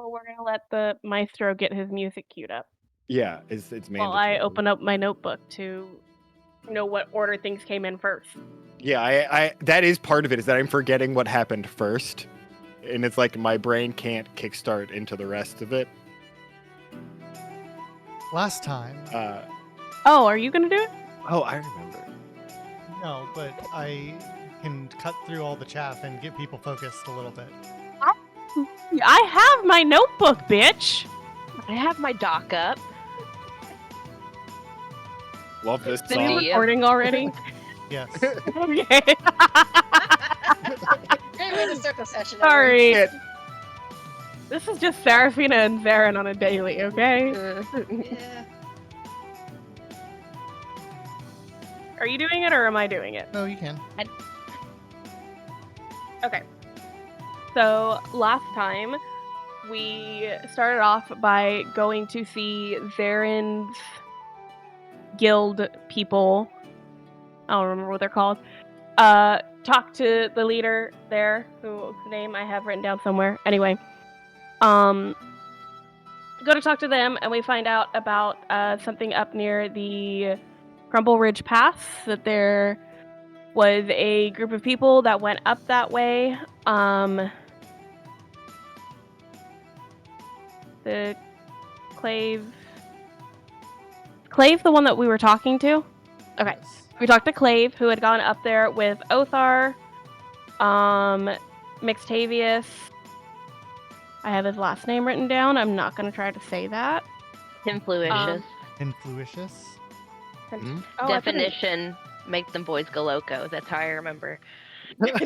Well, we're gonna let the maestro get his music queued up Yeah, it's while mandatory. I open up my notebook to know what order things came in first. Yeah, I that is part of it, is that I'm forgetting what happened first. And it's like my brain can't kickstart into the rest of it. Last time. Oh, are you gonna do it? Oh, I remember. No, but I can cut through all the chaff and get people focused a little bit. I have my notebook, bitch. I have my doc up. Love this The Are we song. DM. recording already? Yes. Okay. Great way to start the session. Sorry. Shit. This is just Serafina and Zarin on a daily, okay? Yeah. Are you doing it or am I doing it? No, you can. Okay. So last time we started off by going to see Zarin's guild people. I don't remember what they're called. Talk to the leader there, whose name I have written down somewhere. Anyway, go to talk to them, and we find out about something up near the Crumble Ridge Pass, that there was a group of people that went up that way. The Clave, the one that we were talking to? Okay. Yes. We talked to Clave, who had gone up there with Othar, Mixtavius. I have his last name written down. I'm not going to try to say that. Influitious. Influitious. Hmm? Oh, I put it- Definition, make them boys go loco. That's how I remember. Yeah.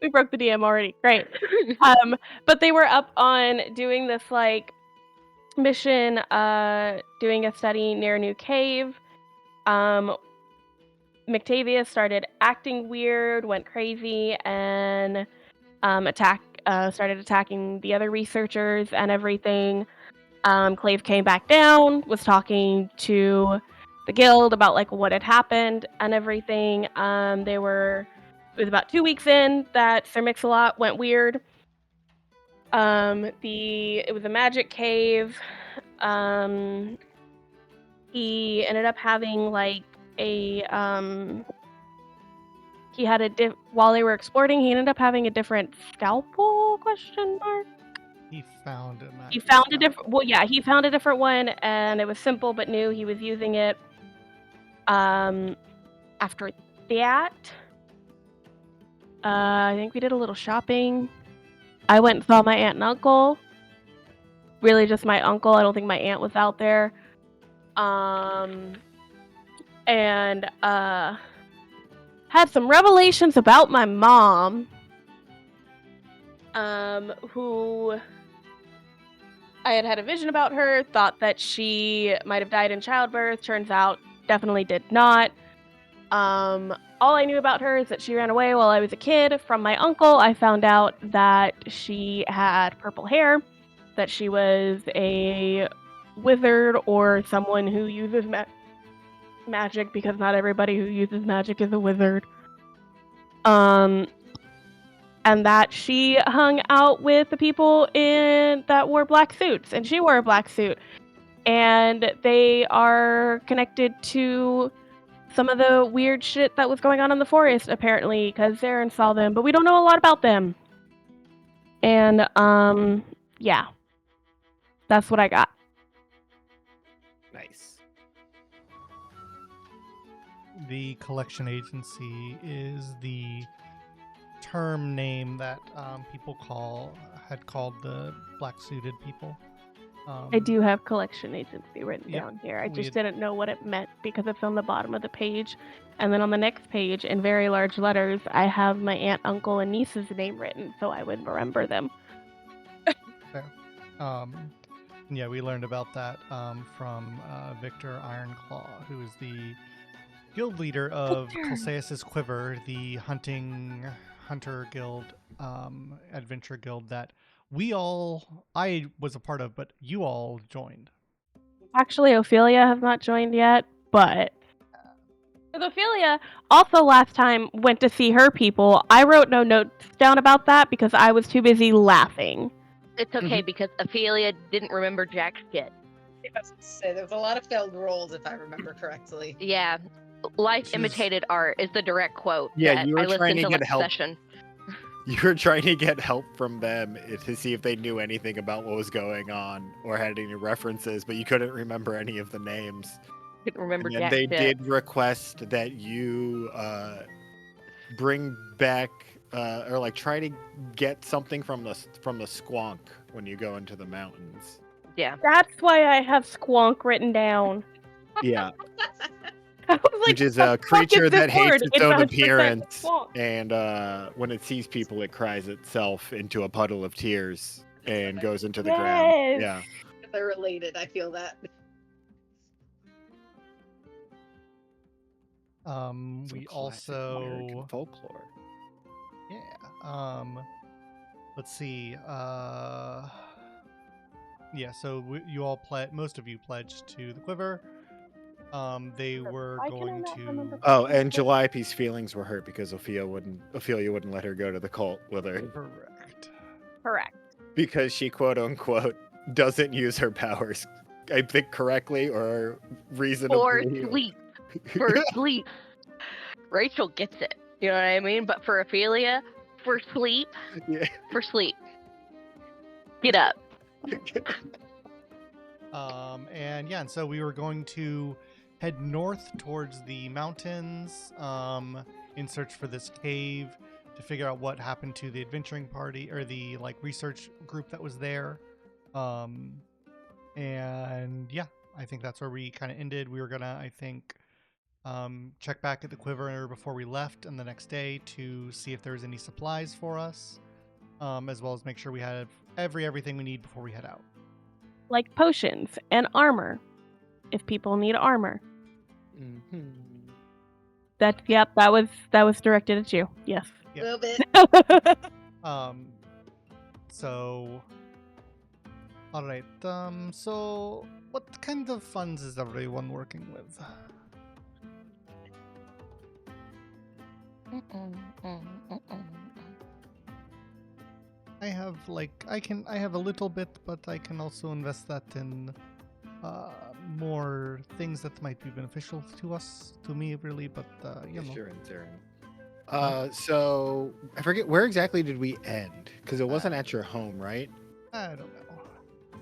We broke the DM already. Great. But they were up on doing this like mission, doing a study near a new cave. Mictavius started acting weird, went crazy, and started attacking the other researchers and everything. Clave came back down, was talking to the guild about like what had happened and everything. It was about 2 weeks in that Sir Mix-a-Lot went weird. It was a magic cave. He ended up having like while they were exploring, he ended up having a different scalpel, question mark? He found a magic He found a scalpel. different, well, yeah, he found a different one, and it was simple but new. He was using it. After that, I think we did a little shopping. I went and saw my aunt and uncle. Really just my uncle. I don't think my aunt was out there. And had some revelations about my mom, who I had a vision about her, thought that she might have died in childbirth. Turns out, definitely did not. All I knew about her is that she ran away while I was a kid. From my uncle, I found out that she had purple hair, that she was a wizard or someone who uses magic, because not everybody who uses magic is a wizard. And that she hung out with the people that wore black suits, and she wore a black suit. And they are connected to some of the weird shit that was going on in the forest, apparently, because Zarin saw them, but we don't know a lot about them. And, yeah. That's what I got. Nice. The collection agency is the term name that people had called the black-suited people. I do have collection agency written Yep, down here. I we just had- didn't know what it meant because it's on the bottom of the page. And then on the next page, in very large letters, I have my aunt, uncle, and niece's name written, so I would remember them. Yeah, we learned about that from Victor Ironclaw, who is the guild leader of Colseus's Quiver, the hunter guild, adventure guild that I was a part of, but you all joined. Actually, Ophelia has not joined yet, but Because Ophelia also last time went to see her people. I wrote no notes down about that because I was too busy laughing. It's okay because Ophelia didn't remember jack shit. I was gonna say there was a lot of failed rolls, if I remember correctly. Yeah, life She's- imitated art is the direct quote. Yeah, that you were I trying listened to to get last help. session. You were trying to get help from them to see if they knew anything about what was going on or had any references, but you couldn't remember any of the names. Couldn't remember And then jack they shit. did request that you bring back or like try to get something from the squonk when you go into the mountains. Yeah. That's why I have squonk written down. Yeah, I was like, which is "What a the fuck creature is this that hates word?" its It's own 100% appearance, squonk. and when it sees people, it cries itself into a puddle of tears and goes into the ground. Yes. Yeah. They're related. I feel that. We Some classic American also, folklore. yeah. Let's see. Yeah. So you all most of you pledged to the quiver. They were Why can I going not to. remember? Oh, and Jaliope's feelings were hurt because Ophelia wouldn't let her go to the cult with her Correct. Correct. because she quote unquote doesn't use her powers. I think correctly or reasonably. For sleep. For sleep. Rachel gets it. You know what I mean? But for Ophelia, for sleep. Yeah. For sleep. Get up. And yeah, and so we were going to head north towards the mountains, in search for this cave to figure out what happened to the adventuring party or the like research group that was there. And yeah, I think that's where we kind of ended. We were gonna, I think, check back at the quiver before we left, and the next day to see if there was any supplies for us, as well as make sure we had everything we need before we head out. Like potions and armor, if people need armor. Mhm. That was directed at you. Yes. A Yeah. little bit. So, all right. So what kind of funds is everyone working with? I have I have a little bit, but I can also invest that in more things that might be beneficial to me really, but you know. Sure, Zarin. So I forget where exactly did we end? Because it wasn't at your home, right? I don't know.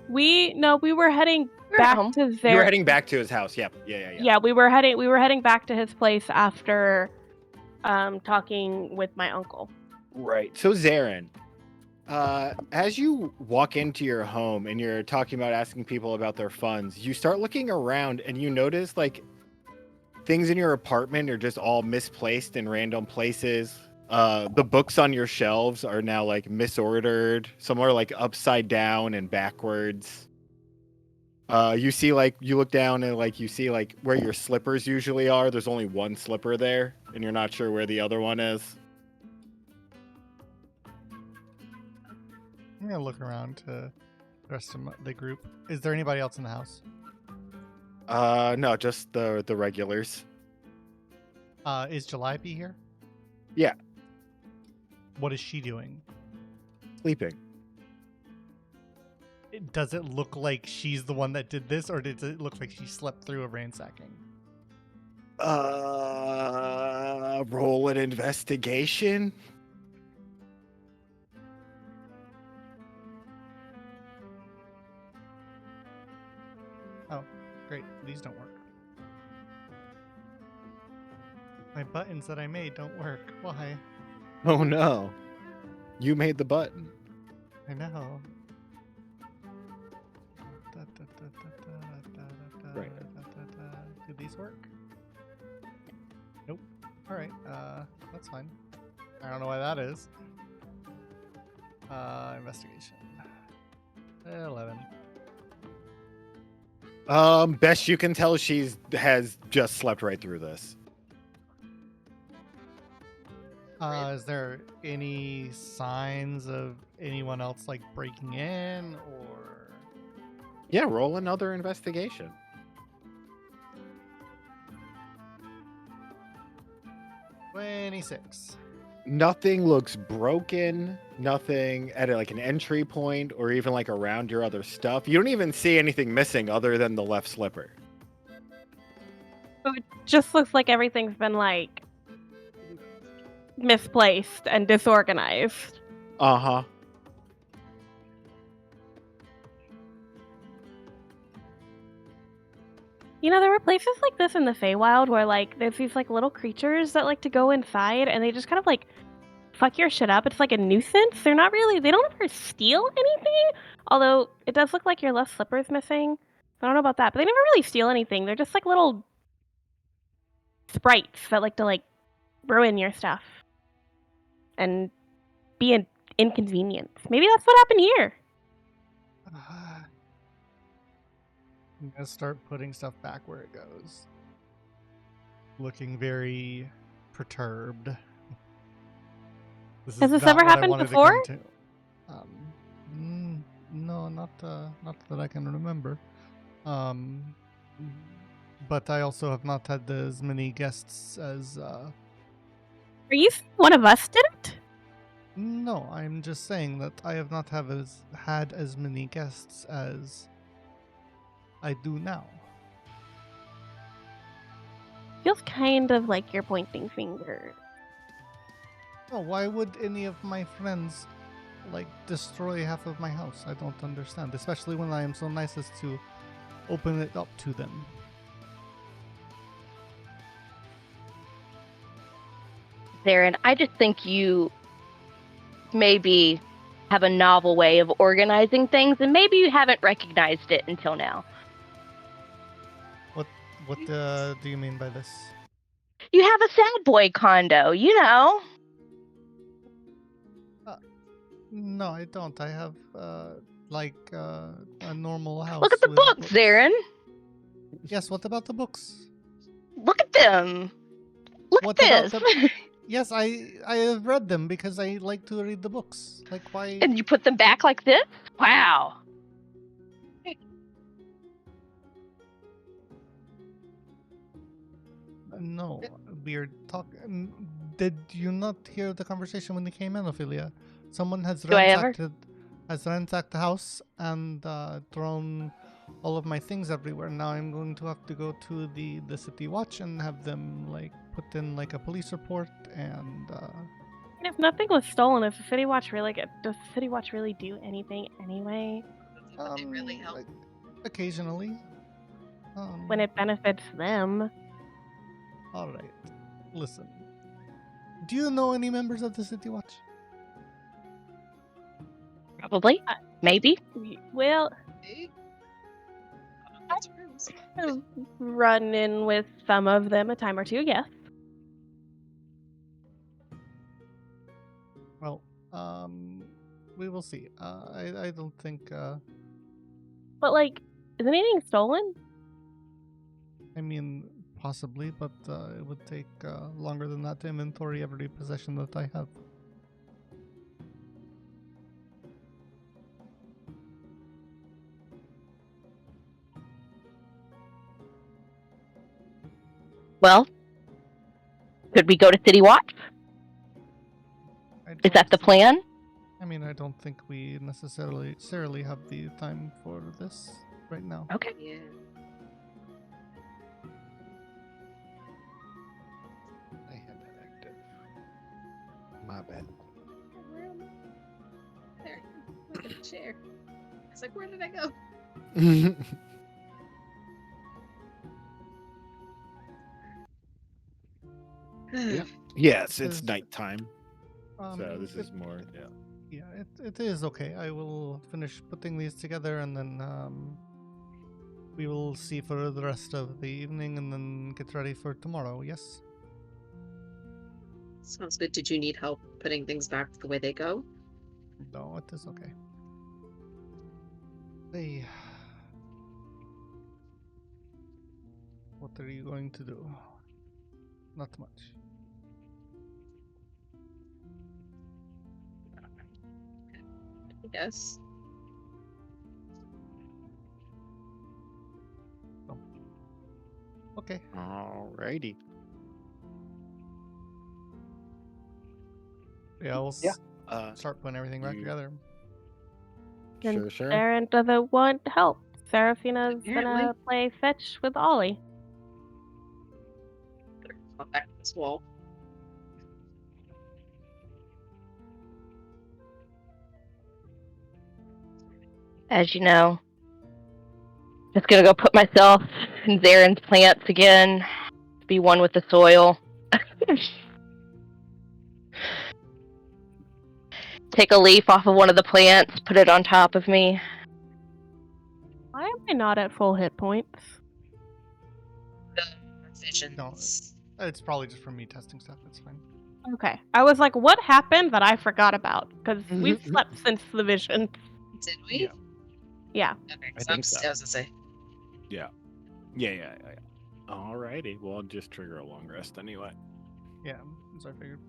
We were heading We're at back home. to You their were heading back to his house. Yep. Yeah. Yeah, we were heading back to his place after talking with my uncle. Right. So Zarin, as you walk into your home and you're talking about asking people about their funds, you start looking around and you notice like things in your apartment are just all misplaced in random places. The books on your shelves are now like misordered. Some are like upside down and backwards. You see like you look down and like you see like where your slippers usually are. There's only one slipper there, and you're not sure where the other one is. I'm gonna look around to the rest of the group. Is there anybody else in the house? No, just the regulars. Is Jaliope here? Yeah. What is she doing? Sleeping. Does it look like she's the one that did this, or does it look like she slept through a ransacking? Roll an investigation. Oh, great. These don't work. My buttons that I made don't work. Why? Oh no. You made the button. I know. Right. Do these work? Nope. All right. That's fine. I don't know why that is. Investigation. 11. Best you can tell, has just slept right through this. Is there any signs of anyone else like breaking in or? Yeah, roll another investigation. 26. Nothing looks broken. Nothing at like an entry point or even like around your other stuff. You don't even see anything missing other than the left slipper. So it just looks like everything's been like misplaced and disorganized. Uh-huh. You know, there were places like this in the Feywild where like there's these like little creatures that like to go inside and they just kind of like fuck your shit up. It's like a nuisance. They don't ever steal anything. Although it does look like your left slipper's missing. I don't know about that, but they never really steal anything. They're just like little sprites that like to like ruin your stuff and be an inconvenience. Maybe that's what happened here. I'm gonna start putting stuff back where it goes. Looking very perturbed. This Has is this not ever what I happened wanted before? to come to. No, not that I can remember. But I also have not had as many guests as. Are you saying one of us did it? No, I'm just saying that I have not had as many guests as I do now. Feels kind of like you're pointing fingers. Oh, why would any of my friends like destroy half of my house? I don't understand, especially when I am so nice as to open it up to them. Zarin, I just think you maybe have a novel way of organizing things, and maybe you haven't recognized it until now. What do you mean by this? You have a sad boy condo, you know. No, I don't. I have a normal house. Look at the with books, Zarin. Yes, what about the books? Look at them. Look What at about this. Yes, I have read them because I like to read the books. Like why? And you put them back like this? Wow. No, we're talking. Did you not hear the conversation when they came in, Ophelia? Someone has Do I ever? ransacked the house and thrown all of my things everywhere. Now I'm going to have to go to the city watch and have them like put in like a police report and. And if nothing was stolen, does the City Watch really do anything anyway? Would they really help? Like, occasionally. When it benefits them. All right. Listen. Do you know any members of the City Watch? Probably. Maybe. Well, See? That's rooms. I've run in with some of them a time or two, yes. Well, we will see. I don't think. But like, is anything stolen? I mean, possibly, but it would take longer than that to inventory every possession that I have. Well, could we go to City Watch? Is that the plan? I mean, I don't think we necessarily have the time for this right now. Okay. Yeah. I had that active. My bad. Room. There. Look at the chair. It's like, where did I go? Yeah. Yes, it's Is- nighttime. So this is it- more, yeah. Yeah, it is okay. I will finish putting these together and then we will see for the rest of the evening and then get ready for tomorrow, yes? Sounds good. Did you need help putting things back the way they go? No, it is okay. Hey. What are you going to do? Not much. Yes. Okay. Alrighty. Yeah, we'll Yeah. start putting everything back you- together. And Sure. Darren doesn't want help. Seraphina's Apparently. gonna play fetch with Ollie. Go back to this wall. As you know, just gonna go put myself in Zaren's plants again. Be one with the soil. Take a leaf off of one of the plants, put it on top of me. Why am I not at full hit points? Visions. It's probably just from me testing stuff. It's fine. Okay. I was like, what happened that I forgot about? Because we've slept since the vision. Did we? Yeah. Yeah. Okay, I so think so. I was gonna say. Yeah. Alrighty. Well, I'll just trigger a long rest anyway. Yeah, as I figured.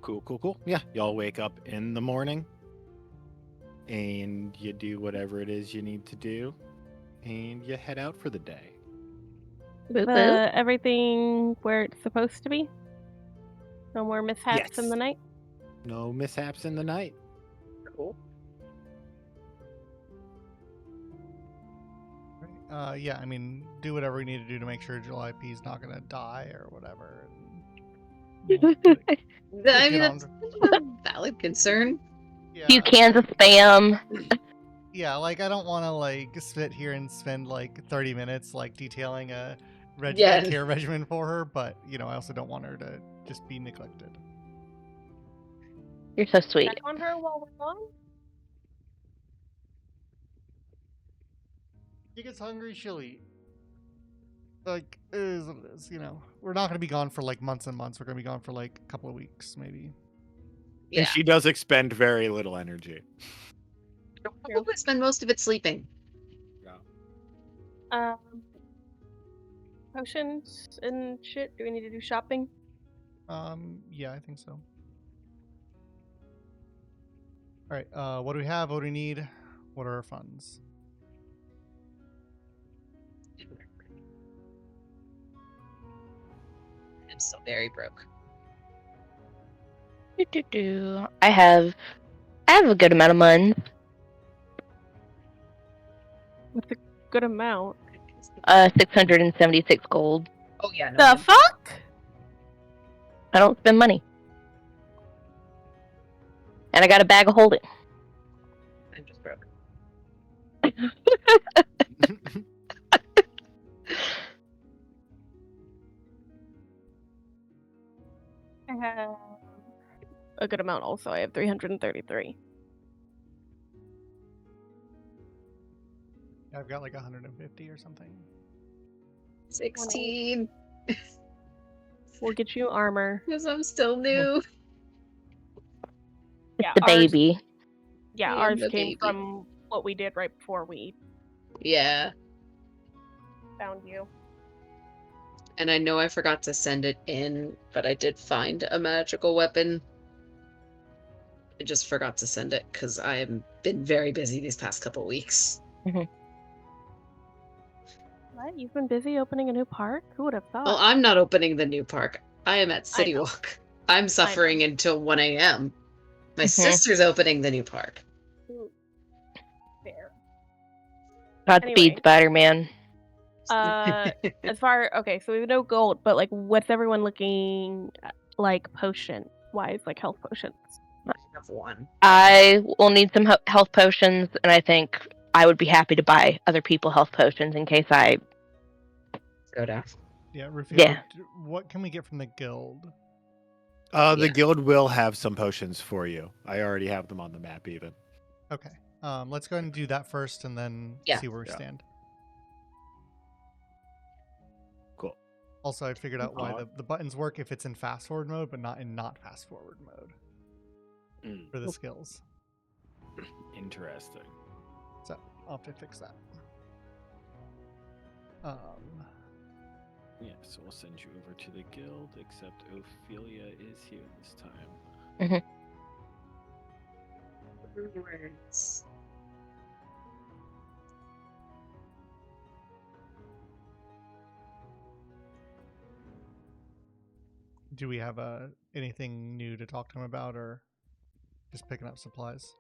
Cool. Yeah, y'all wake up in the morning and you do whatever it is you need to do and you head out for the day. Boo boo. Everything where it's supposed to be? No more mishaps in Yes. the night? No mishaps in the night. Cool. Yeah, I mean, do whatever we need to do to make sure July P's not gonna die or whatever. And I mean, get on that's a valid concern. yeah, Few cans of spam. yeah, like I don't want to like sit here and spend like 30 minutes like detailing a Yeah. care regimen for her, but you know, I also don't want her to just be neglected. You're so sweet. Check on her while we're gone? She gets hungry, she'll eat. Like, it is what it is, you know. We're not gonna be gone for like months and months. We're gonna be gone for like a couple of weeks, maybe. Yeah. And she does expend very little energy. She'll probably spend most of it sleeping. Potions and shit. Do we need to do shopping? Yeah, I think so. All right, what do we have? What do we need? What are our funds? I'm still very broke. I have a good amount of money. What's a good amount? 676 gold. Oh yeah, no. The fuck? I don't spend money. And I got a bag of holding. I'm just broke. I have a good amount also. I have 333. I've got like 150 or something. 16. We'll get you armor. Because I'm still new. Yeah, The ours, baby. yeah, I am ours the came baby. from what we did right before we Yeah. found you. And I know I forgot to send it in, but I did find a magical weapon. I just forgot to send it because I have been very busy these past couple weeks. What? You've been busy opening a new park? Who would have thought? Well, I'm not opening the new park. I am at City know. Walk. I'm suffering until 1 a.m. My Mhm. sister's opening the new park. Fair. Godspeed, Anyway. Spider-Man. As far okay, so we have no gold, but like, what's everyone looking at, like potion wise, like health potions? I have one. I will need some health potions, and I think I would be happy to buy other people health potions in case I Go down. Yeah, Rufio, Yeah. what can we get from the guild? The Yeah. guild will have some potions for you. I already have them on the map even. Okay. Let's go ahead and do that first and then Yeah. see where we Yeah. stand. Cool. Also, I figured out why Uh-huh. the buttons work if it's in fast forward mode, but not in not fast forward mode for the skills. Interesting. So I'll have to fix that. Yeah, so I'll send you over to the guild, except Ophelia is here this time. Words. Do we have anything new to talk to him about, or just picking up supplies?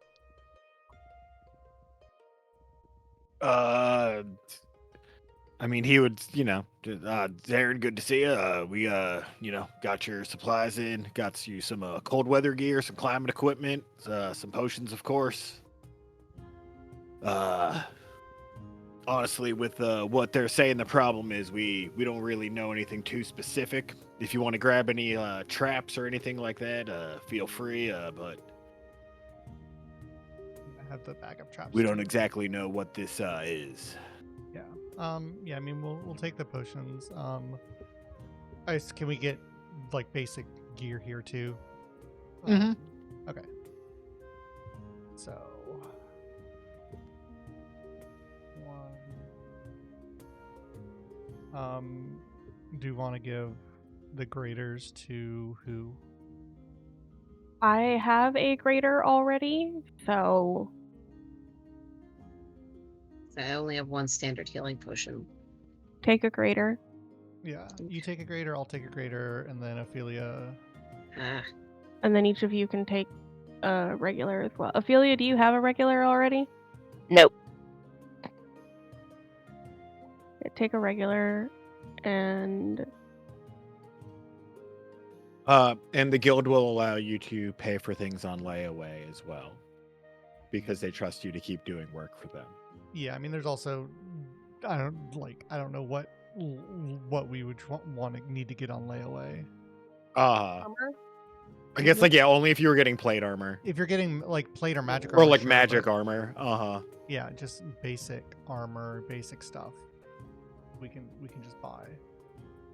I mean, he would, Darren, good to see you. We, got your supplies in, got you some cold weather gear, some climate equipment, some potions, of course. Honestly, with what they're saying, the problem is we don't really know anything too specific. If you want to grab any traps or anything like that, feel free. But I have the bag of traps. we don't too. exactly know what this is. Yeah. Yeah. I mean, we'll take the potions. Can we get like basic gear here too? Mhm. Okay. So. Do you want to give the graders to who? I have a grader already, so I only have one standard healing potion. take a grader. Yeah, you take a grader, I'll take a grader, and then Ophelia. Ah, And then each of you can take a regular as well. Ophelia, do you have a regular already? Nope. Yeah, take a regular and And the guild will allow you to pay for things on layaway as well, because they trust you to keep doing work for them. Yeah, I mean, there's also I don't know what we would need to get on layaway. armor. I guess only if you were getting plate armor If you're getting like plate or magic or armor, like sure, magic but armor. yeah, just basic armor, basic stuff. We can just buy.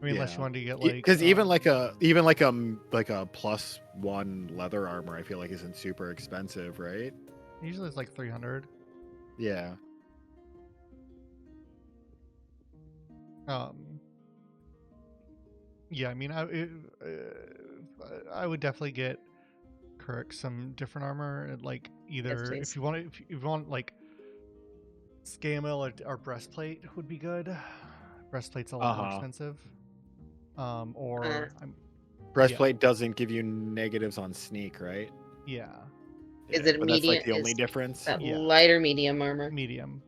I mean, unless you Yeah. wanted to get like Because even like a +1 leather armor, I feel like isn't super expensive, right? usually it's like 300. Yeah. Yeah, I mean, I would definitely get Kirk some different armor. Like either please. if you want like scale mail or breastplate would be good. Breastplate's a lot more expensive. Or Breastplate doesn't give you negatives on sneak, right? yeah, Is it but that's like medium- the only is difference. that Yeah. light or medium armor? medium.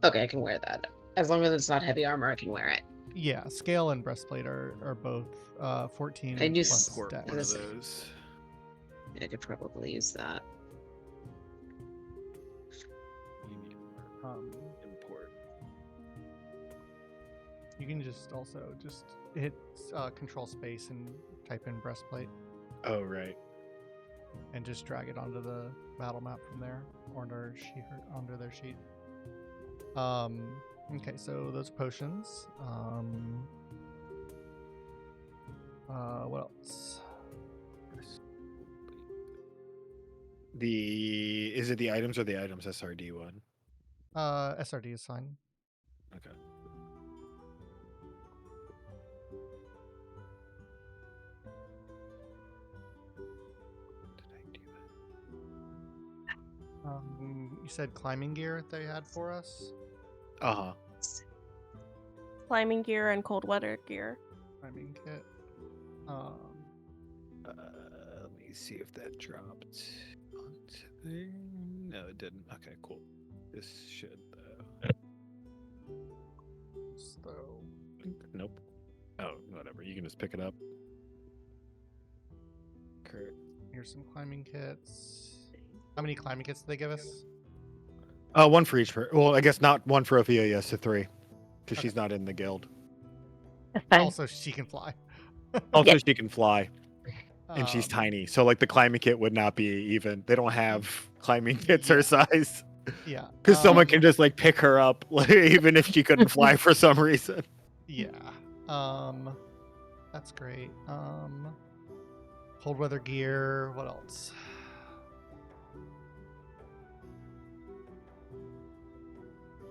Okay, I can wear that. As long as it's not heavy armor, I can wear it. Yeah, scale and breastplate are both 14 I knew plus sport dex. One of Yes. those. I could probably use that. Import. You can just also just hit control space and type in breastplate Oh right. and just drag it onto the battle map from there or onto their sheet. Okay, so those potions. What else? Is it the items or the items SRD one? SRD is fine. Okay. Did I do that? You said climbing gear they had for us. Climbing gear and cold weather gear. Climbing kit. Let me see if that dropped onto there. No, it didn't. Okay, cool. This should though. So Nope. Oh, whatever. You can just pick it up. Kurt. here's some climbing kits. How many climbing kits did they give us? One for each. Well, I guess not one for Ophelia, so 3, because Okay. she's not in the guild. That's fine. Also, she can fly. Also, she can fly, and she's Um, tiny. So, like, the climbing kit would not be even. They don't have climbing kits her Yeah. size. Yeah. Because someone can just, like, pick her up, like, even if she couldn't fly for some reason. Yeah. That's great. Cold weather gear. What else?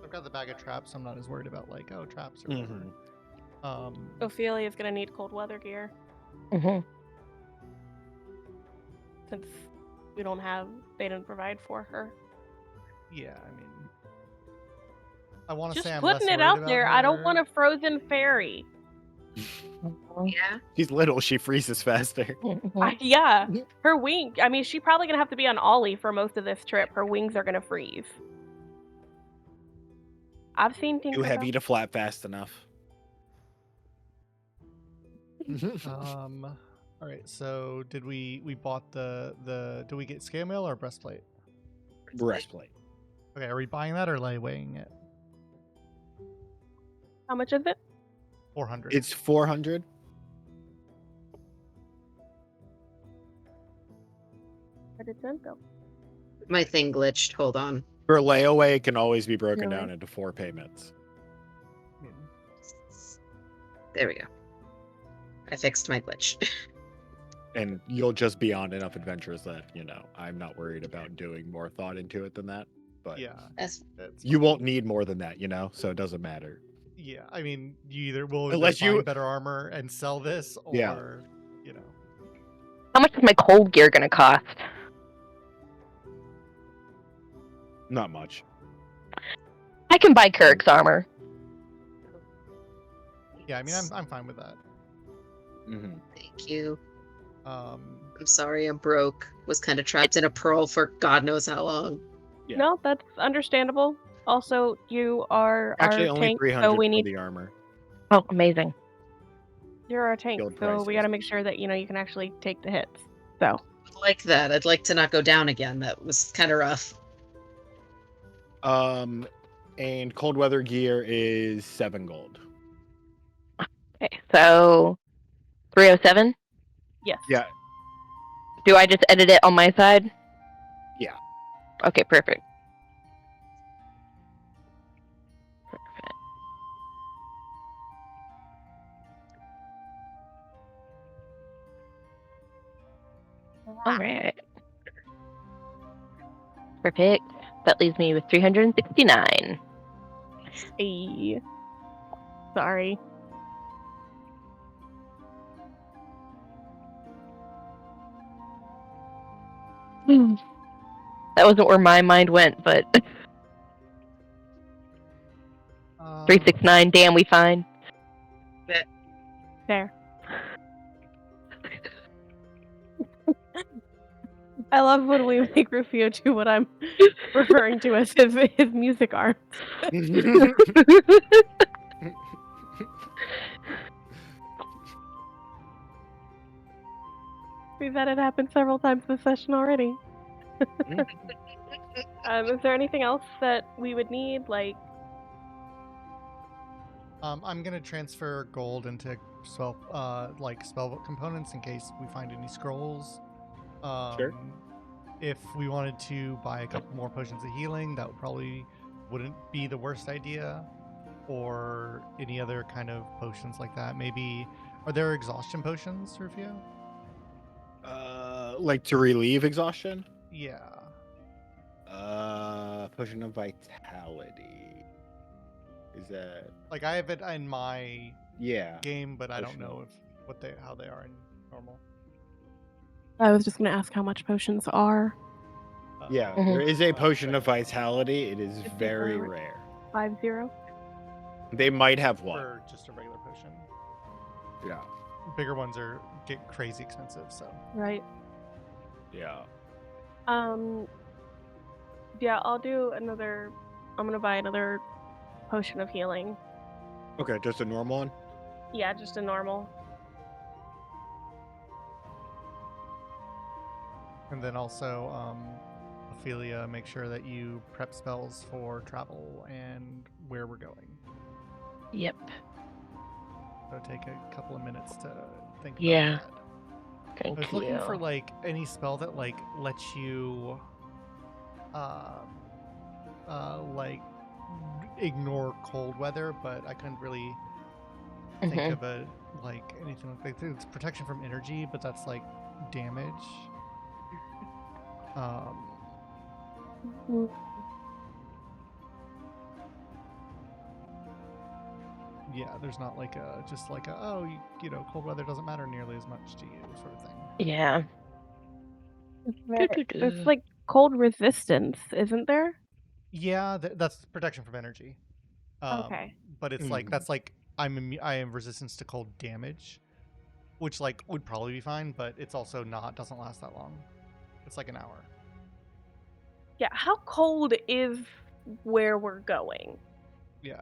I've got the bag of traps, so I'm not as worried about like, oh, traps or whatever. Ophelia's gonna need cold weather gear hmm since they didn't provide for her. Yeah, I mean, I want to Just say I'm less putting it worried out about there. her. I don't want a frozen fairy. Yeah. She's little. She freezes faster. Yeah, her wing. I mean, she's probably gonna have to be on Ollie for most of this trip. Her wings are gonna freeze. I've seen Too Tinkerbell. heavy to flap fast enough. All right. So did we bought the do we get scale mail or breastplate? Breastplate. Okay, are we buying that or layawaying it? How much is it? 400. It's 400. What did it go? My thing glitched. Hold on. For layaway, it can always be broken Really? down into 4 payments. There we go. I fixed my glitch. And you'll just be on enough adventures that, you know, I'm not worried about doing more thought into it than that. But Yeah, That's you fine. won't need more than that, you know, so it doesn't matter. Yeah, I mean, you either will either Unless you- find better armor and sell this, or Yeah. you know. How much is my cold gear gonna cost? Not much. I can buy Kirk's armor. Yeah, I mean, I'm fine with that. Mm-hmm. Thank you. Um, I'm sorry I'm broke. Was kind of trapped in a pearl for God knows how long. Yeah. No, that's understandable. Also, you are Actually, our only tank, 300 so we for need the armor. Oh, amazing. you're our tank, Guild so we prices. got to make sure that you can actually take the hits. So I'd like that. I'd like to not go down again. That was kind of rough. And cold weather gear is 7 gold. Okay, so 307. yes, Yeah. Do I just edit it on my side? Yeah. Okay, perfect. All right. Perfect. That leaves me with 369. Hey. Sorry. That wasn't where my mind went, but 369. Damn, we fine. There. I love when we make Rufio do what I'm referring to as his music arms. We've had it happen several times this session already. Is there anything else that we would need? Like, I'm gonna transfer gold into spellbook components in case we find any scrolls. Sure. If we wanted to buy a couple more potions of healing, that probably wouldn't be the worst idea. Or any other kind of potions like that. Maybe are there exhaustion potions, Rufio? Like to relieve exhaustion? Yeah. Potion of vitality. Is that Like I have it in my yeah? game, but I don't Potion know how they are in normal. I was just gonna ask how much potions are. Yeah, Mhm. there is a potion of vitality. It is Is it very for- rare. 50. They might have one. For just a regular potion. Yeah. Bigger ones get crazy expensive, so. Right. Yeah. Yeah, I'll do another. I'm gonna buy another potion of healing. Okay, just a normal one. Yeah, just a normal. And then also, Ophelia, make sure that you prep spells for travel and where we're going. Yep. So take a couple of minutes to think Yeah. about that. I Thank was you. looking for like any spell that like lets you like ignore cold weather, but I couldn't really think Mhm. of a like anything like that. It's protection from energy, but that's like damage. Mm, Yeah, there's not like a just like a oh you know cold weather doesn't matter nearly as much to you sort of thing. Yeah. There's like cold resistance, isn't there? Yeah, that's protection from energy. Okay. But it's like Mhm. that's like I have resistance to cold damage, which like would probably be fine, but it's also not doesn't last that long. It's like an hour. Yeah, how cold is where we're going? Yeah.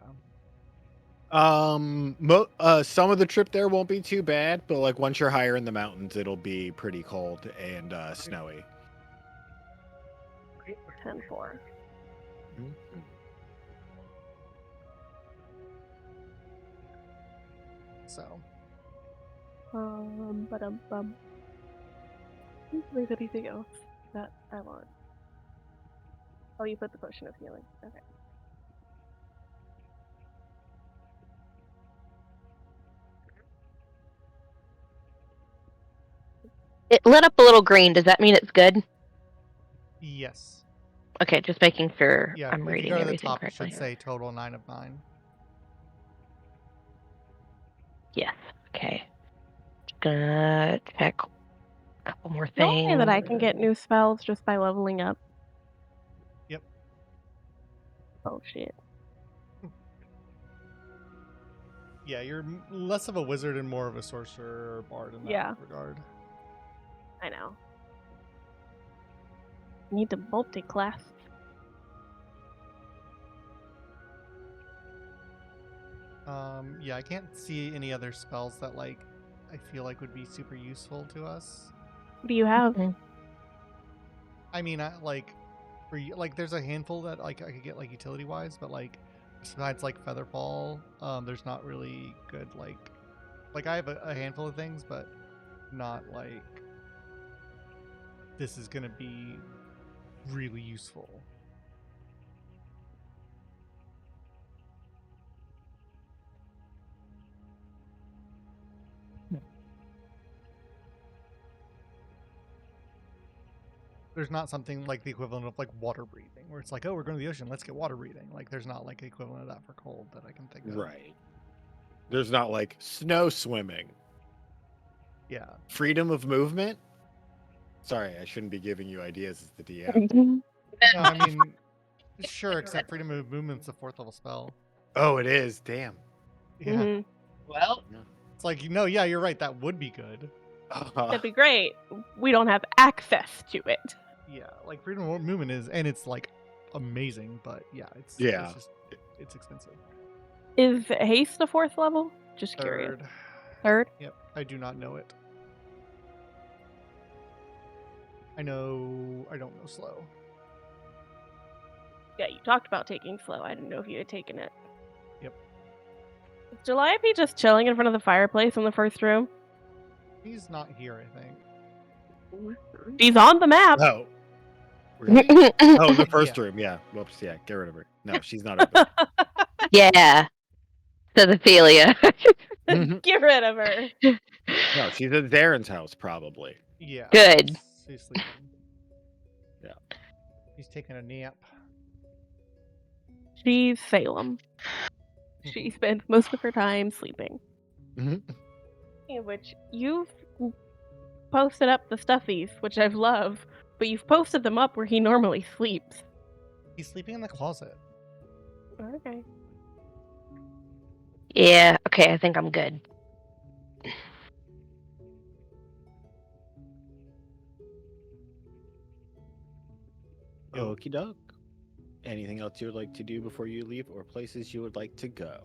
Some of the trip there won't be too bad, but like once you're higher in the mountains, it'll be pretty cold and snowy. 10-4. Mhm. So But if there's anything else that I want. Oh, you put the potion of healing. Okay. It lit up a little green. Does that mean it's good? yes. Okay, just making sure Yeah, I'm if you reading go to the everything top, it correctly should here. say total 9 of 9. Yes. Okay. Gonna check a couple more No way that things. I can get new spells just by leveling up. Yep. Oh shit. Yeah, you're less of a wizard and more of a sorcerer or bard in that Yeah. regard. I know. Need to multi-class. Yeah, I can't see any other spells that like I feel like would be super useful to us. What do you have? Mhm. I mean, like there's a handful that like I could get like utility wise, but like besides like Featherfall, there's not really good like I have a handful of things, but not like this is gonna be really useful. There's not something like the equivalent of like water breathing, where it's like, oh, we're going to the ocean, let's get water breathing. Like, there's not like the equivalent of that for cold that I can think of. Right. There's not like snow swimming. Yeah. Freedom of movement? Sorry, I shouldn't be giving you ideas as the DM. No, I mean, sure, except freedom of movement's a 4th level spell. Oh, it is. Damn. Yeah. Mhm. Well, It's like, no, yeah, you're right. That would be good. That'd be great. We don't have access to it. Yeah, like freedom of movement is, and it's like amazing, but yeah, Yeah. it's just it's expensive. Is haste a 4th level? Just curious. 3rd. 3rd? Yep, I do not know it. I don't know slow. Yeah, you talked about taking slow. I didn't know if you had taken it. Yep. Is Calliope just chilling in front of the fireplace in the first room? He's not here, I think. She's on the map. Oh. Really? Oh, the first room. Yeah. Whoops. Yeah. Get rid of her. No, she's not open. Yeah. Says Ophelia. Mhm. Get rid of her. No, she's at Darren's house, probably. Yeah. Good. He's sleeping. Yeah. He's taking a nap. She's Salem. She spends most of her time sleeping. Mhm. In which you've posted up the stuffies, which I've loved, but you've posted them up where he normally sleeps. He's sleeping in the closet. Okay. Yeah. Okay. I think I'm good. Yo. Okie doke. Anything else you would like to do before you leave, or places you would like to go?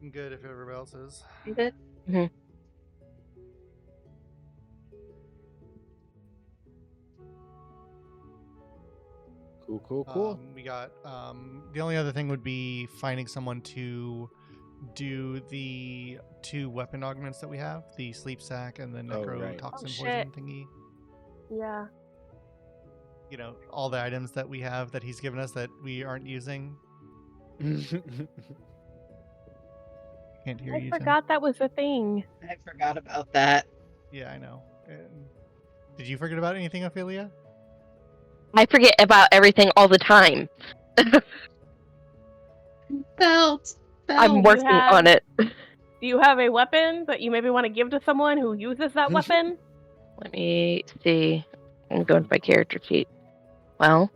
I'm good if everybody else is. good. Cool. We got the only other thing would be finding someone to do the 2 weapon augments that we have, the sleep sack and the Oh, right. necrotoxin Oh, poison thingy. Yeah. You know, all the items that we have that he's given us that we aren't using. Can't hear I you, Jen. forgot that was a thing. I forgot about that. Yeah, I know. Did you forget about anything, Ophelia? I forget about everything all the time. Belt. I'm You working on have- it. Do you have a weapon that you maybe want to give to someone who uses that weapon? Let me see. I'm going to my character sheet. Well,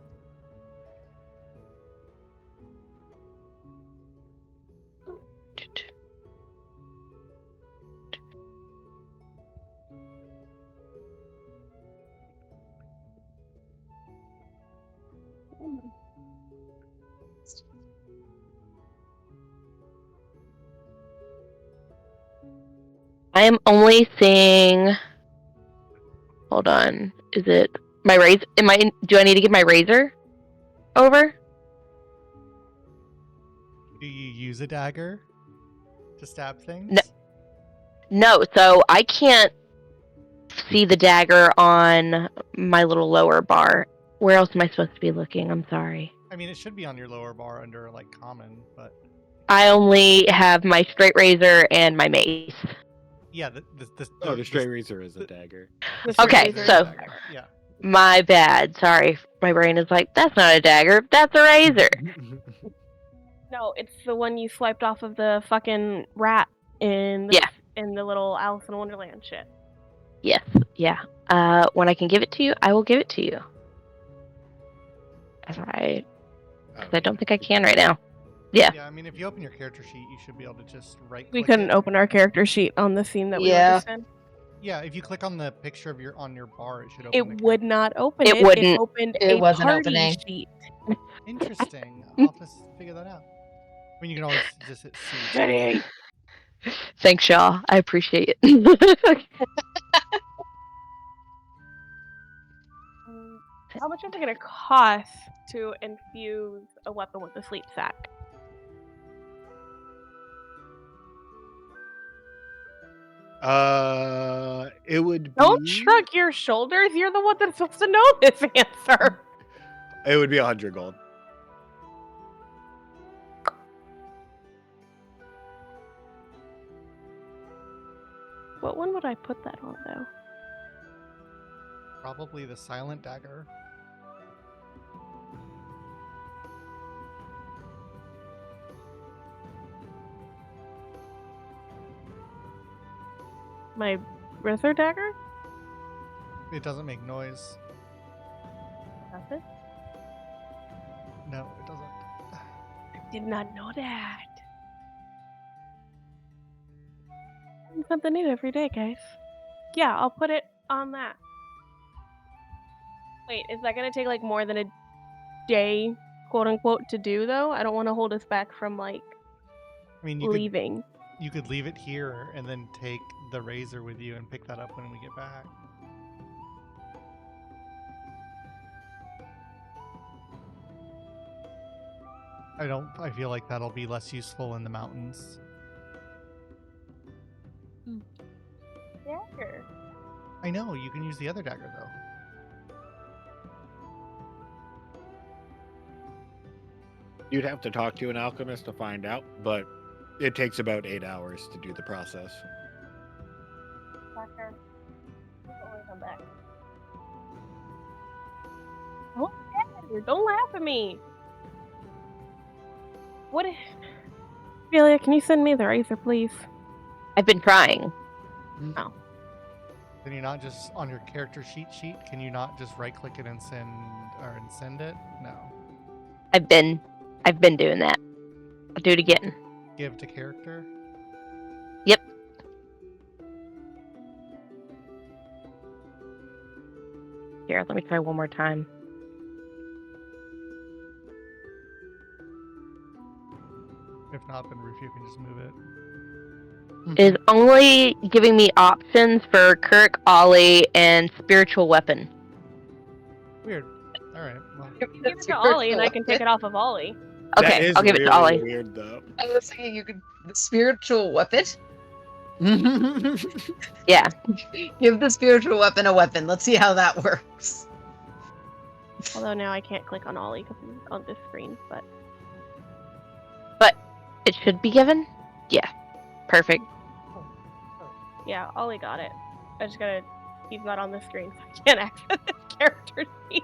I am only seeing. Hold on. Is it my razor? Do I need to give my razor over? Do you use a dagger to stab things? No. No, so I can't see the dagger on my little lower bar. Where else am I supposed to be looking? I'm sorry. I mean, it should be on your lower bar under like common, but I only have my straight razor and my mace. yeah, The straight razor is a dagger. The Okay, razor is so- a dagger. yeah. My bad. Sorry. My brain is like, that's not a dagger. That's a razor. No, it's the one you swiped off of the fucking rat in the little Alice in Wonderland shit. Yes. Yeah. When I can give it to you, I will give it to you. That's right. Because I don't think I can right now. Yeah. Yeah, I mean, if you open your character sheet, you should be able to just right-click We couldn't it. open our character sheet on the scene that we were Yeah. just in. Yeah, if you click on the picture of on your bar, it should open. It would not open It it. wouldn't. It opened It a wasn't party opening. sheet. Interesting. I'll have to figure that out. I mean, you can always just hit C. Jenny. Thanks, Shaw. I appreciate it. How much is it going to cost to infuse a weapon with a sleep sack? It would Don't be. shrug your shoulders. You're the one that's supposed to know this answer. It would be 100 gold. What one would I put that on, though? Probably the silent dagger. My razor dagger? It doesn't make noise. Does it? No, it doesn't. I did not know that. Learn something new every day, guys. Yeah, I'll put it on that. Wait, is that gonna take like more than a day, quote unquote, to do though? I don't want to hold us back from like I mean, leaving. you could leave it here and then take the razor with you and pick that up when we get back. I feel like that'll be less useful in the mountains. Dagger. I know, you can use the other dagger though. You'd have to talk to an alchemist to find out, but it takes about 8 hours to do the process. Dagger. Come back. Don't laugh at me. What? Ophelia, can you send me the razor, please? I've been trying. Can you not just on your character sheet? Can you not just right click it and send it? No. I've been doing that. I'll do it again. Give to character. Yep. Here, let me try one more time. If not, then Roof, you can just move it. It is only giving me options for Kirk, Ollie, and spiritual weapon. Weird. All right. Well, Give it to Ollie, and I can take it off of Ollie. That Okay, is I'll give it really to Ollie. Weird though. I was thinking you could The spiritual weapon? Yeah. Give the spiritual weapon a weapon. Let's see how that works. Although now I can't click on Ollie because he's on this screen, but It should be given? Yeah. Perfect. yeah, Ollie got it. I just gotta. He's not on the screen, so I can't access his character sheet.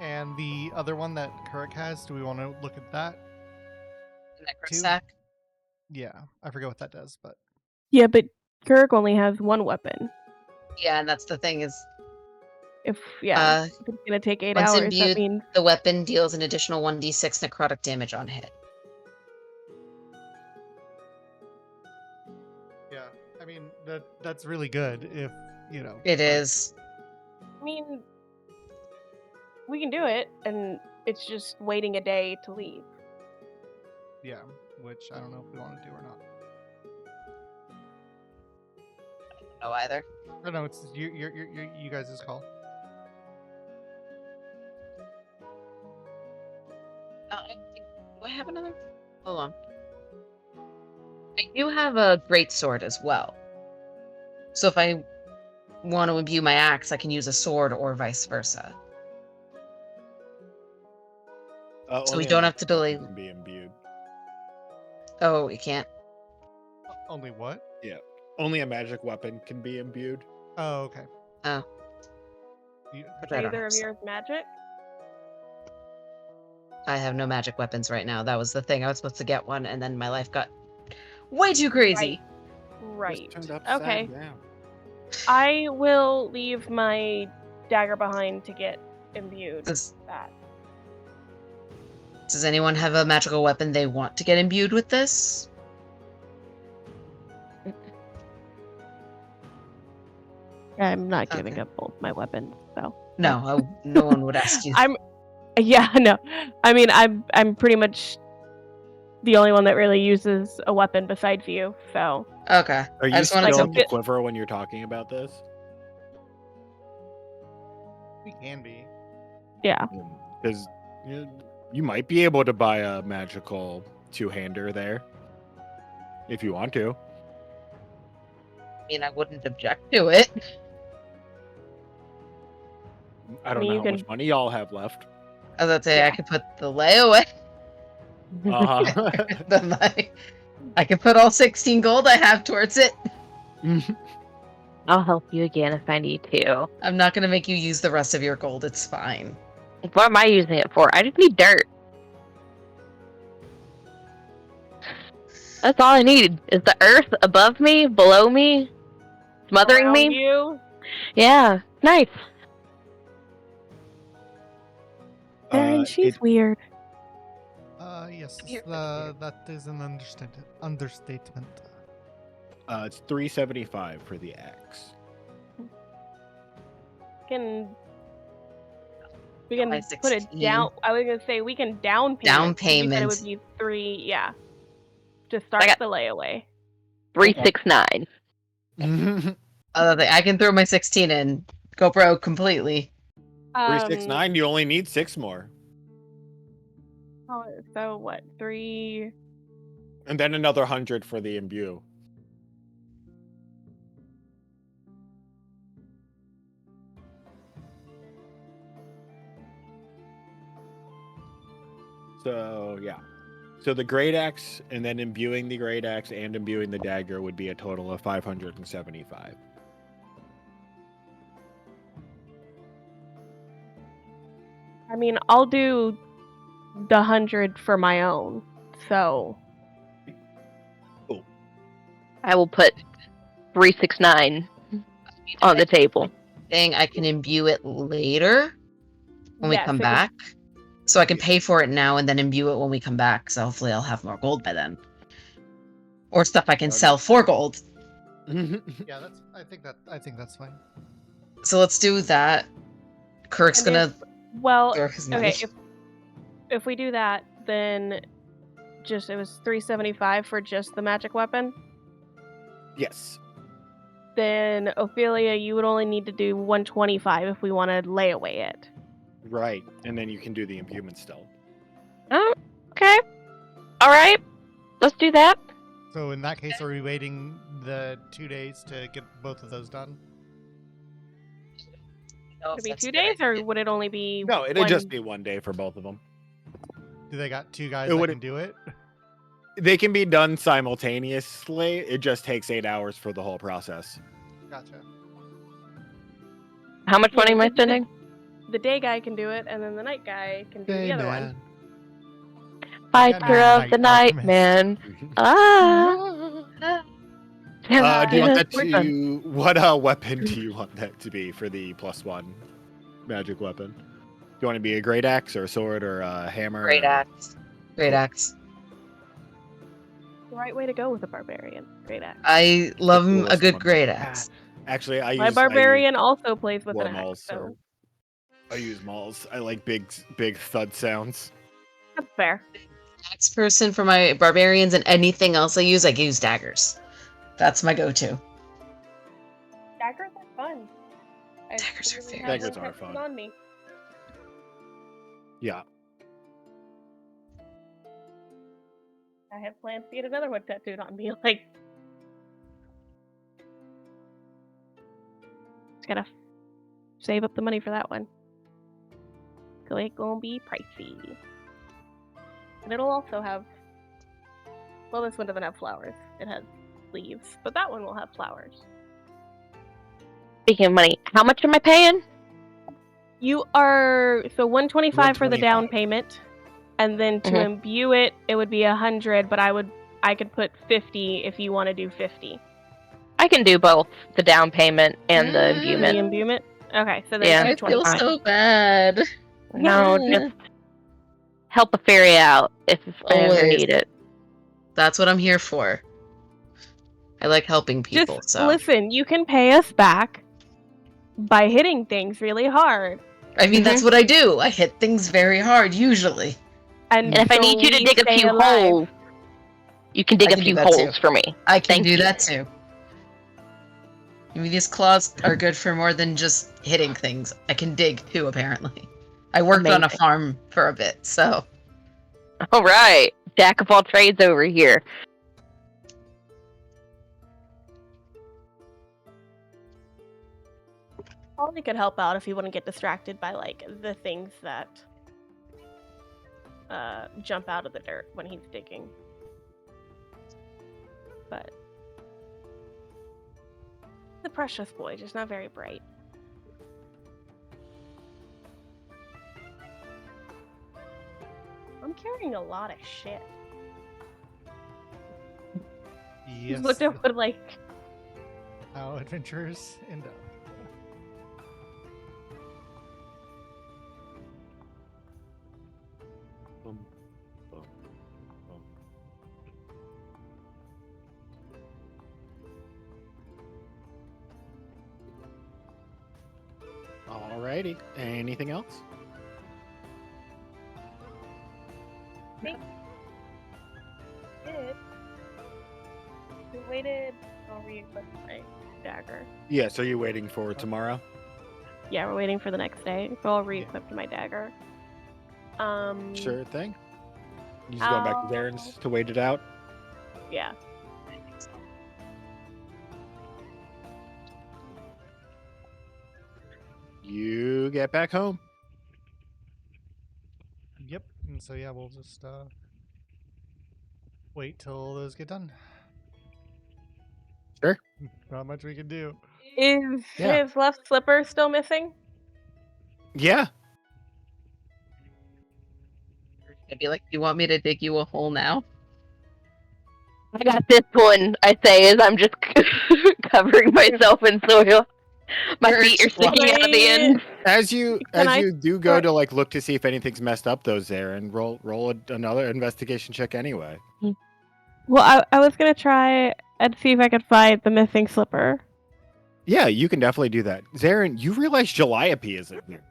And the other one that Kuruk has, do we want to look at that? Two? Necrosack? Yeah, I forget what that does, but Yeah, but Kirk only has one weapon. Yeah, and that's the thing is, If Uh, if it's gonna take 8 once hours, imbued, that means the weapon deals an additional 1d6 necrotic damage on hit. yeah, I mean that's really good if It but- is. I mean we can do it, and it's just waiting a day to leave. Yeah, which I don't know if we want to do or not. No, either. I don't know, it's you guys' call. Do I have another? Hold on. I do have a great sword as well. So if I want to imbue my axe, I can use a sword or vice versa. So we Only a don't have magic to delay. weapon can be imbued. Oh, we can't. Only what? Only a magic weapon can be imbued. Oh, okay. Oh, You, but I don't Either have of some. yours magic? I have no magic weapons right now. That was the thing. I was supposed to get one, and then my life got way too crazy. Right. Just turned upside Okay. down. I will leave my dagger behind to get imbued. Does, That. does anyone have a magical weapon they want to get imbued with this? I'm not giving Okay. up both my weapons, so. No, no one would ask you. Yeah, no. I mean, I'm pretty much the only one that really uses a weapon besides you, so. Okay. Are I you just wanted still to. in the quiver when you're talking about this? we can be. Yeah. Because you might be able to buy a magical two-hander there if you want to. I mean, I wouldn't object to it. I don't mean, know you how can- much money y'all have left. As I'd say, I Yeah. could put the layaway. Uh-huh. I could put all 16 gold I have towards it. I'll help you again if I need to. I'm not gonna make you use the rest of your gold. It's fine. What am I using it for? I just need dirt. That's all I need. Is the earth above me, below me, smothering Around me? you? Yeah, nice. And she's weird. Yes, Here, that is an understatement. It's 375 for the axe. We can My put it 16. down. I was gonna say we can down payment. Down so you said it would payment. be 3, yeah. To start got- the layaway. 369. Other thing, I can throw my 16 in, go broke completely. 369, you only need 6 more. So what? 3. And then another 100 for the imbue. So, yeah. So the great axe and then imbuing the great axe and imbuing the dagger would be a total of 575. I mean, I'll do the 100 for my own. So I will put 369 on the table. Thing I can imbue it later when we yes, come it would- back. So I can pay for it now and then imbue it when we come back. So hopefully I'll have more gold by then. Or stuff I can sell for gold. Yeah, I think that's fine. So let's do that. Kirk's And gonna well, throw his money. okay, if we do that, then it was 375 for just the magic weapon. Yes. then Ophelia, you would only need to do 125 if we want to layaway it. Right, and then you can do the imbuement still. Oh, okay. All right. Let's do that. So in that case, are we waiting the 2 days to get both of those done? Would it be 2 days, or would it only be No, it'd one? just be 1 day for both of them. Do they got 2 guys It that would- can do it? They can be done simultaneously. It just takes 8 hours for the whole process. Gotcha. How much money am I the- spending? The day guy can do it, and then the night guy can do the other one. Fighter got of the Night night, man. Ah. Do you want Yeah, that we're done. to what weapon do you want that to be for the +1 magic weapon? Do you want to be a great axe or a sword or a hammer? Great axe. Great axe. The right way to go with a barbarian. Great axe. I love a coolest good one. great axe. Actually, My barbarian also plays with war an axe, mauls. so I use mauls. I like big thud sounds. that's fair. Axe person for my barbarians, and anything else I use daggers. That's my go-to. Daggers are fun. I Daggers are literally very have Daggers one are tattooed fun. on me. Yeah. I have plans to get another one tattooed on me. Like, just gotta save up the money for that one. So it's gonna be pricey. And it'll also have. Well, this one doesn't have flowers. It has leaves, but that one will have flowers. Speaking of money, how much am I paying? You are so 125 for the down 125. payment, and then to Mhm. imbue it, it would be 100. But I could put 50 if you want to do 50. I can do both the down payment and the The imbuement. imbuement. Okay, so then Yeah. I feel 225. so bad. No, just help a fairy out if I ever Always. need it. That's what I'm here for. I like helping people, Just so. listen. You can pay us back by hitting things really hard. I mean, that's Mhm. what I do. I hit things very hard, usually. And if I so need you to we dig a stay few alive. holes, you can dig I a can do few that too. holes for me. I can Thank do you. that too. I mean, these claws are good for more than just hitting things. I can dig too, apparently. I worked on a Amazing. farm for a bit, so. All right, jack of all trades over here. Probably could help out if you wouldn't get distracted by like the things that jump out of the dirt when he's digging. But the precious boy, just not very bright. I'm carrying a lot of shit. Yes. Looked up with like How adventurers end up. Boom, boom, boom. Alrighty. Anything else? it. We waited. I'll re-equip my dagger. Yeah, so you're waiting for tomorrow? Yeah, we're waiting for the next day. So I'll re-equip my dagger. Sure thing. You just going back to Darren's to wait it out? Yeah. You get back home. Yep. And so yeah, we'll just wait till those get done. Sure. Not much we can do. Is Yeah. his left slipper still missing? Yeah. I'd be like, do you want me to dig you a hole now? I got this one, I say, as I'm just covering myself in soil. My feet are sticking out of the end. As you Can I do go start- to like look to see if anything's messed up, though, Zarin, roll another investigation check anyway. Well, I was gonna try and see if I could find the missing slipper. Yeah, you can definitely do that. Zarin, you realize Calliope isn't here.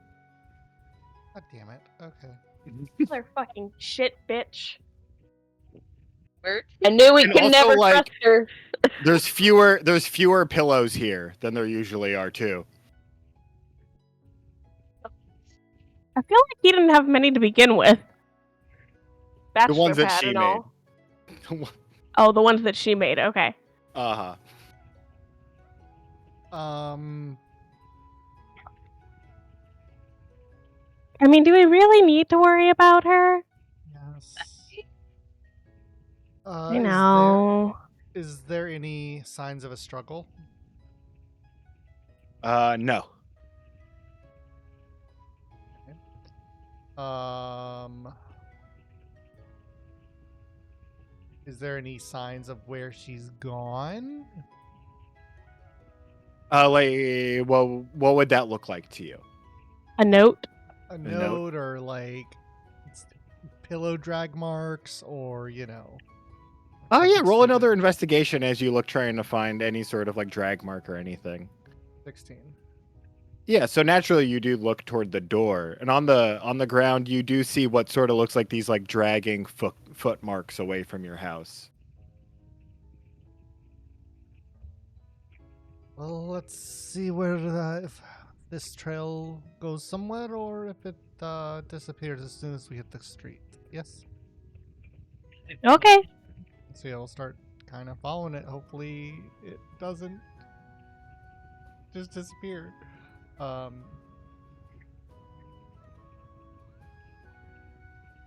God damn it. Okay. Mother fucking shit, bitch. I knew we And could also, never like- trust her. There's fewer pillows here than there usually are too. I feel like he didn't have many to begin with. The Bachelor ones that pad she and made. all. Oh, the ones that she made. Okay. Uh-huh. I mean, do we really need to worry about her? Yes. I know. Is there any signs of a struggle? No. Is there any signs of where she's gone? Like, well, what would that look like to you? A note. A note? note or like pillow drag marks or, Oh yeah, something roll stupid. another investigation as you look trying to find any sort of like drag mark or anything. 16. Yeah, so naturally you do look toward the door, and on the ground you do see what sort of looks like these like dragging foot marks away from your house. Well, let's see where if this trail goes somewhere or if it disappears as soon as we hit the street. Yes? Okay. So yeah, we'll start kind of following it. Hopefully it doesn't just disappear.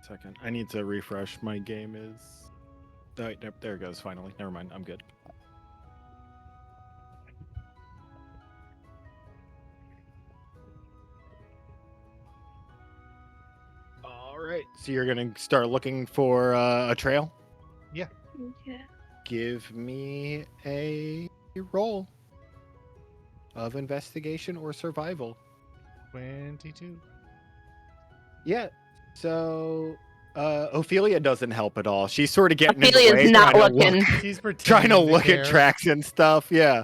Second, I need to refresh. My game is. Oh, nope, there it goes. Finally, never mind. I'm good. All right, so you're gonna start looking for a trail. Yeah. Give me a roll of investigation or survival. 22. Yeah. So Ophelia doesn't help at all. She's sort of getting in the Ophelia's way, not trying to looking. She's trying to pretending look care. at tracks and stuff. Yeah.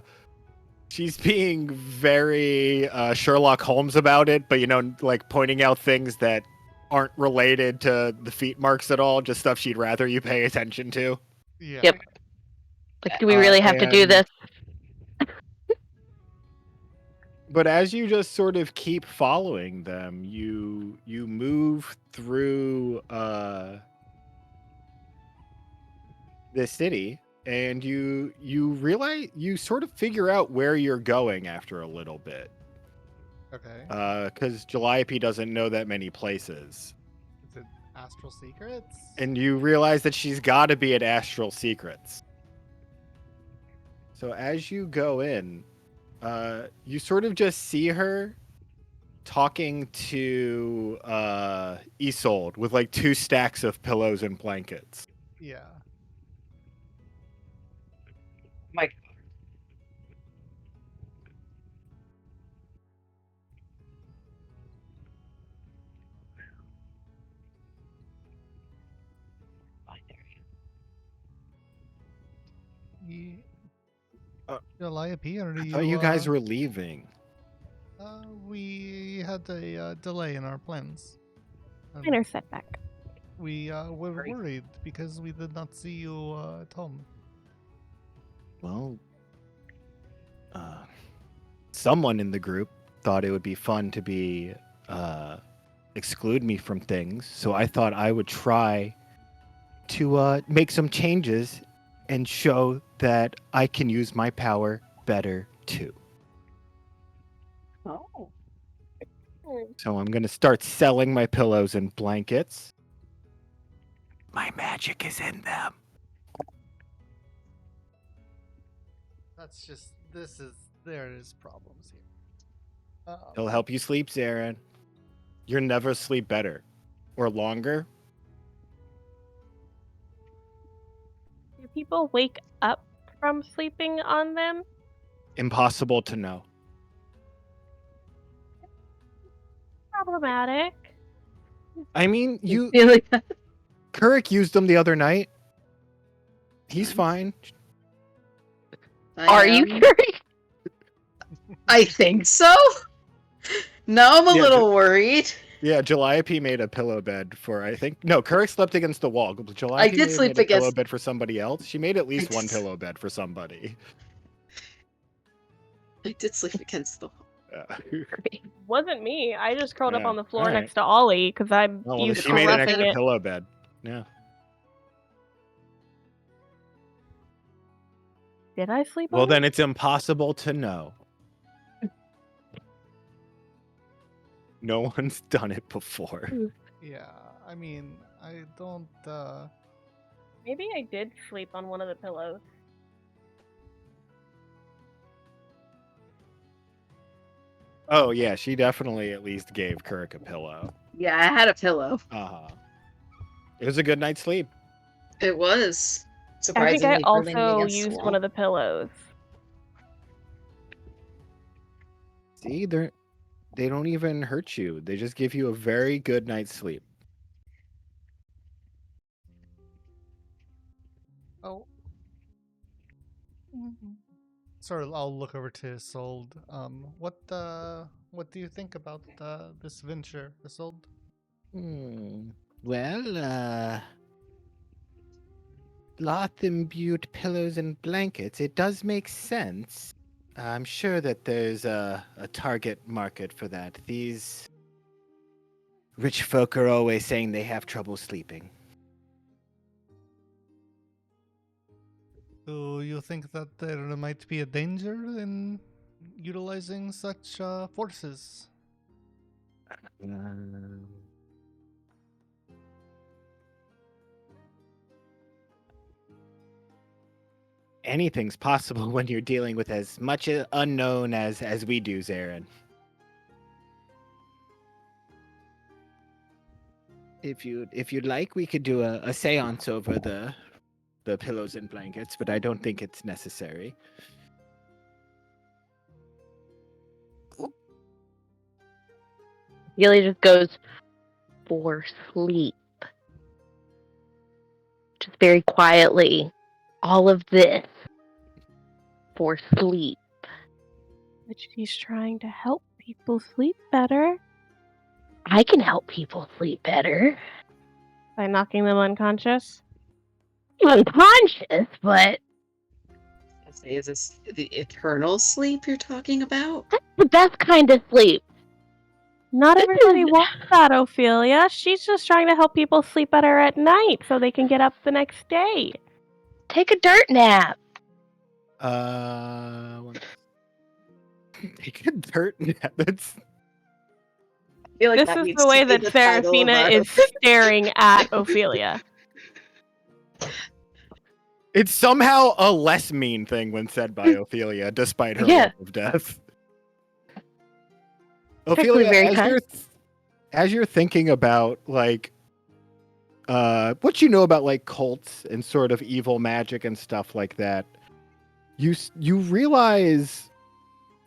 She's being very Sherlock Holmes about it, but like pointing out things that aren't related to the feet marks at all, just stuff she'd rather you pay attention to. Yeah. Yep. Like, do we really have to do and- this? But as you just sort of keep following them, you move through the city, and you realize you sort of figure out where you're going after a little bit. Okay. Because Calliope doesn't know that many places, Is it Astral Secrets? and you realize that she's got to be at Astral Secrets. So as you go in, you sort of just see her talking to Isolde with like 2 stacks of pillows and blankets. Yeah. My Calliope, are I you? thought you guys were leaving. We had a delay in our plans. Minor setback. We were Sorry. worried because we did not see you at home. Well, someone in the group thought it would be fun to be exclude me from things, so I thought I would try to make some changes and show that I can use my power better too. oh, So I'm gonna start selling my pillows and blankets. My magic is in them. That's just there is problems here. It'll help you sleep, Zarin. You'll never sleep better or longer. Do people wake up from sleeping on them? Impossible to know. Problematic. I mean, you Feel like that. Kurik used them the other night. He's fine. Are you curious? I think so. Now I'm a Yeah, little worried. Yeah, Calliope made a pillow bed for, I think. No, Kirk slept against the wall. Calliope did may have sleep made a pillow against- bed for somebody else. She made at least one did- pillow bed for somebody. I did sleep against the wall. Yeah. Wasn't me. I just curled up Yeah, on the floor alright. next to Ollie because I'm Oh, well, used she to made an roughing extra it. pillow bed. Yeah. Did I sleep Well, on then it? it's impossible to know. No one's done it before. Yeah, I mean, I don't. Maybe I did sleep on one of the pillows. Oh, yeah, she definitely at least gave Kirk a pillow. Yeah, I had a pillow. Uh-huh. It was a good night's sleep. It was I think I surprisingly for leaning also against the used wall. one of the pillows. See, they don't even hurt you. They just give you a very good night's sleep. Oh. Sort of, I'll look over to Isolde. What do you think about this venture, Isolde? Well, cloth-imbued pillows and blankets. It does make sense. I'm sure that there's a target market for that. These rich folk are always saying they have trouble sleeping. Do you think that there might be a danger in utilizing such forces? Anything's possible when you're dealing with as much unknown as we do, Zarin. If you'd like, we could do a séance over the pillows and blankets, but I don't think it's necessary. Gilly just goes for sleep. Just very quietly. All of this for sleep. But she's trying to help people sleep better I can help people sleep better. by knocking them unconscious. Unconscious, but I say, is this the eternal sleep you're talking about? that's the best kind of sleep. Not This everybody is- wants that, Ophelia. She's just trying to help people sleep better at night so they can get up the next day. Take a dirt nap. Take a dirt nap. That's I feel like This that is needs the to way be that the title of Seraphina our- is staring at Ophelia. it's somehow a less mean thing when said by Ophelia, despite her Yeah. love of death. actually Ophelia, very kind. as you're thinking about like what you know about like cults and sort of evil magic and stuff like that, you realize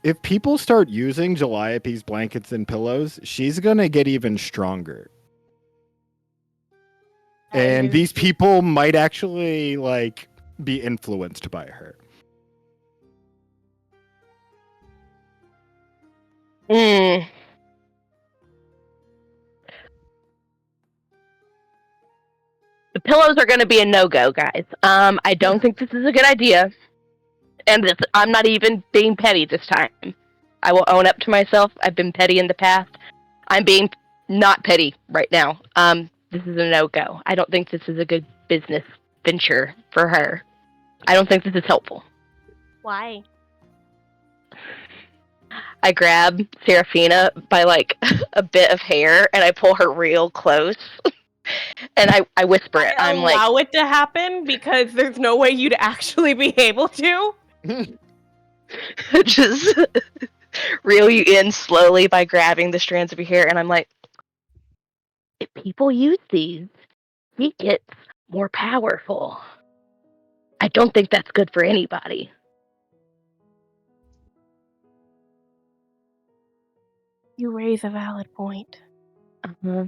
if people start using Calliope's blankets and pillows, she's gonna get even stronger. And these people might actually like be influenced by her. Mm. The pillows are going to be a no-go, guys. I don't think this is a good idea. And I'm not even being petty this time. I will own up to myself. I've been petty in the past. I'm being not petty right now. This is a no-go. I don't think this is a good business venture for her. I don't think this is helpful. Why? I grab Seraphina by like a bit of hair and I pull her real close. And I whisper it. I I'm like, allow it to happen because there's no way you'd actually be able to. just reel you in slowly by grabbing the strands of your hair. And I'm like, if people use these, he gets more powerful. I don't think that's good for anybody. You raise a valid point. Uh-huh.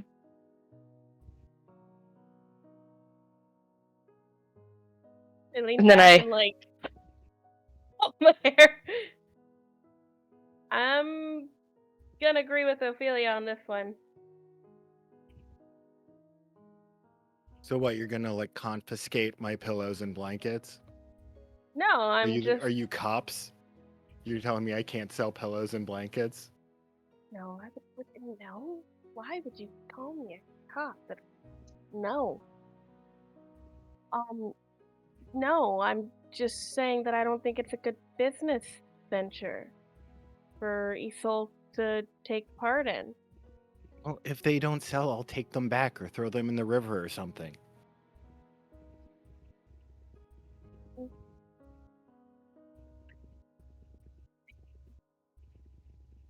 And lean And then back I- and like pull my hair. I'm gonna agree with Ophelia on this one. So what? You're gonna like confiscate my pillows and blankets? No, Are I'm you just are you cops? You're telling me I can't sell pillows and blankets? no. I would no. Why would you call me a cop? No. Um, no. I'm just saying that I don't think it's a good business venture for Isol to take part in. Well, if they don't sell, I'll take them back or throw them in the river or something.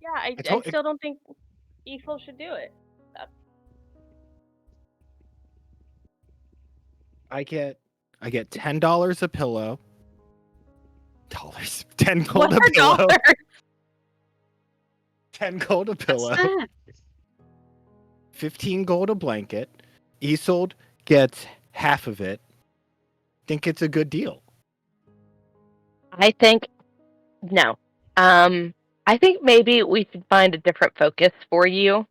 Yeah, I I told still don't think Isol should do it. I get $10 a pillow. Dollars. 10 gold What a are pillow. dollars? 10 gold a What's pillow. that? 15 gold a blanket. Isolde gets half of it. Think it's a good deal. I think no. I think maybe we should find a different focus for you.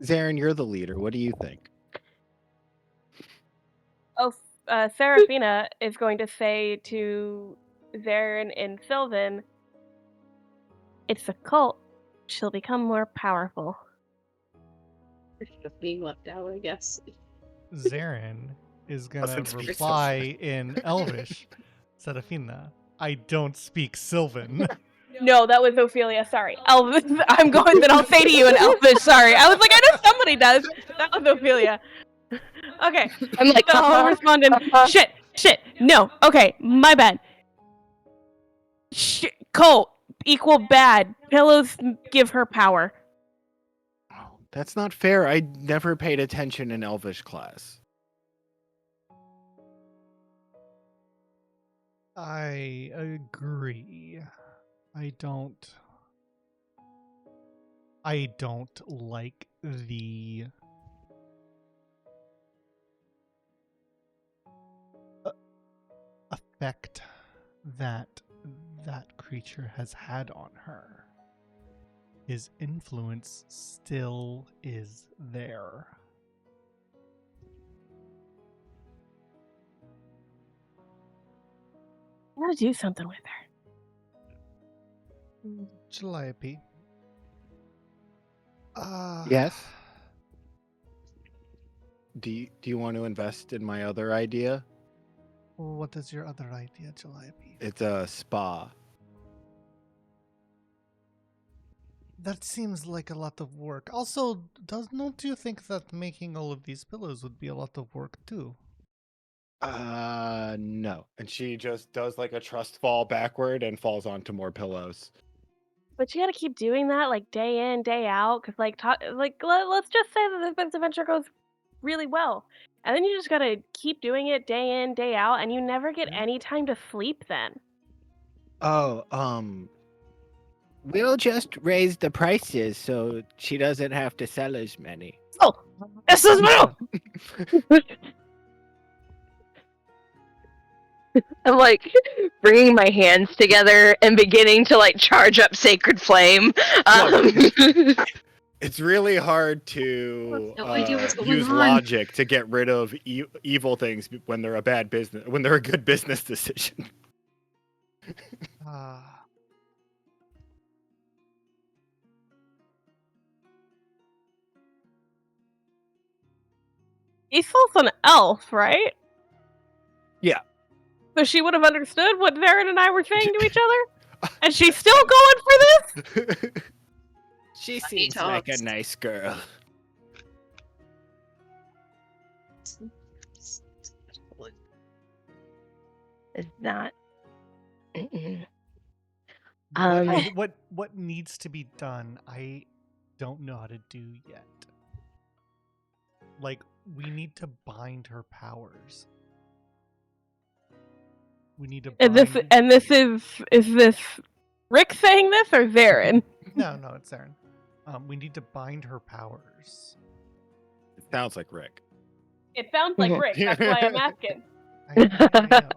Zarin, you're the leader. What do you think? Oh, Serafina is going to say to Zarin and Sylvan, "It's a cult. She'll become more powerful." Just being left out, I guess. Zarin is gonna Doesn't speak reply in Elvish. Serafina, I don't speak Sylvan. No, that was Ophelia. Sorry, Elvis. I'm going. Then I'll say to you in Elvish. Sorry, I was like, I know somebody does. That was Ophelia. Okay, I'm like, so I'll respond in shit. No, okay, my bad. Shit, Colt equal bad. Pillows give her power. Oh, that's not fair. I never paid attention in Elvish class. I agree. I don't like the effect that that creature has had on her. His influence still is there. I gotta do something with her. Calliope. Yes? Do you want to invest in my other idea? What is your other idea, Calliope? It's a spa. That seems like a lot of work. Also, don't you think that making all of these pillows would be a lot of work too? No. And she just does like a trust fall backward and falls onto more pillows. But you gotta keep doing that, like, day in, day out, because, like, let's just say that this adventure goes really well. And then you just gotta keep doing it day in, day out, and you never get any time to sleep then. Oh, we'll just raise the prices so she doesn't have to sell as many. oh, this is real. I'm like bringing my hands together and beginning to like charge up sacred flame. It's really hard to No idea what's going use on. logic to get rid of evil things when they're a good business decision. Isol's an elf, right? Yeah. So she would have understood what Zarin and I were saying to each other? And she's still going for this? She Funny seems like a talks. nice girl. It's not. Mm-mm. What needs to be done? I don't know how to do yet. Like, we need to bind her powers. We need to And bind... this is this Rick saying this or Zarin? No, it's Zarin. We need to bind her powers. It sounds like Rick. It sounds like Rick, that's why I'm asking. I know.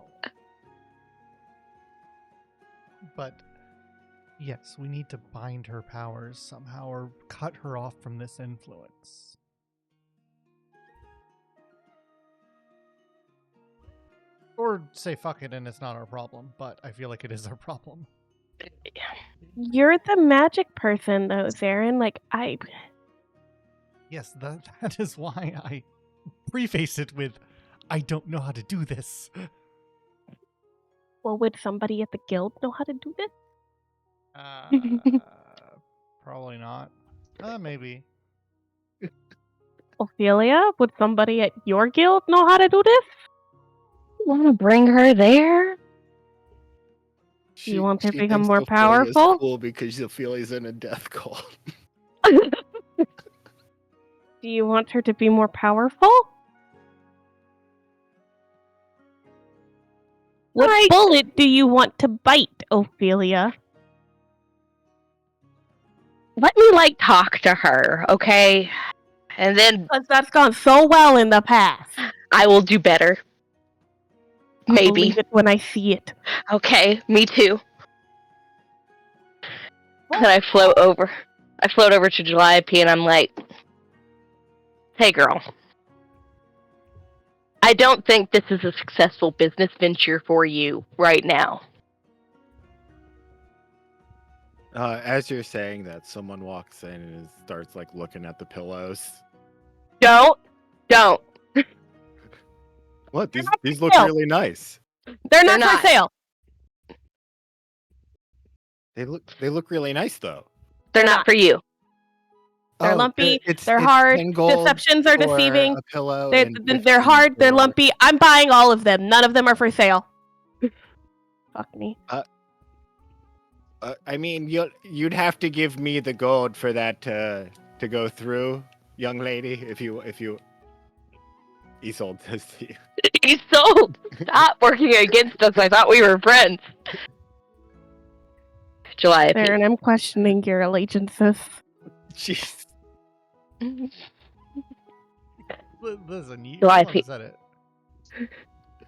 But yes, we need to bind her powers somehow or cut her off from this influence. Or say fuck it and it's not our problem, but I feel like it is our problem. You're the magic person, though, Zarin. Like, Yes, that is why I preface it with, I don't know how to do this. well, would somebody at the guild know how to do this? Probably not. Maybe. Ophelia, would somebody at your guild know how to do this? Want to bring her there? Do you want her to She become thinks more Ophelia's powerful? cool because Ophelia's in a death cult. Do you want her to be more powerful? What Like- bullet do you want to bite, Ophelia? Let me talk to her, okay? And then Because that's gone so well in the past. I will do better. I'll Maybe. believe it when I see it. Okay, me too. And I float over to Calliope and I'm like, hey girl, I don't think this is a successful business venture for you right now. As you're saying that, someone walks in and starts looking at the pillows. Don't. What? They're These not these for look sale. really nice. They're not not. for sale. They look really nice though. They're They're not not. for you. They're lumpy. It's They're hard. 10 gold Deceptions are for deceiving. a pillow. They're, and they're 15 hard. They're for- lumpy. I'm buying all of them. None of them are for sale. Fuck me. I mean, you'd have to give me the gold for that to go through, young lady. If you Isolde says to you. He's sold. Stop working against us. I thought we were friends. Calliope. Baron, I'm questioning your allegiances. Jeez. Listen, you Calliope. said it.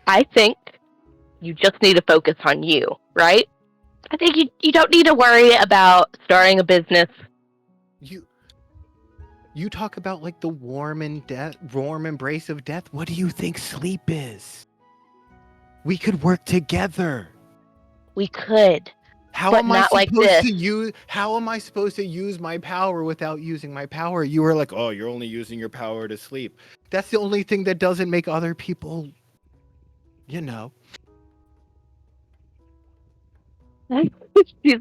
I think you just need to focus on you, right? I think you don't need to worry about starting a business. You talk about the warm embrace of death. What do you think sleep is? We could work together. We could. How But am I not like supposed this. to use? How am I supposed to use my power without using my power? You were like, oh, you're only using your power to sleep. That's the only thing that doesn't make other people, She's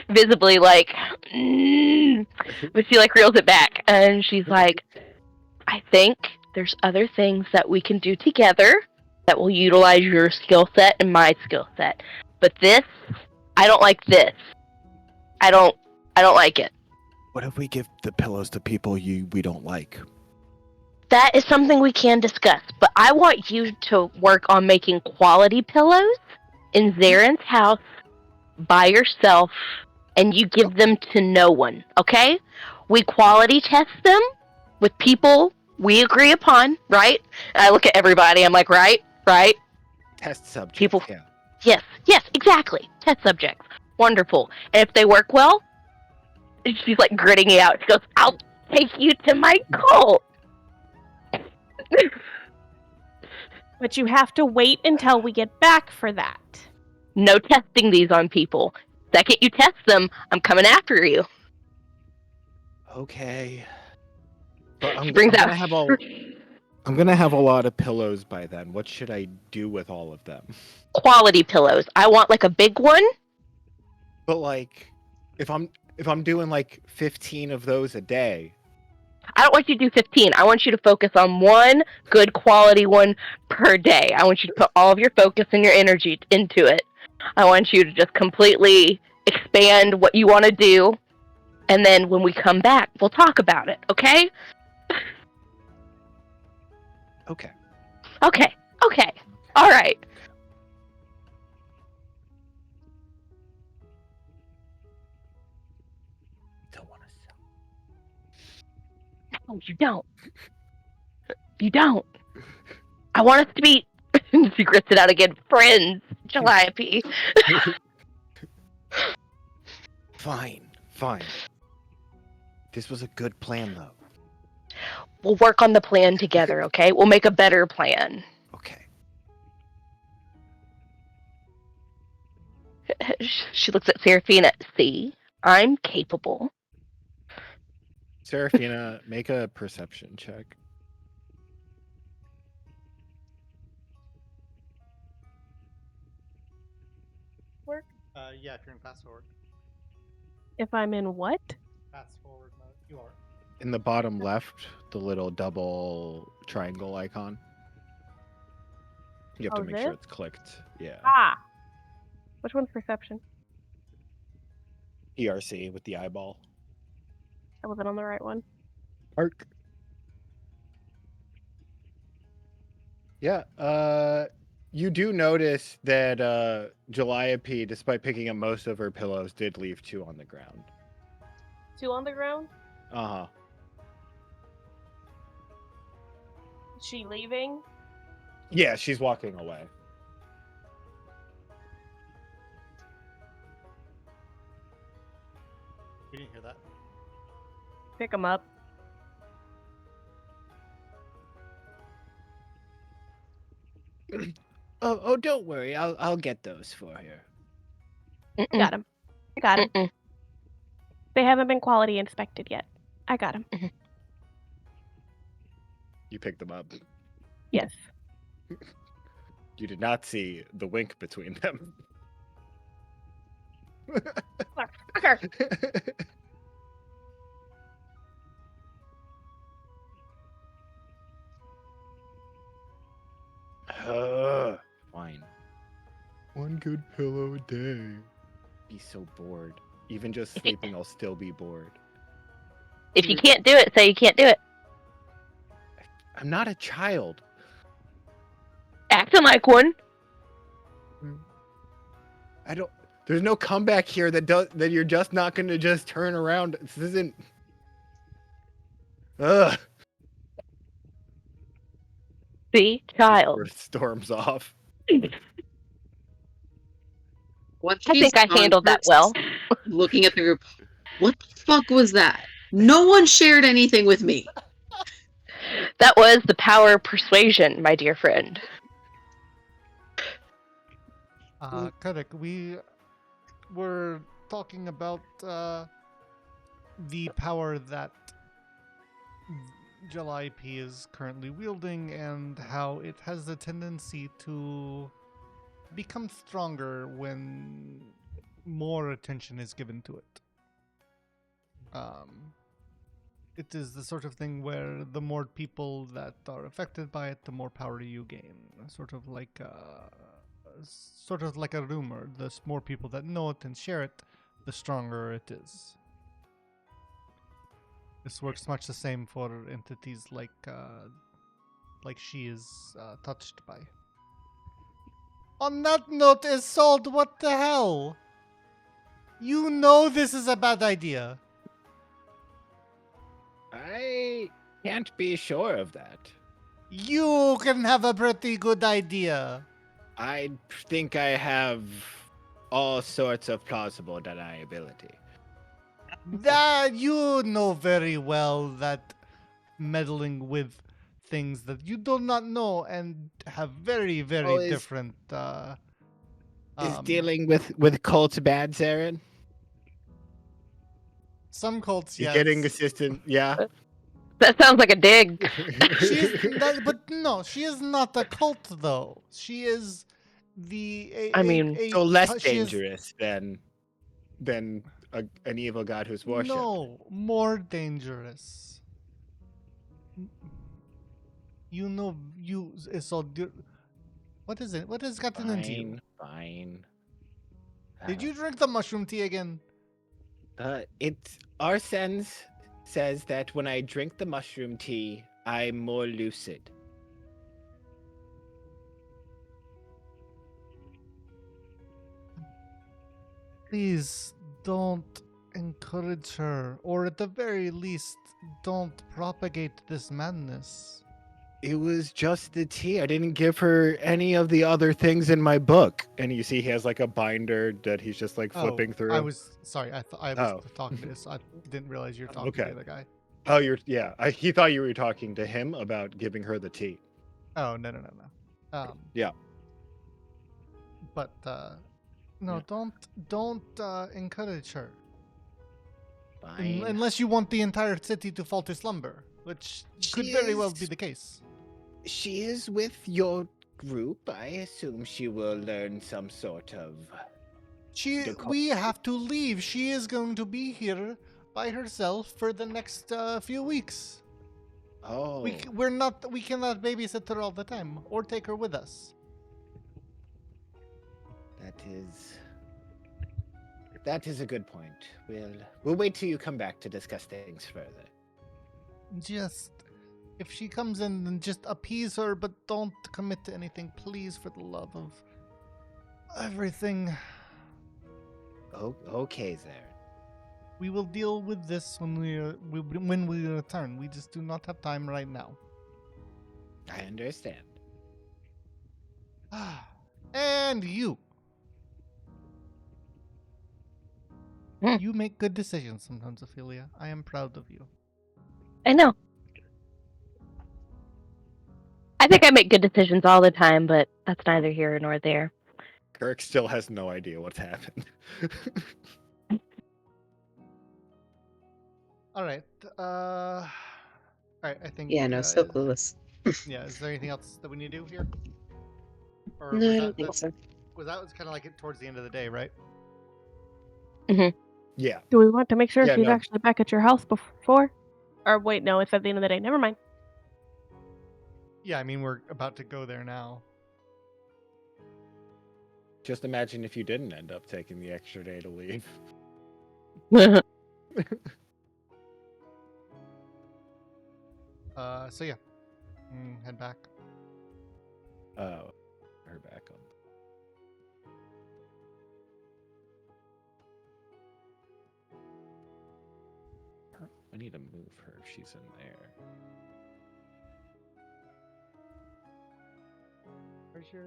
visibly but she reels it back and she's like, I think there's other things that we can do together that will utilize your skill set and my skill set. But this, I don't like this. I don't like it. What if we give the pillows to people we don't like? That is something we can discuss, but I want you to work on making quality pillows in Zaren's house by yourself, and you give them to no one, okay? We quality test them with people we agree upon, right? And I look at everybody, I'm like, right? Test subject. People- Yeah. Yes, exactly. Test subjects. Wonderful. And if they work well, she's gritting it out. She goes, I'll take you to my cult. But you have to wait until we get back for that. No testing these on people. Second you test them, I'm coming after you. Okay. But She brings out. I'm gonna have a lot of pillows by then. What should I do with all of them? Quality pillows. I want a big one. But if I'm doing 15 of those a day. I don't want you to do 15. I want you to focus on one good quality one per day. I want you to put all of your focus and your energy into it. I want you to just completely expand what you want to do. And then when we come back, we'll talk about it, okay? Okay. Okay. All right. Don't want to sell. No, you don't. You don't. I want us to be, she grits it out again, friends, Calliope. Fine. This was a good plan, though. We'll work on the plan together, okay? We'll make a better plan. Okay. She looks at Serafina. See, I'm capable. Serafina, make a perception check. Yeah, if you're in fast forward. If I'm in what? Fast forward mode. You are. In the bottom left, the little double triangle icon. You have to Oh, make sure this? it's clicked. Yeah. Ah. Which one's perception? ERC with the eyeball. I wasn't on the right one. Arc. Yeah. You do notice that Calliope, despite picking up most of her pillows, did leave 2 on the ground. 2 on the ground? Uh-huh. Is she leaving? Yeah, she's walking away. We didn't hear that. Pick them up. Oh, don't worry. I'll get those for her. I got him. I got him. They haven't been quality inspected yet. I got him. You picked them up. Yes. You did not see the wink between them. Motherfucker. Fine. 1 good pillow a day. Be so bored. Even just sleeping, I'll still be bored. If you can't do it, say you can't do it. I'm not a child. Acting like one. I don't. There's no comeback here that you're just not going to just turn around. This isn't. Ugh. See, child. Storms off. What I think I handled that well. Looking at the group, what the fuck was that? No one shared anything with me. That was the power of persuasion, my dear friend. Kodak, we were talking about the power that Calliope is currently wielding and how it has the tendency to become stronger when more attention is given to it. It is the sort of thing where the more people that are affected by it, the more power you gain. Sort of like a rumor. The more people that know it and share it, the stronger it is. This works much the same for entities like she is touched by. On that note, Isolde, what the hell? You know this is a bad idea. I can't be sure of that. You can have a pretty good idea. I think I have all sorts of plausible deniability. That you know very well that meddling with things that you do not know and have very, very different. Is dealing with cults bad, Zarin? Some cults, You're yes. getting assistant, yeah. That sounds like a dig. But no, she is not a cult though. She is so less dangerous than an evil god who's worshipped. No, more dangerous. You know, so. What is it? What has gotten into you? Fine. Did you drink the mushroom tea again? Our sense says that when I drink the mushroom tea, I'm more lucid. Please don't encourage her, or at the very least, don't propagate this madness. It was just the tea. I didn't give her any of the other things in my book. And you see he has like a binder that he's just like flipping through. I was sorry. I was talking to this. I didn't realize you were talking to the other guy. Oh, he thought you were talking to him about giving her the tea. Oh, no. Yeah. But No, Yeah. don't encourage her. Fine. Unless you want the entire city to fall to slumber, which could very well be the case. She is with your group. I assume she will learn some sort of. We have to leave. She is going to be here by herself for the next few weeks. Oh, We cannot babysit her all the time or take her with us. that is a good point. We'll wait till you come back to discuss things further. Just if she comes in, then just appease her, but don't commit to anything, please, for the love of everything. Oh, okay, Zaren. We will deal with this when we return. We just do not have time right now. I understand. And you. Hmm. You make good decisions sometimes, Ophelia. I am proud of you. I know. I think I make good decisions all the time, but that's neither here nor there. Kirk still has no idea what's happened. All right. All right. I think. Yeah, no, so clueless. Yeah. Is there anything else that we need to do here? Or No, was I that don't think so. was kind of like it towards the end of the day, right? Yeah. Do we want to make sure Yeah, she's no. actually back at your house before? Or wait, no, it's at the end of the day. Never mind. Yeah. I mean, we're about to go there now. Just imagine if you didn't end up taking the extra day to leave. So yeah. Head back. Oh, her back on. I need to move her if she's in there. Where's your?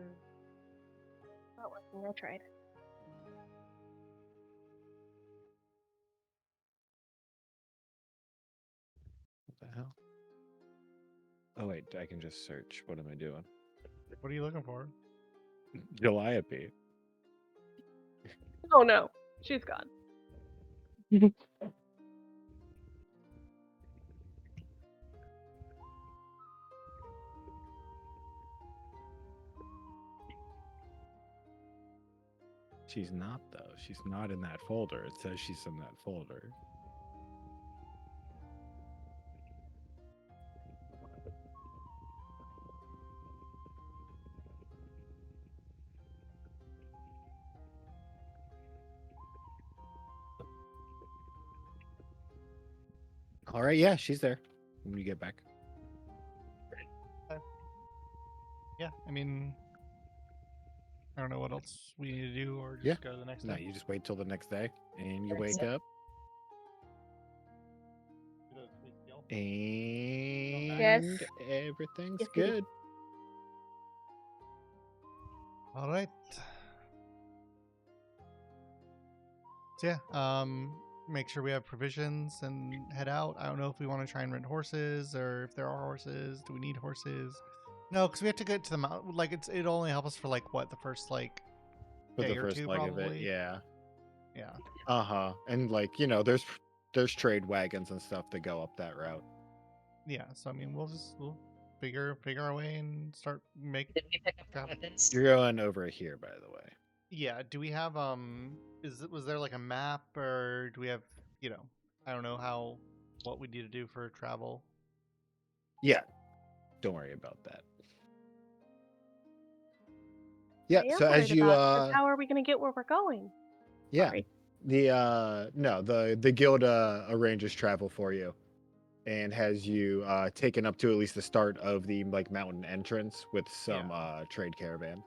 Not working. I tried. What the hell? Oh wait, I can just search. What am I doing? What are you looking for? Calliope. Oh no, she's gone. She's not though. She's not in that folder. It says she's in that folder. All right, yeah, she's there when you get back. Yeah. I mean, I don't know what else we need to do, or just Yeah. go to the next No, day. you just wait till the next day and you That's wake it. up and everything's Yes, we do. good. All right. So yeah, make sure we have provisions and head out. I don't know if we want to try and rent horses, or if there are horses. Do we need horses? No, because we have to get to the mountain. Like it'll only help us for like what, the first like For day the or first two, leg of it, probably. yeah. Yeah. Uh-huh. And like, there's trade wagons and stuff that go up that route. Yeah. So I mean, we'll figure our way and start make. Did we pick up Got- our weapons? You're going over here, by the way. Yeah. Do we have was there like a map, or do we have I don't know what we need to do for travel? Yeah. Don't worry about that. Yeah, I am so as worried you about it, 'cause how are we gonna get where we're going? yeah. Sorry. The guild arranges travel for you and has you taken up to at least the start of the like mountain entrance with some trade caravan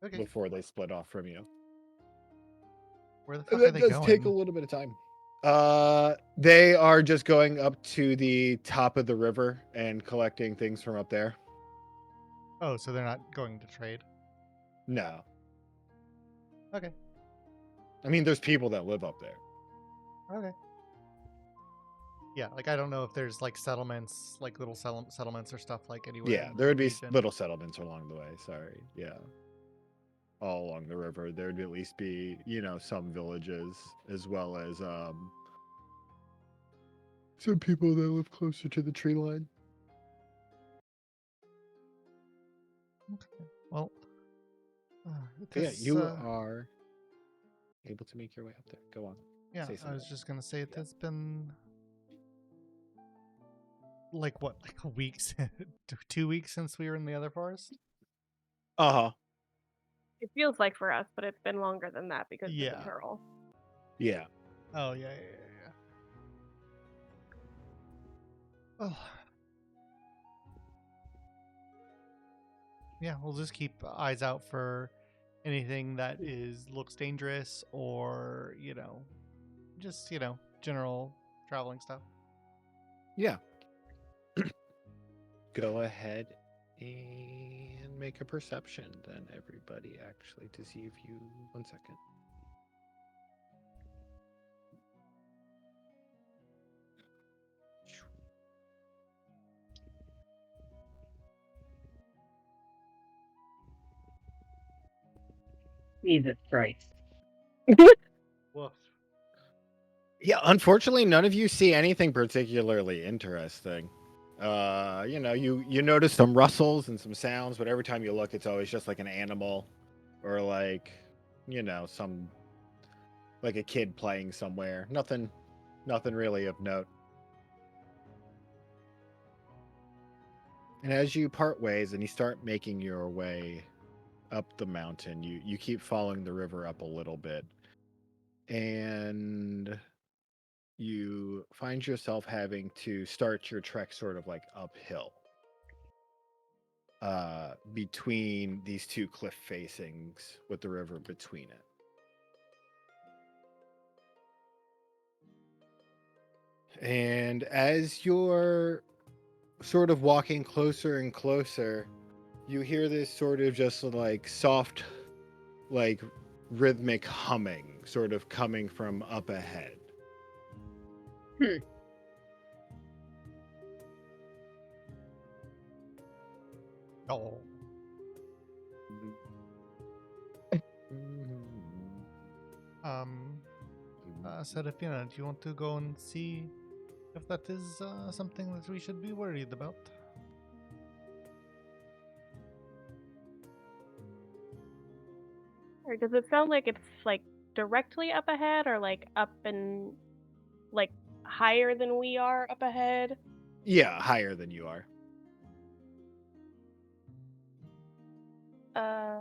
Okay. before they split off from you. Where the fuck are That they does going? take a little bit of time. They are just going up to the top of the river and collecting things from up there. Oh, so they're not going to trade. No. Okay. I mean, there's people that live up there. Okay. Yeah, like I don't know if there's like settlements, like little settlements or stuff like anywhere. Yeah, in there would the be region. little settlements along the way. Sorry. Yeah. all along the river. There'd at least be, some villages as well as some people that live closer to the tree line. Well, Yeah, this, you are able to make your way up there. Go on. yeah, Say I something. was just gonna say it Yeah. has been like a week, 2 weeks since we were in the other forest. Uh-huh. It feels like for us, but it's been longer than that because of the Yeah. Pearl. Yeah. Oh yeah. Oh. Yeah, we'll just keep eyes out for anything that looks dangerous or, just, general traveling stuff. Yeah. Go ahead and make a perception then, everybody, actually, to see if you... 1 second. Jesus Christ. Woof. Yeah, unfortunately, none of you see anything particularly interesting. You notice some rustles and some sounds, but every time you look, it's always just like an animal or like, some like a kid playing somewhere. Nothing really of note. And as you part ways and you start making your way up the mountain, you keep following the river up a little bit. And you find yourself having to start your trek sort of like uphill between these two cliff facings with the river between it. And as you're sort of walking closer and closer, you hear this sort of just like soft, like rhythmic humming sort of coming from up ahead. Oh. Serafina, do you want to go and see if that is something that we should be worried about? Or does it sound like it's like directly up ahead or like up and like higher than we are up ahead? Yeah, higher than you are. Uh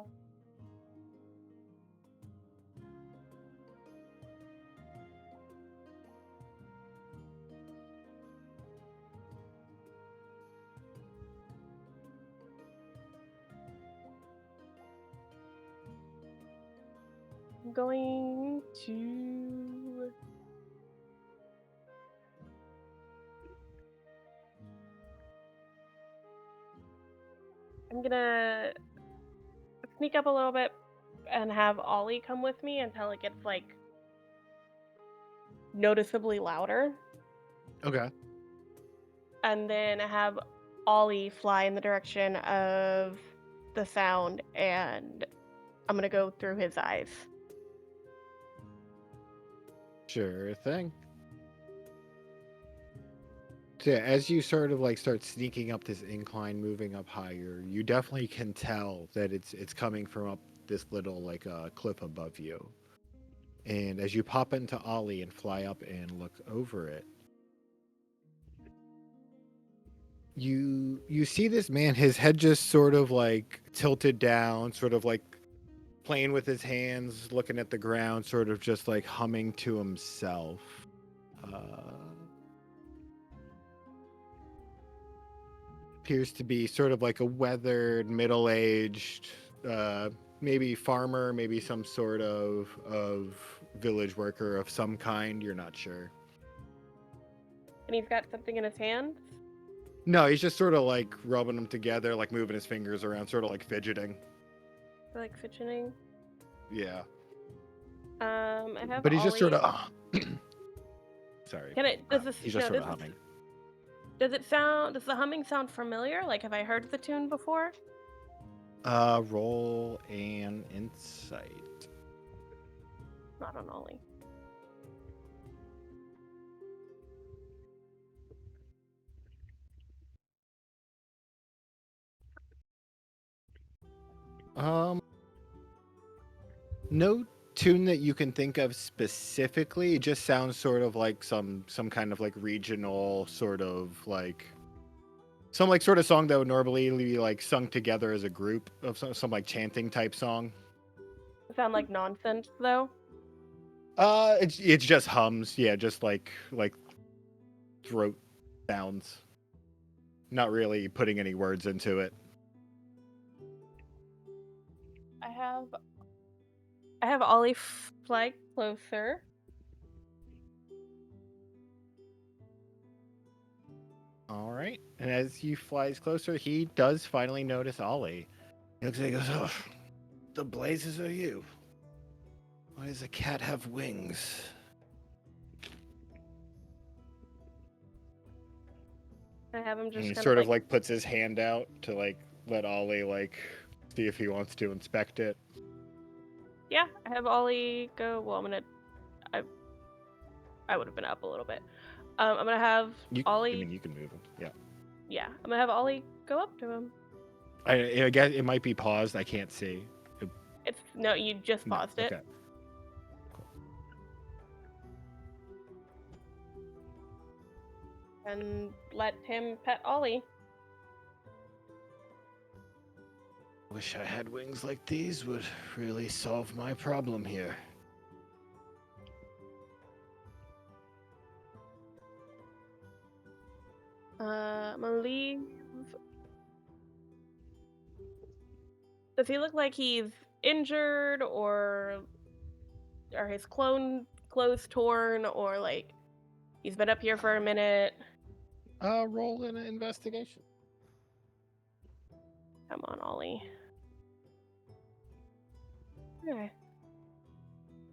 I'm going to I'm gonna sneak up a little bit and have Ollie come with me until it gets like noticeably louder, Okay. and then have Ollie fly in the direction of the sound, and I'm gonna go through his eyes. Sure thing. So as you sort of like start sneaking up this incline, moving up higher, you definitely can tell that it's coming from up this little like cliff above you. And as you pop into Ollie and fly up and look over it, you see this man, his head just sort of like tilted down, sort of like playing with his hands, looking at the ground, sort of just like humming to himself. Appears to be sort of like a weathered, middle-aged, maybe farmer, maybe some sort of village worker of some kind. You're not sure. And he's got something in his hand. No, he's just sort of like rubbing them together, like moving his fingers around, sort of like fidgeting. Like fidgeting. Yeah. I have But he's just sort Ollie. of. Sorry. Can it? Does this? He's just No, sort of this is. humming. Does it sound? Does the humming sound familiar? Like, have I heard the tune before? Roll an insight. Not on Ollie. No tune that you can think of specifically. It just sounds sort of like some kind of like regional sort of like some like sort of song that would normally be like sung together as a group of some like chanting type song. Sound like nonsense though. It's just hums, yeah, just like throat sounds. Not really putting any words into it. I have Ollie fly closer. All right, and as he flies closer, he does finally notice Ollie. He looks and he goes, "Oh, the blazes are you? Why does a cat have wings?" I have him And just he kind sort of of like puts his hand out to like let Ollie like see if he wants to inspect it. yeah. I have Ollie go. Well, I would have been up a little bit. I'm gonna have I Ollie. mean, you can move him. Yeah. Yeah, I'm gonna have Ollie go up to him. I guess it might be paused. I can't see. It's no, you just No. paused it. Okay. And let him pet Ollie. Wish I had wings like these would really solve my problem here. I'm gonna leave. Does he look like he's injured, or are his clothes torn, or like he's been up here for a minute? Roll an investigation. Come on, Ollie. Okay.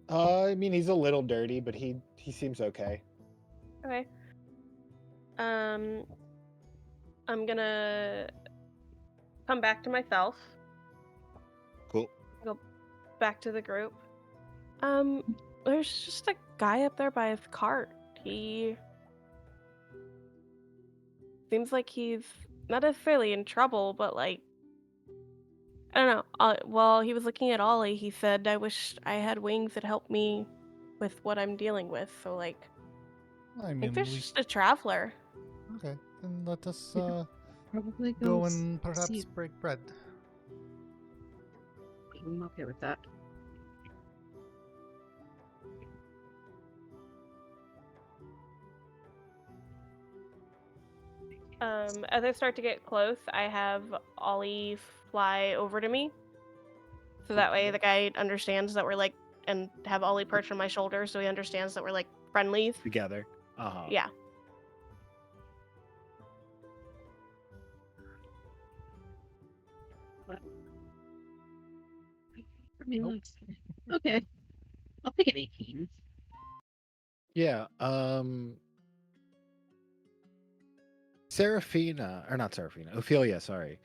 I mean, he's a little dirty, but he seems okay. Okay. I'm gonna come back to myself. Cool. Go back to the group. There's just a guy up there by his cart. He seems like he's not necessarily in trouble, but like I don't know. While he was looking at Ollie, he said, "I wish I had wings that helped me with what I'm dealing with." So like, I I think mean, there's at least just a traveler. okay. Then let us Probably go s- and perhaps see. break bread. I'm okay with that. As I start to get close, I have Ollie fly over to me, so that way the guy understands that we're like, and have Ollie perch on my shoulder, so he understands that we're like friendlies. Together. Uh-huh. Yeah. I mean, Nope. that's okay. I'll pick an 18. Yeah. Seraphina, or not Seraphina, Ophelia, sorry.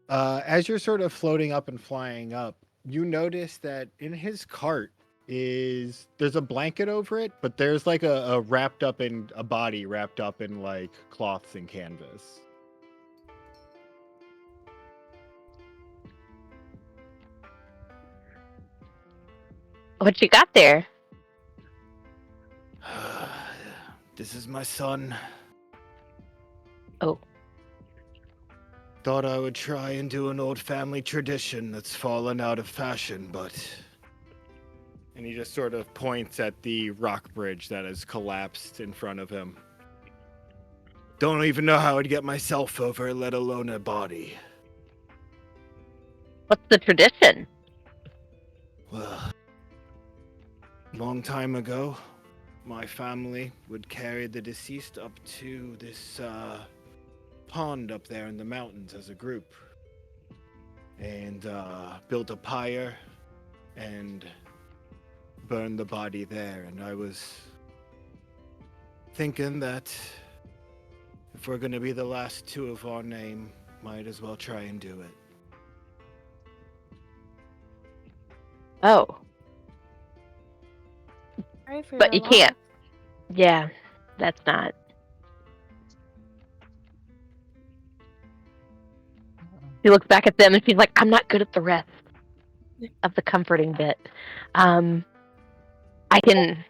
As you're sort of floating up and flying up, you notice that in his cart there's a blanket over it, but there's like a wrapped up in a body wrapped up in like cloths and canvas. What you got there? This is my son. Oh, Thought I would try and do an old family tradition that's fallen out of fashion, but. And he just sort of points at the rock bridge that has collapsed in front of him. Don't even know how I'd get myself over, let alone a body. what's the tradition? Well, long time ago, my family would carry the deceased up to this pond up there in the mountains as a group. And built a pyre and burned the body there. And I was thinking that if we're going to be the last two of our name, might as well try and do it. Oh, Sorry for but your you can't. loss. Yeah, that's not. She looks back at them and she's like, I'm not good at the rest of the comforting bit. I can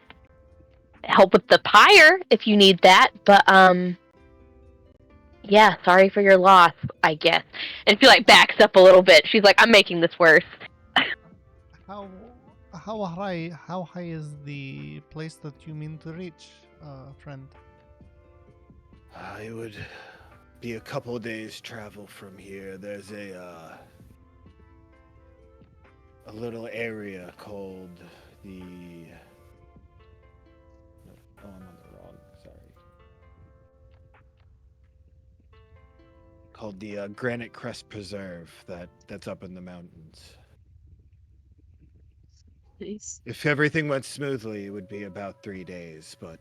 help with the pyre if you need that, but yeah, sorry for your loss, I guess. And she like backs up a little bit. She's like, I'm making this worse. How how high is the place that you mean to reach, friend? It would be a couple days travel from here. There's a little area called the. No, oh, I'm on the wrong. Sorry. Called the Granite Crest Preserve. That's up in the mountains. Nice. If everything went smoothly, it would be about 3 days, but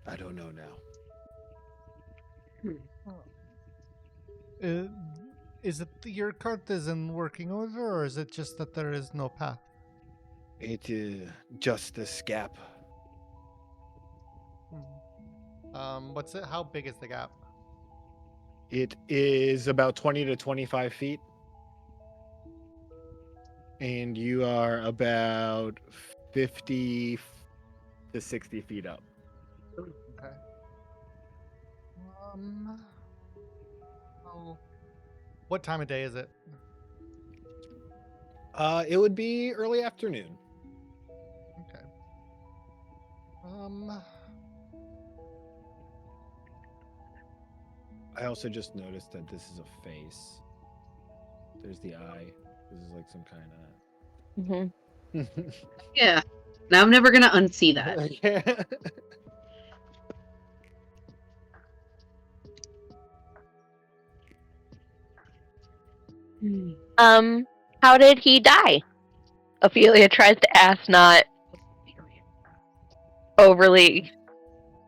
I don't know now. Uh, is it your cart is in working order, or is it just that there is no path? It is just this gap. What's it? How big is the gap? It is about 20 to 25 feet. And you are about 50 to 60 feet up. Okay. Oh, what time of day is it? It would be early afternoon. Okay. I also just noticed that this is a face. There's the eye. This is like some kind of. Yeah. Now I'm never gonna unsee that. Yeah. How did he die? Ophelia tries to ask, not overly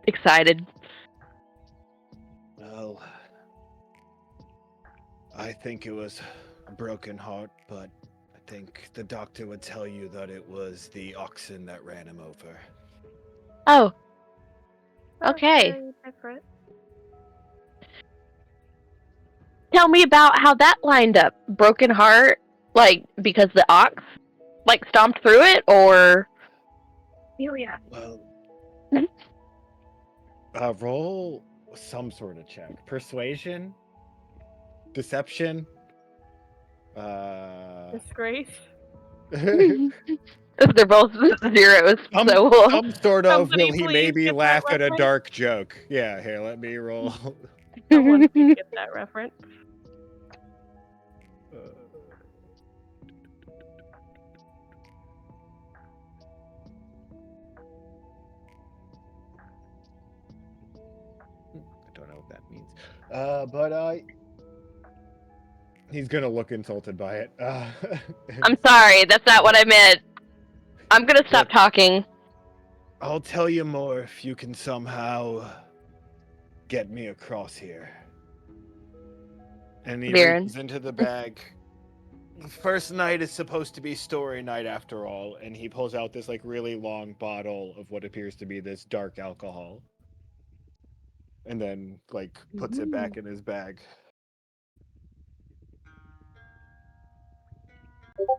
excited. Well, I think it was a broken heart, but I think the doctor would tell you that it was the oxen that ran him over. Oh, That's okay. very different. Tell me about how that lined up. Broken heart, like because the ox, like stomped through it, or Ophelia. Well, roll some sort of check. Persuasion, deception. Disgrace. They're both zeros, some, so we'll... some sort of Somebody will he please maybe get that laugh at a reference. dark joke. Yeah, here, let me roll. Someone please get that reference. I don't know what that means. But he's gonna look insulted by it. I'm sorry, that's not what I meant. I'm gonna stop talking. I'll tell you more if you can somehow get me across here. And he Viren. reaches into the bag. The first night is supposed to be story night after all, and he pulls out this like really long bottle of what appears to be this dark alcohol. And then like puts it back in his bag.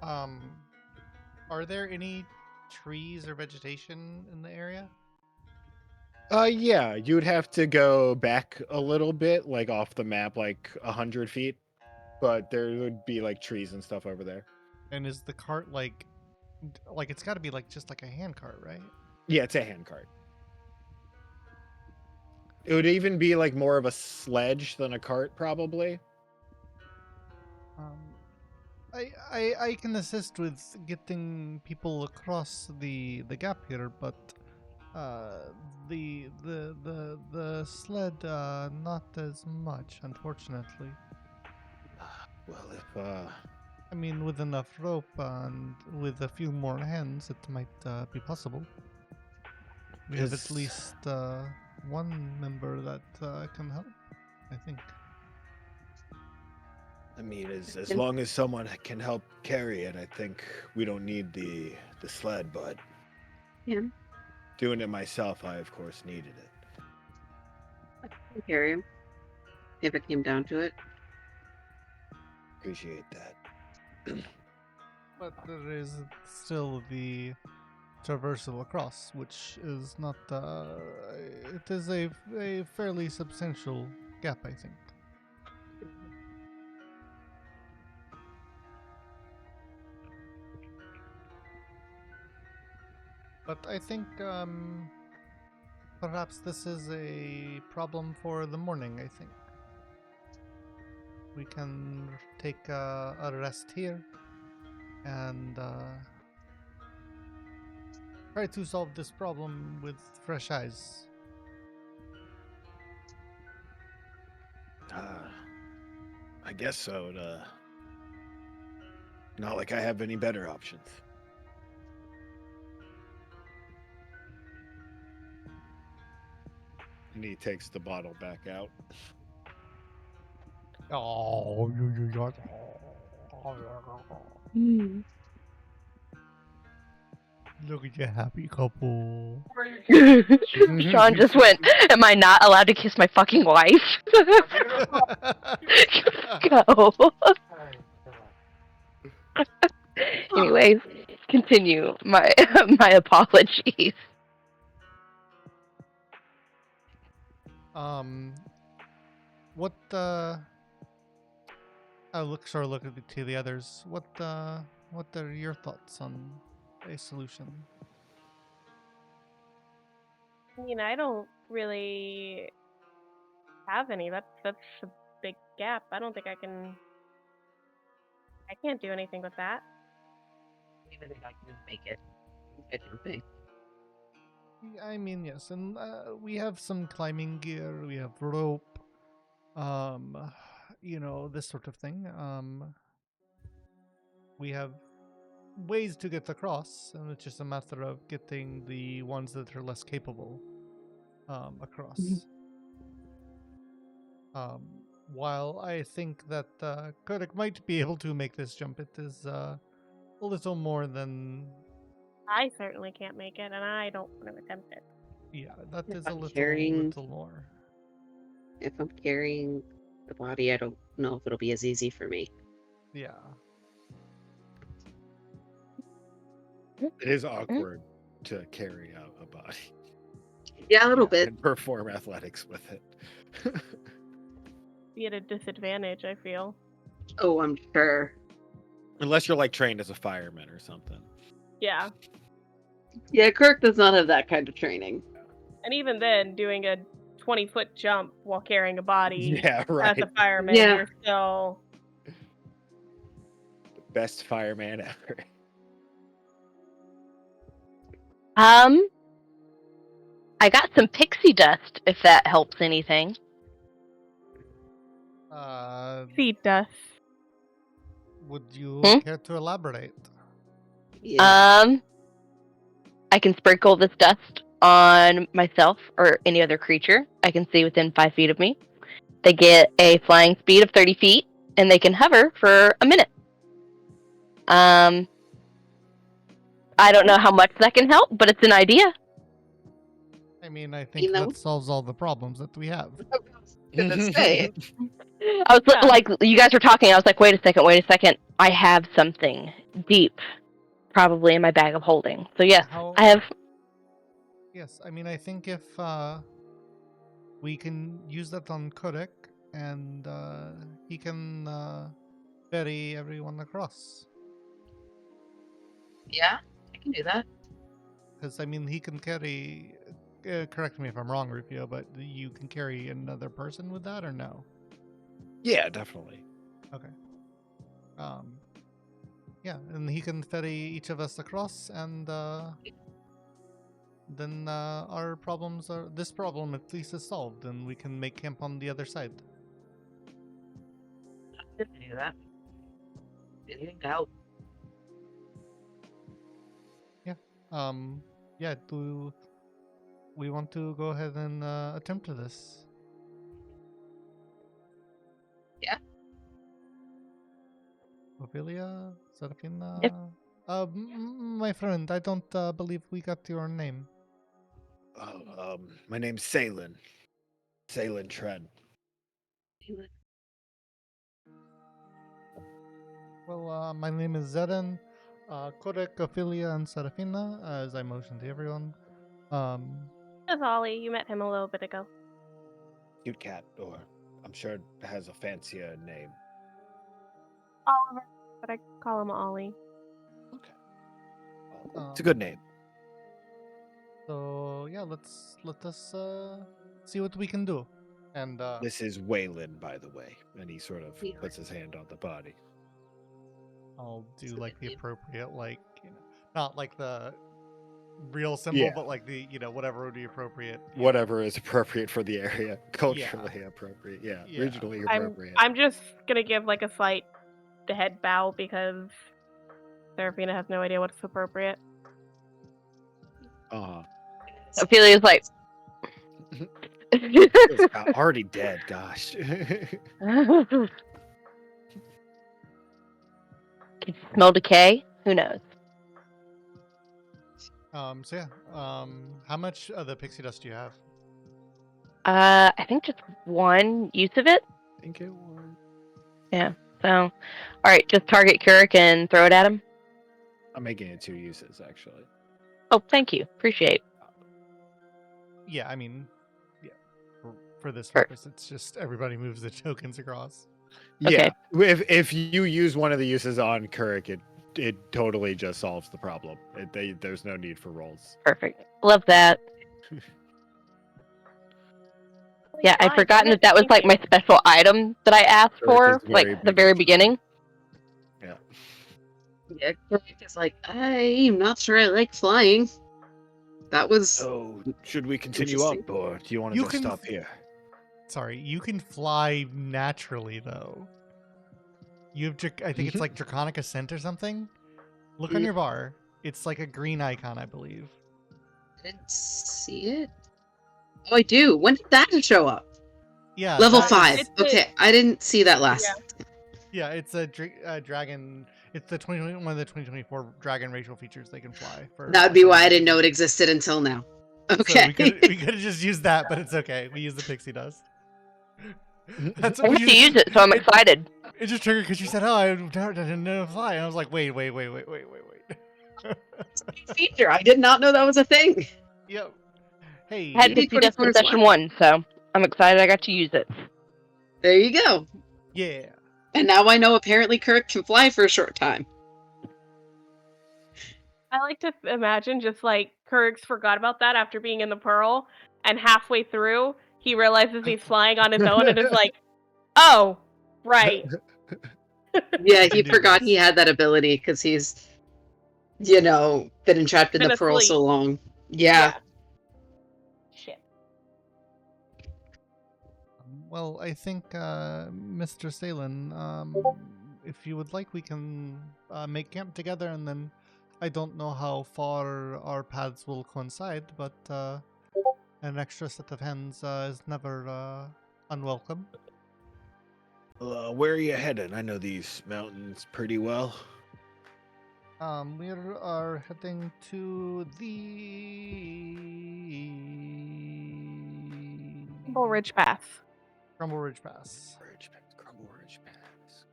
Are there any trees or vegetation in the area? Yeah, you'd have to go back a little bit, like off the map, like 100 feet. But there would be like trees and stuff over there. And is the cart like it's got to be like just like a hand cart, right? Yeah, it's a hand cart. It would even be like more of a sledge than a cart, probably. I can assist with getting people across the gap here, but the sled not as much, unfortunately. Well, if I mean, with enough rope and with a few more hands, it might be possible. We have at least one member that can help, I think. I mean, as long as someone can help carry it, I think we don't need the sled. But Yeah, doing it myself, I of course needed it. I can carry him if it came down to it. Appreciate that. But there is still the traversal across, which is not. It is a fairly substantial gap, I think. But I think perhaps this is a problem for the morning. I think we can take a rest here and try to solve this problem with fresh eyes. I guess so. Not like I have any better options. And he takes the bottle back out. Oh, look at your happy couple. Sean just went, am I not allowed to kiss my fucking wife? Go. Anyways, continue. My my apologies. What I look at to the others. What are your thoughts on a solution? I mean, I don't really have any. That's a big gap. I don't think I can. I can't do anything with that. Even if I can make it. I don't think. I mean, yes, and we have some climbing gear. We have rope. This sort of thing. We have ways to get across, and it's just a matter of getting the ones that are less capable across. While I think that Kodak might be able to make this jump, it is a little more than. I certainly can't make it, and I don't want to attempt it. Yeah, that If is a I'm little more. If I'm carrying the body, I don't know if it'll be as easy for me. Yeah. It is awkward to carry a body Yeah, a little bit. and perform athletics with it. Be at a disadvantage, I feel. Oh, I'm sure. Unless you're like trained as a fireman or something. Yeah. Yeah, Kirk does not have that kind of training. And even then, doing a 20-foot jump while carrying a body Yeah, right. as a fireman, Yeah. you're still. Best fireman ever. I got some pixie dust, if that helps anything. Feed dust. Would you Hmm? care to elaborate? Yeah. I can sprinkle this dust on myself or any other creature I can see within 5 feet of me. They get a flying speed of 30 feet, and they can hover for a minute. I don't know how much that can help, but it's an idea. I mean, I think that solves all the problems that we have. I was gonna say. I was like, you guys were talking. I was like, wait a second. I have something deep, probably in my bag of holding. So yes, I have. Yes, I mean, I think if we can use that on Kodak, and he can ferry everyone across. Yeah, I can do that. Because, I mean, he can carry. Correct me if I'm wrong, Rufio, but you can carry another person with that, or no? Yeah, definitely. Okay. Yeah, and he can ferry each of us across, and then our problems are. This problem at least is solved, and we can make camp on the other side. I can do that. Anything to help. Yeah. Yeah. Do we want to go ahead and attempt this? Yeah. Ophelia? Serafina? Yep. My friend, I don't believe we got your name. My name's Salen. Salen Trent. Well, my name is Zeden. Kodek, Ophelia, and Serafina, as I motioned to everyone. That's Ollie. You met him a little bit ago. Cute cat, or I'm sure it has a fancier name. Oliver, but I call him Ollie. Okay. It's a good Um, name. So yeah, let us see what we can do. And This is Waylon, by the way. And he sort of Yeah. puts his hand on the body. I'll do It's a like good the name. appropriate, like, not like the real symbol, Yeah. but like the, whatever would be appropriate. Whatever is appropriate for the area. Culturally appropriate. Yeah. Yeah. Regionally I'm appropriate. I'm just gonna give like a slight head bow because Serafina has no idea what's appropriate. Ophelia's like, It's already dead, gosh. can you smell decay? Who knows? So yeah. How much of the pixie dust do you have? I think just one use of it. I think it was. Yeah. So, all right, just target Kurik and throw it at him. I'm making it 2 uses, actually. Oh, thank you. Appreciate. Yeah, I mean, yeah. For this Sure. purpose, it's just everybody moves the tokens across. Yeah. If you use one of the uses on Kurik, it totally just solves the problem. There's no need for rolls. Perfect. Love that. Yeah, I'd Fine, forgotten damn it, that was thank like you. my special item that I asked Kurik for, is like very the big very into it. beginning. Yeah. Yeah, Greg is like, I'm not sure I like flying. That was So, should we continue interesting. up, or do you want to You just can- stop here? Sorry, you can fly naturally though. You have, I think it's like Draconic Ascent or something. Look on Mm. your bar. It's like a green icon, I believe. I didn't see it. Oh, I do. When did that show up? Yeah, Level that is- 5. It's the- Okay, I didn't see that last. Yeah, it's a dragon. It's the one of the 2024 dragon racial features they can fly. That would be why I didn't know it existed until now. So Okay. we could have just used that, but it's okay. We use the pixie dust. That's I what have we to use it, so I'm excited. It just triggered because you said, "Oh, I didn't know to fly," and I was like, "Wait." Feature. I did not know that was a thing. Yep. Hey. I had Maybe pixie dust in 24 is session why. 1, so I'm excited I got to use it. There you go. Yeah. And now I know apparently Kirk can fly for a short time. I like to imagine just like Kurg's forgot about that after being in the Pearl, and halfway through he realizes he's flying on his own and is like, "Oh, right." Yeah, he do forgot this. he had that ability because he's, been entrapped in Been the Pearl asleep. so long. Yeah. Shit. Well, I think, Mr. Salen, if you would like, we can make camp together, and then I don't know how far our paths will coincide, but an extra set of hands is never unwelcome. Where are you heading? I know these mountains pretty well. We are heading to the Bull Ridge Pass. Crumble Ridge Pass. Crumble Ridge Pass.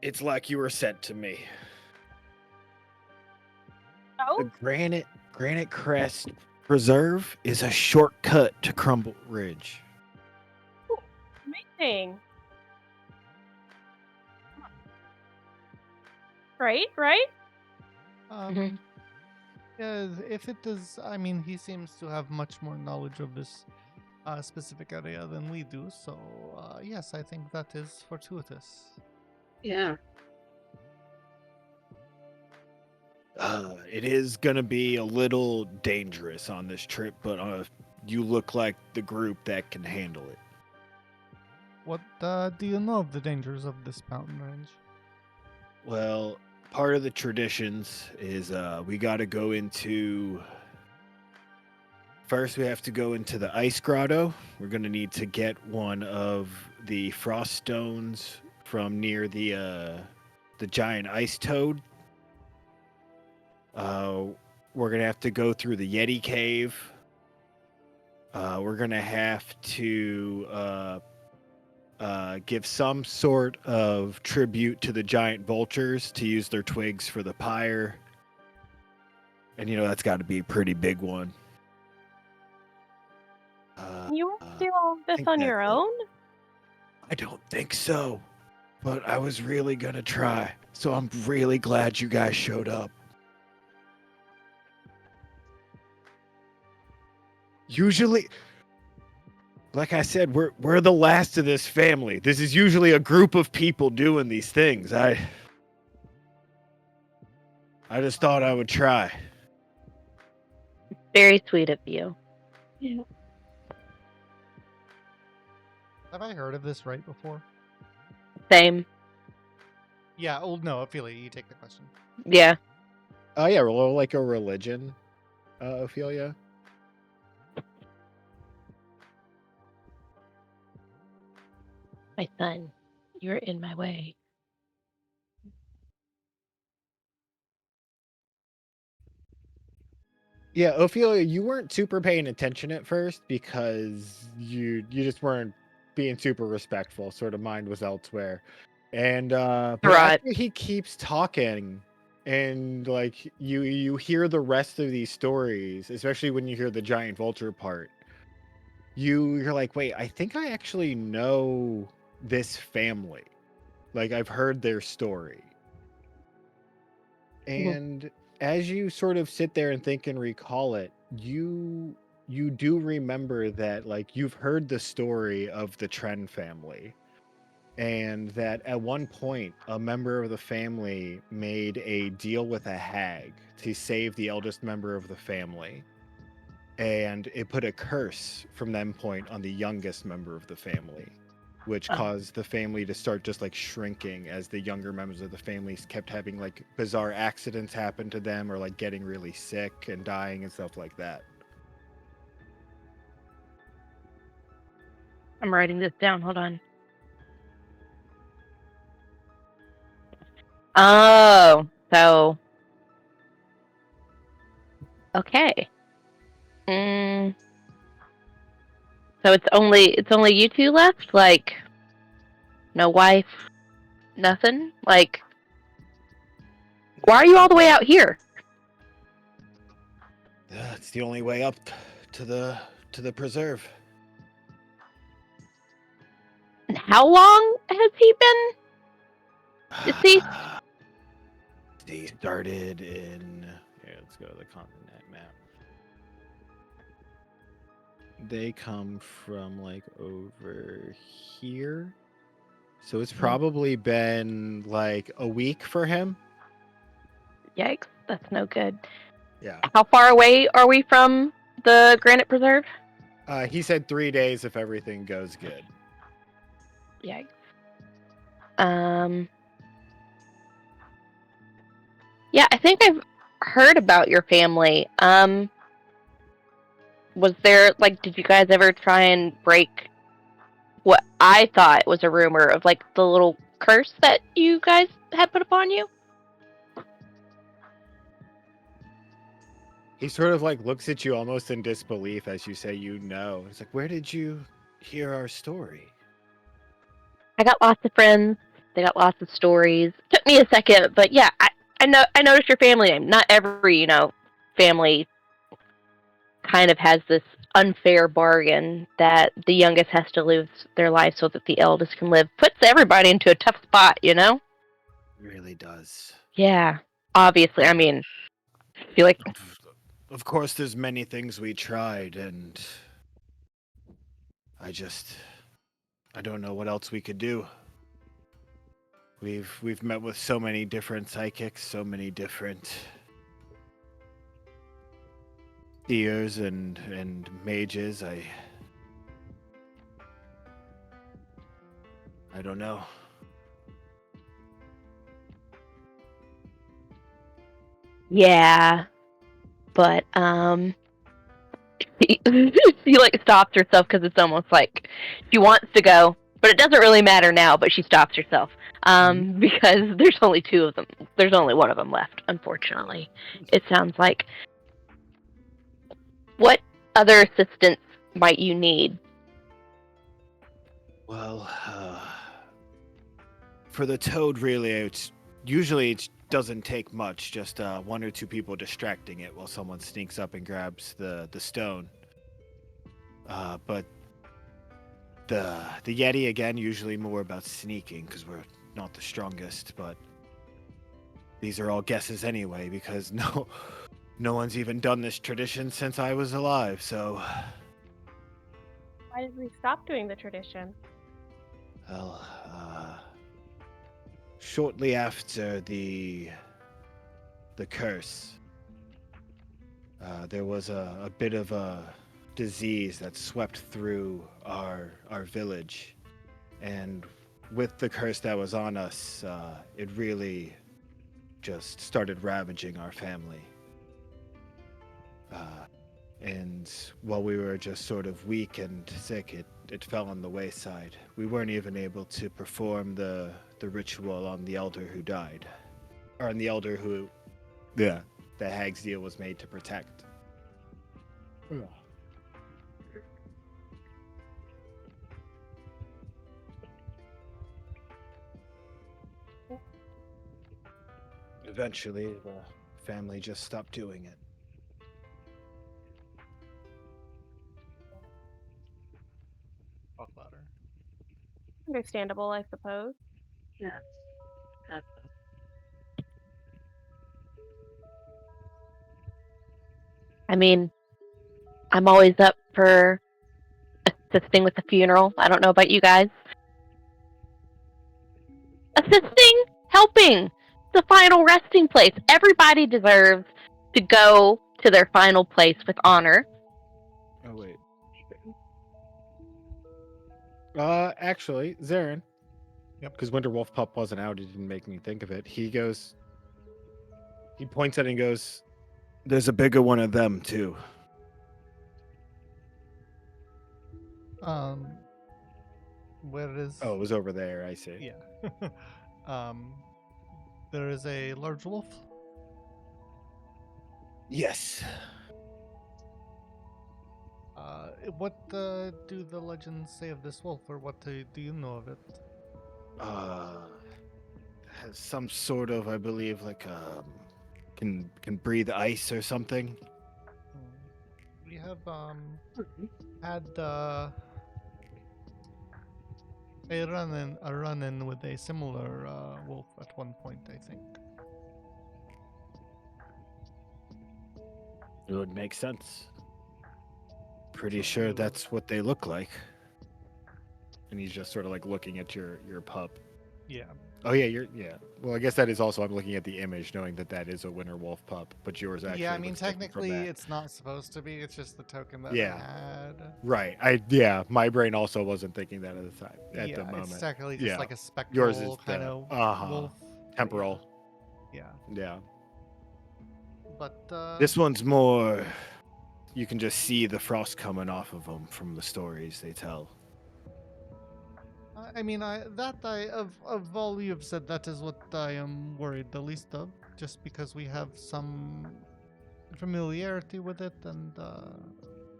It's like you were sent to me. Oh, The Granite Crest Preserve is a shortcut to Crumble Ridge. amazing. Right? Um, yeah, if it does, I mean, he seems to have much more knowledge of this specific area than we do. So, yes, I think that is fortuitous. Yeah. It is gonna be a little dangerous on this trip, but you look like the group that can handle it. What do you know of the dangers of this mountain range? Well, part of the traditions is we got to go into First, we have to go into the ice grotto. We're going to need to get one of the frost stones from near the giant ice toad. We're going to have to go through the Yeti cave. We're going to have to give some sort of tribute to the giant vultures to use their twigs for the pyre. And, that's got to be a pretty big one. You want to do all this think on that's your it. own? I don't think so, but I was really going to try. So I'm really glad you guys showed up. Usually, like I said, we're the last of this family. This is usually a group of people doing these things. I just thought I would try. Very sweet of you. Yeah. Have I heard of this right before? Same. Yeah. Oh no, Ophelia, you take the question. Yeah. Oh yeah, roll like a religion, Ophelia. My son, you're in my way. Yeah, Ophelia, you weren't super paying attention at first because you just weren't being super respectful. Sort of mind was elsewhere. And but Right. after he keeps talking and like you hear the rest of these stories, especially when you hear the giant vulture part, you're like, wait, I think I actually know this family. Like I've heard their story. And as you sort of sit there and think and recall it, you do remember that like you've heard the story of the Tren family, and that at one point a member of the family made a deal with a hag to save the eldest member of the family, and it put a curse from that point on the youngest member of the family, which Oh. caused the family to start just like shrinking as the younger members of the families kept having like bizarre accidents happen to them, or like getting really sick and dying and stuff like that. I'm writing this down. Hold on. Oh, so okay. Mm, so it's only you two left? Like no wife, nothing? Like why are you all the way out here? It's the only way up to the preserve. And how long has he been deceased? They started in. Here, let's go to the continent map. They come from like over here. So it's probably been like a week for him. Yikes, that's no good. Yeah. How far away are we from the Granite Preserve? He said 3 days if everything goes good. Yikes. Yeah, I think I've heard about your family. Was there like did you guys ever try and break what I thought was a rumor of like the little curse that you guys had put upon you? He sort of like looks at you almost in disbelief as you say, It's like, where did you hear our story? I got lots of friends. They got lots of stories. Took me a second, but yeah, I noticed your family name. Not every, family kind of has this unfair bargain that the youngest has to live their life so that the eldest can live. Puts everybody into a tough spot, It really does. Yeah. Obviously, I mean, I feel like Of course, there's many things we tried, and I don't know what else we could do. We've met with so many different psychics, so many different seers and mages. I don't know. yeah, but she like stops herself because it's almost like she wants to go, but it doesn't really matter now. But she stops herself because there's only two of them. There's only one of them left, unfortunately. It sounds like. What other assistance might you need? Well, for the toad, really, usually it doesn't take much. Just one or two people distracting it while someone sneaks up and grabs the stone. But the Yeti again, usually more about sneaking because we're not the strongest. But these are all guesses anyway, because no one's even done this tradition since I was alive. So, Why did we stop doing the tradition? well, shortly after the curse, there was a bit of a disease that swept through our village, and with the curse that was on us, it really just started ravaging our family. And while we were just sort of weak and sick, it fell on the wayside. We weren't even able to perform the ritual on the elder who died, or on the elder who, the hag's deal was made to protect. Eventually, the family just stopped doing it. Talk louder. Understandable, I suppose. Yeah. I mean, I'm always up for assisting with the funeral. I don't know about you guys. Assisting, helping, the final resting place. Everybody deserves to go to their final place with honor. Oh wait. Actually, Zarin. Yep. Because Winter Wolf Pup wasn't out, it didn't make me think of it. He points at it and goes, "There's a bigger one of them too." Where is? Oh, it was over there. I see. Yeah. There is a large wolf. Yes. What do the legends say of this wolf, or what do you know of it? Has some sort of, I believe, like can breathe ice or something. We have had a run-in with a similar wolf at one point, I think. It would make sense. Pretty sure that's what they look like. And he's just sort of like looking at your pup. Yeah. Oh yeah, yeah. Well, I guess that is also, I'm looking at the image, knowing that is a winter wolf pup, but yours actually. Yeah, I mean, looks different from technically, that. it's not supposed to be. It's just the token that Yeah. I had. Right. My brain also wasn't thinking that at the time. At the moment. It's technically just Yeah. like a spectral Yours is kind the of wolf. temporal. Yeah. Yeah. But This one's more. You can just see the frost coming off of them from the stories they tell. I mean, of all you've said, that is what I am worried the least of, just because we have some familiarity with it, and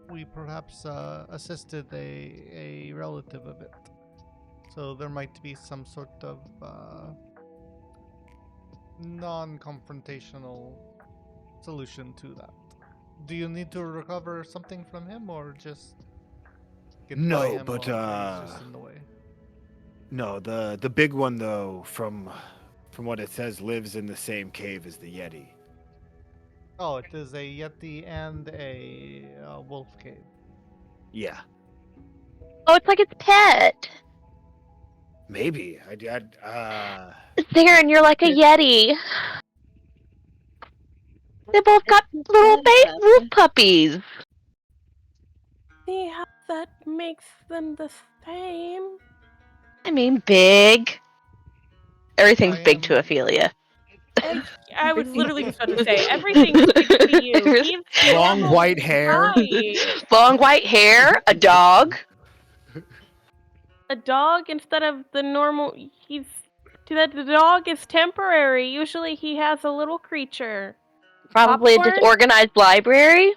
we perhaps assisted a relative of it. So there might be some sort of non-confrontational solution to that. Do you need to recover something from him, or just get by No, him but while he's just in the way? No, the big one though, from what it says, lives in the same cave as the Yeti. Oh, it is a Yeti and a wolf cave. Yeah. Oh, it's like its pet. Maybe. Zarin, you're like a Yeti. They both got little wolf puppies. See how that makes them the same? I mean, big. Everything's big to Ophelia. A I was literally just about to say, everything sticks to you. He's Long normal, white hair. right. Long white hair, a dog. A dog instead of the normal. The dog is temporary. Usually he has a little creature. Probably a Popcorn? disorganized library.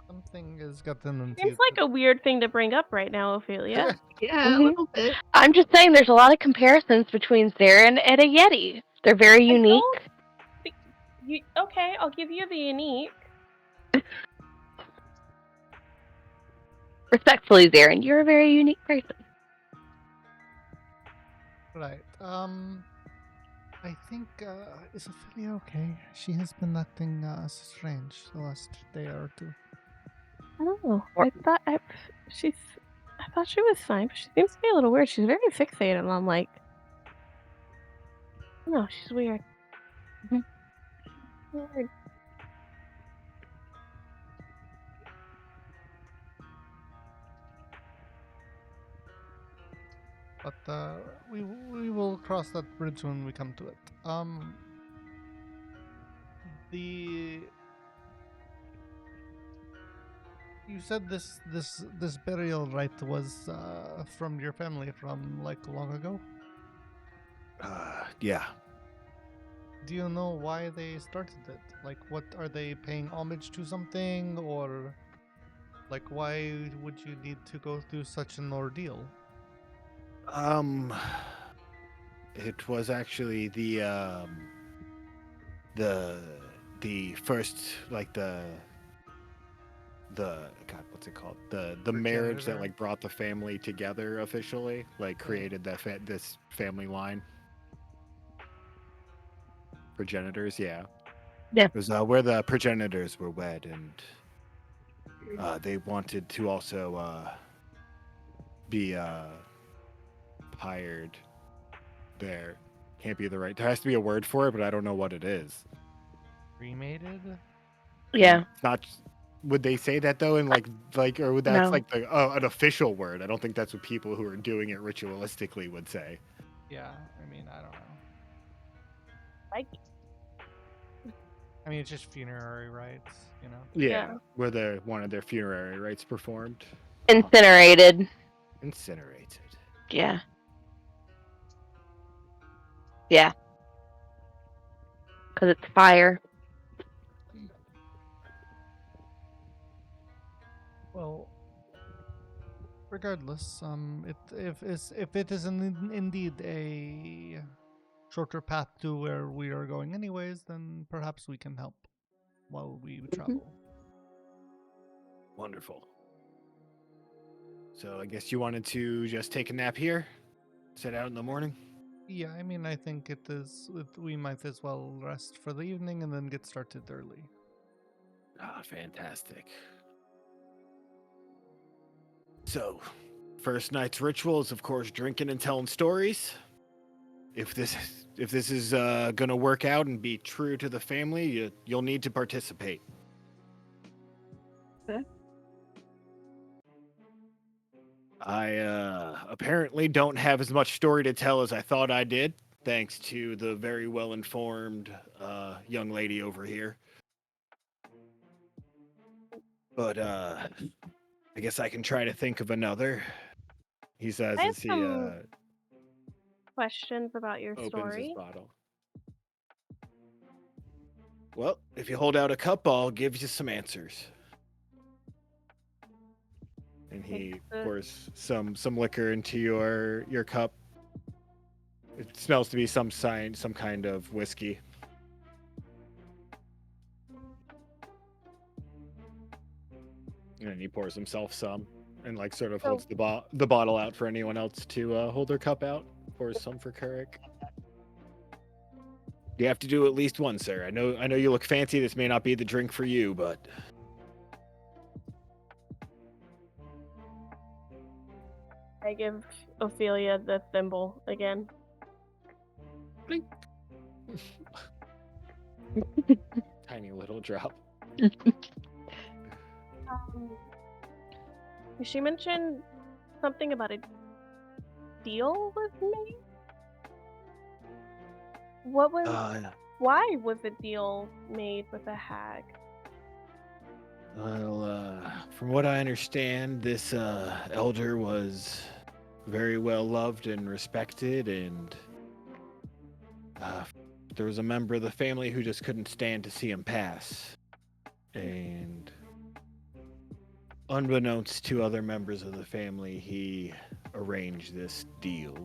Something has gotten into Seems like a weird thing to bring up right now, Ophelia. Yeah, Mhm. a little bit. I'm just saying there's a lot of comparisons between Zarin and a Yeti. They're very I unique. don't think okay, I'll give you the unique. Respectfully, Zarin, you're a very unique person. Right. I think, is Ophelia okay? She has been acting strange the last day or two. I don't know. Or- I thought she was fine, but she seems to be a little weird. She's very fixated on no, she's weird. Mhm. Weird. But we will cross that bridge when we come to it. The You said this burial rite was from your family from like long ago. Yeah. Do you know why they started it? Like, what are they paying homage to something, or like why would you need to go through such an ordeal? It was actually the the first, like the God, what's it called? The marriage that Progenitor? like brought the family together officially, like created this family line. Progenitors, yeah. Yeah. It was where the progenitors were wed, and they wanted to also be hired there. Can't be the right. There has to be a word for it, but I don't know what it is. Cremated? Yeah. It's not. Would they say that though? In or would that's No. like an official word? I don't think that's what people who are doing it ritualistically would say. Yeah, I mean, I don't know. Like, I mean, it's just funerary rites, you know. Yeah, where one of their funerary rites performed. Incinerated. Incinerated. Yeah. Yeah. Because it's fire. Well, regardless, if it is indeed a shorter path to where we are going anyways, then perhaps we can help while we travel. Wonderful. So I guess you wanted to just take a nap here, set out in the morning. Yeah, I mean, I think we might as well rest for the evening and then get started early. Ah, fantastic. So, first night's ritual is, of course, drinking and telling stories. If this is gonna work out and be true to the family, you'll need to participate. Okay. I apparently don't have as much story to tell as I thought I did, thanks to the very well-informed young lady over here. But I guess I can try to think of another. He says I have as he some questions about your opens his story. bottle. Well, if you hold out a cup, I'll give you some answers. And he pours some liquor into your cup. It smells to be some kind of whiskey. And then he pours himself some, and like sort of holds the bottle out for anyone else to hold their cup out. Pours some for Couric. You have to do at least one, sir. I know you look fancy. This may not be the drink for you, but I give Ophelia the thimble again. blink. Tiny little drop. She mentioned something about deal was made? What was? Why was a deal made with a hag? Well, from what I understand, this elder was very well loved and respected, and there was a member of the family who just couldn't stand to see him pass. And unbeknownst to other members of the family, he arranged this deal.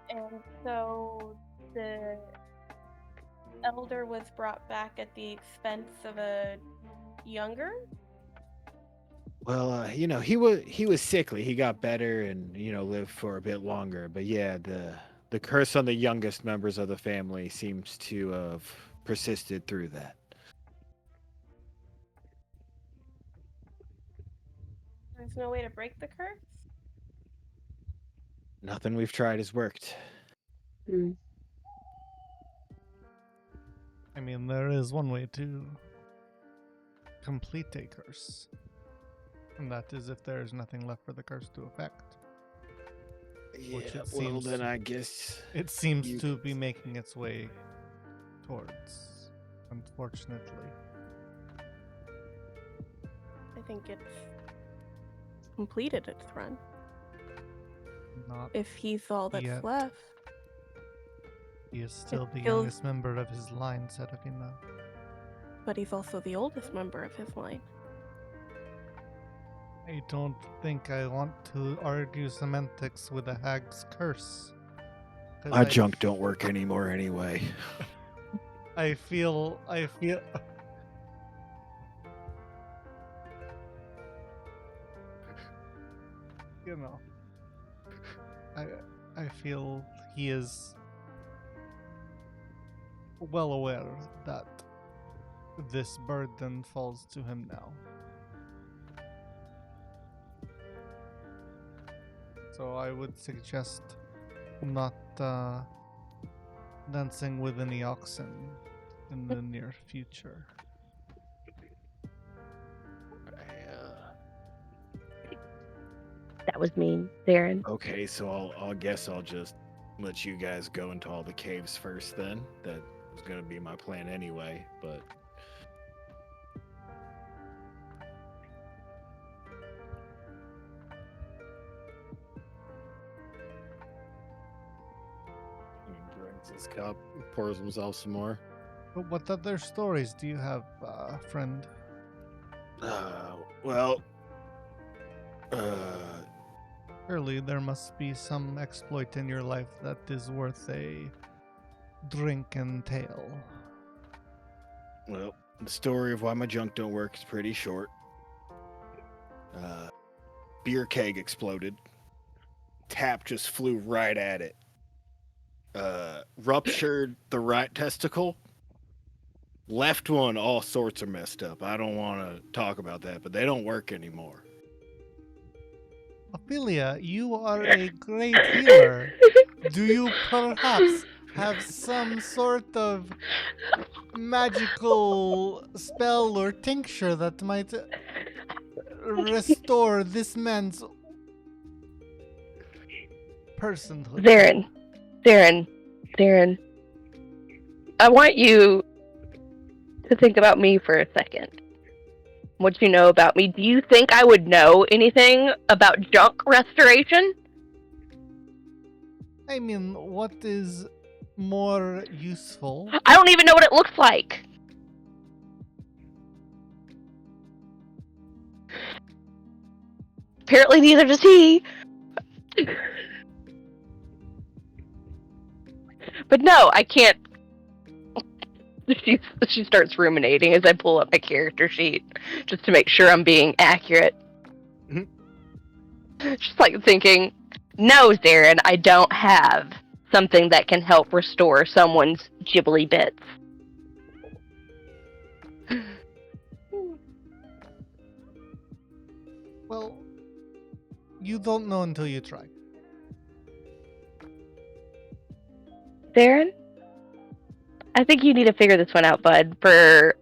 And so the elder was brought back at the expense of a younger? Well, he was sickly. He got better and lived for a bit longer. But yeah, the curse on the youngest members of the family seems to have persisted through that. There's no way to break the curse? Nothing we've tried has worked. I mean, there is one way to complete a curse, and that is if there is nothing left for the curse to affect. Which Yeah, it well, seems then I guess it seems you- to be making its way towards, unfortunately. I think it's completed its run. Not If he's all that's yet. left. He is still the feels- youngest member of his line, Serafina. But he's also the oldest member of his line. I don't think I want to argue semantics with a hag's curse. 'Cause my junk don't work anymore anyway. I feel you know, I feel he is well aware that this burden falls to him now. So I would suggest not dancing with any oxen in the near future. That was mean, Darren. Okay, so I'll guess I'll just let you guys go into all the caves first then. That was gonna be my plan anyway, but he drinks his cup, pours himself some more. But what other stories do you have, friend? Well, Surely there must be some exploit in your life that is worth a drink and tale. well, the story of why my junk don't work is pretty short. Beer keg exploded. Tap just flew right at it. Ruptured the right testicle. Left one, all sorts are messed up. I don't want to talk about that, but they don't work anymore. Ophelia, you are a great healer. Do you perhaps have some sort of magical spell or tincture that might restore this man's personhood? Darren. I want you to think about me for a second. What you know about me. Do you think I would know anything about junk restoration? I mean, what is more useful? I don't even know what it looks like. Apparently neither does he. But no, I can't. She starts ruminating as I pull up my character sheet just to make sure I'm being accurate. She's like thinking, no, Darren, I don't have something that can help restore someone's ghibli bits. Well, you don't know until you try. Darren? I think you need to figure this one out, bud, for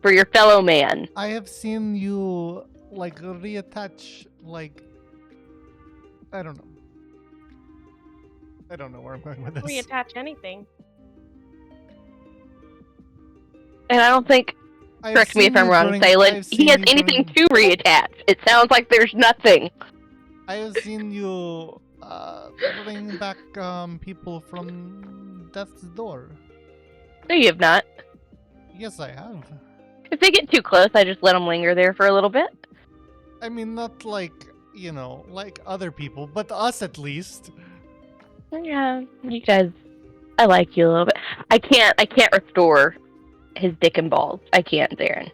for your fellow man. I have seen you like reattach like I don't know. I don't know where I'm going with this. Reattach anything. And I don't think, I've correct me if seen I'm you wrong, bring- Salem, I've he seen has you anything bring- to reattach. It sounds like there's nothing. I have seen you bring back people from death's door. No, you have not. Yes, I have. If they get too close, I just let them linger there for a little bit. I mean, not like like other people, but us at least. Yeah, you guys, I like you a little bit. I can't restore his dick and balls. I can't, Darren.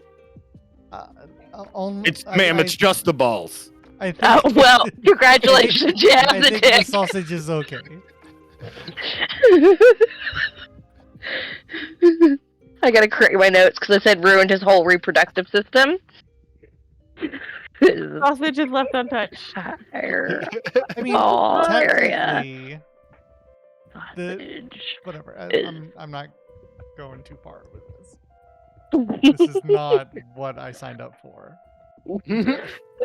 It's just the balls. I think. Oh, well, congratulations, you have I the think the dick. sausage is okay. I gotta correct my notes because I said ruined his whole reproductive system. Sausage is left untouched. Fire. I mean, Oh, technically, Sausage. whatever. is- I'm not going too far with this. This is not what I signed up for. This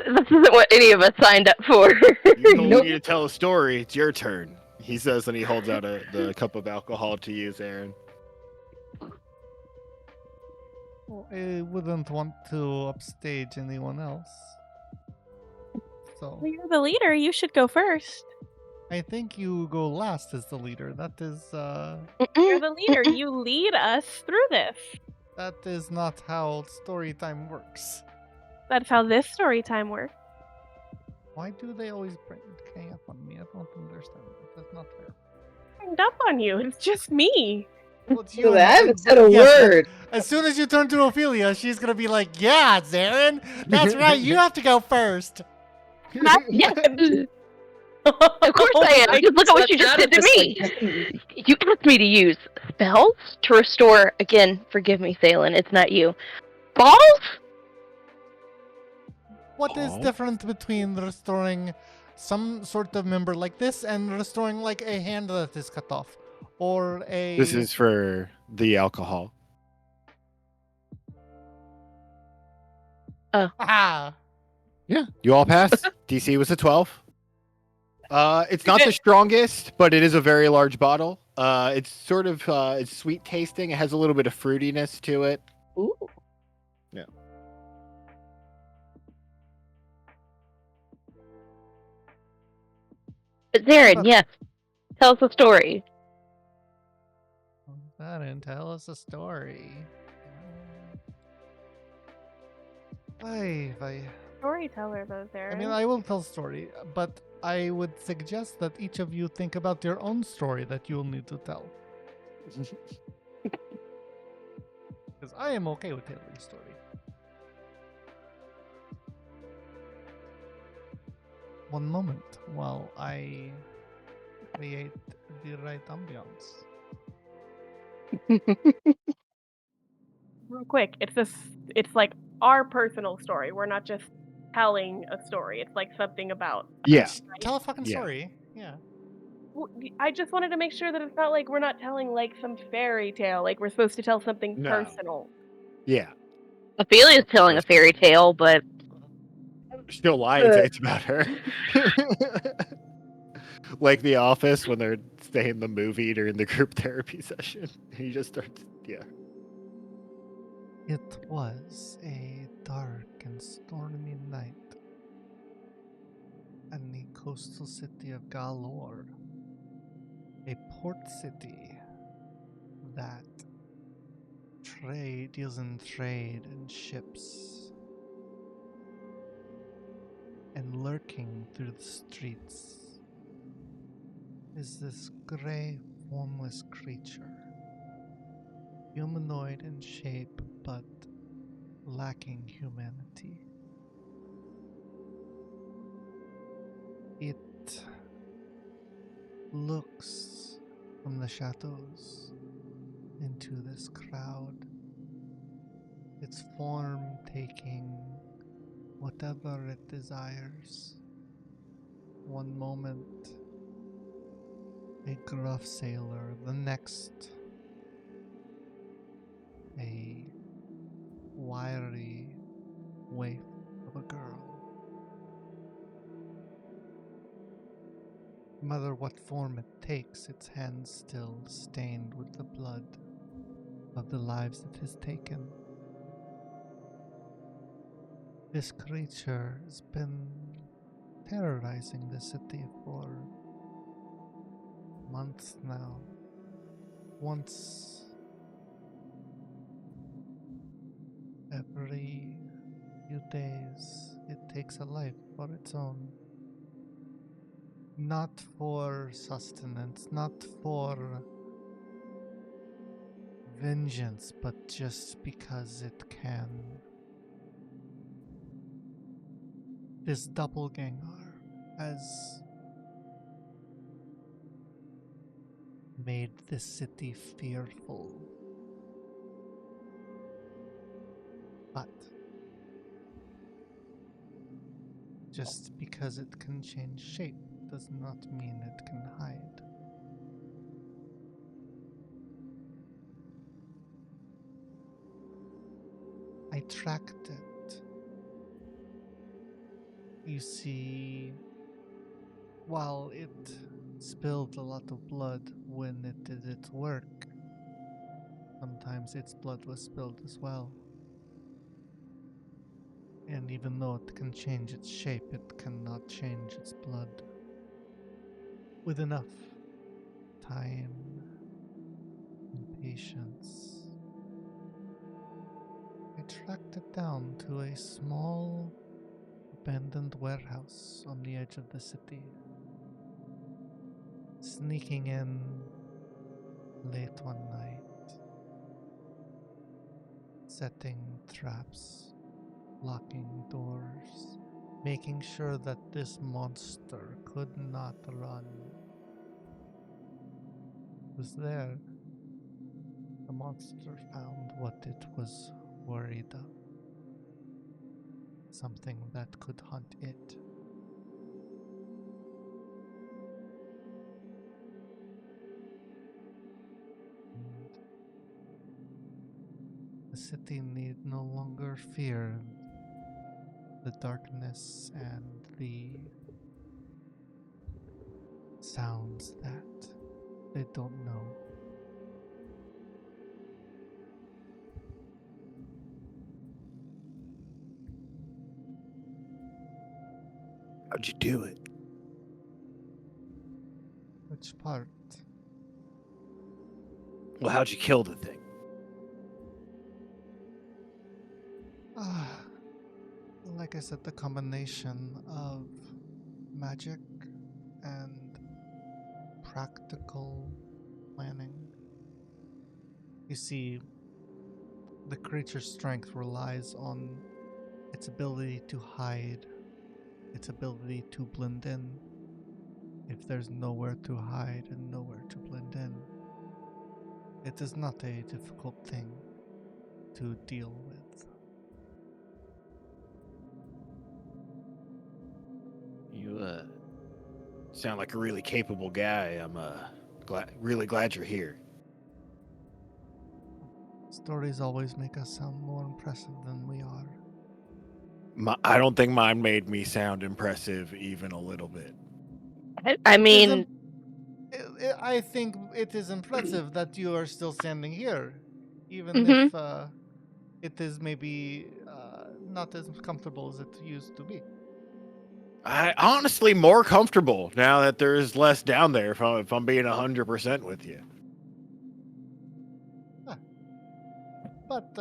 isn't what any of us signed up for. You told me to tell a story. It's your turn. He says, and he holds out the cup of alcohol to use, Aaron. Well, I wouldn't want to upstage anyone else. So Well, you're the leader. You should go first. I think you go last as the leader. That is You're the leader. You lead us through this. that is not how story time works. That's how this story time works. Why do they always gang up on me? I don't understand. That's not fair. Hanged up on you. It's just me. Well, it's Well, and- I haven't said a yes, word. As soon as you turn to Ophelia, she's gonna be like, "Yeah, Zarin, that's right. You have to go first." Yeah. Of course I am. Because look at what you just did to me. You asked me to use spells to restore. Again, forgive me, Thalen. It's not you. Balls? What is Balls? different between restoring some sort of member like this and restoring like a hand that is cut off, or a? This is for the alcohol. Ah. Yeah, you all pass. DC was a 12. It's not the strongest, but it is a very large bottle. It's sort of it's sweet tasting. It has a little bit of fruitiness to it. Ooh. Yeah. But Zarin, yes. Tell us a story. Zarin, tell us a story. I Storyteller, though, there. mean, I will tell a story, but I would suggest that each of you think about your own story that you will need to tell. Because I am okay with telling a story. One moment while I create the right ambiance. Real quick, it's like our personal story. We're not just telling a story. It's like something about. Yeah. Tell a fucking Yeah. story. Yeah. I just wanted to make sure that it's not like we're not telling like some fairy tale. Like we're supposed to tell something No. personal. Yeah. Ophelia's telling a fairy tale, but Still lying to say it's about her. Like The Office when they're saying the movie during the group therapy session. He just starts, yeah. It was a dark and stormy night in the coastal city of Galore, a port city that deals in trade and ships, and lurking through the streets is this gray, formless creature, humanoid in shape but lacking humanity. It looks from the shadows into this crowd, its form taking whatever it desires. One moment, a gruff sailor, the next, a wiry waif of a girl. No matter what form it takes, its hands still stained with the blood of the lives it has taken. This creature has been terrorizing the city for months now. Once every few days, it takes a life for its own. Not for sustenance, not for vengeance, but just because it can. This doppelganger has made this city fearful. But just because it can change shape does not mean it can hide. I tracked it. You see, while it spilled a lot of blood when it did its work, sometimes its blood was spilled as well. And even though it can change its shape, it cannot change its blood. With enough time and patience, I tracked it down to a small abandoned warehouse on the edge of the city. Sneaking in late one night, setting traps, locking doors, making sure that this monster could not run. It was there. The monster found what it was worried of. Something that could hunt it. And the city need no longer fear the darkness and the sounds that they don't know. How'd you do it? Which part? Well, how'd you kill the thing? Like I said, the combination of magic and practical planning. You see, the creature's strength relies on its ability to hide, its ability to blend in. If there's nowhere to hide and nowhere to blend in, it is not a difficult thing to deal with. You sound like a really capable guy. I'm really glad you're here. Stories always make us sound more impressive than we are. I don't think mine made me sound impressive even a little bit. I mean, I think it is impressive that you are still standing here, even Mhm. if it is maybe not as comfortable as it used to be. I honestly more comfortable now that there's less down there. If I'm being 100% with you. But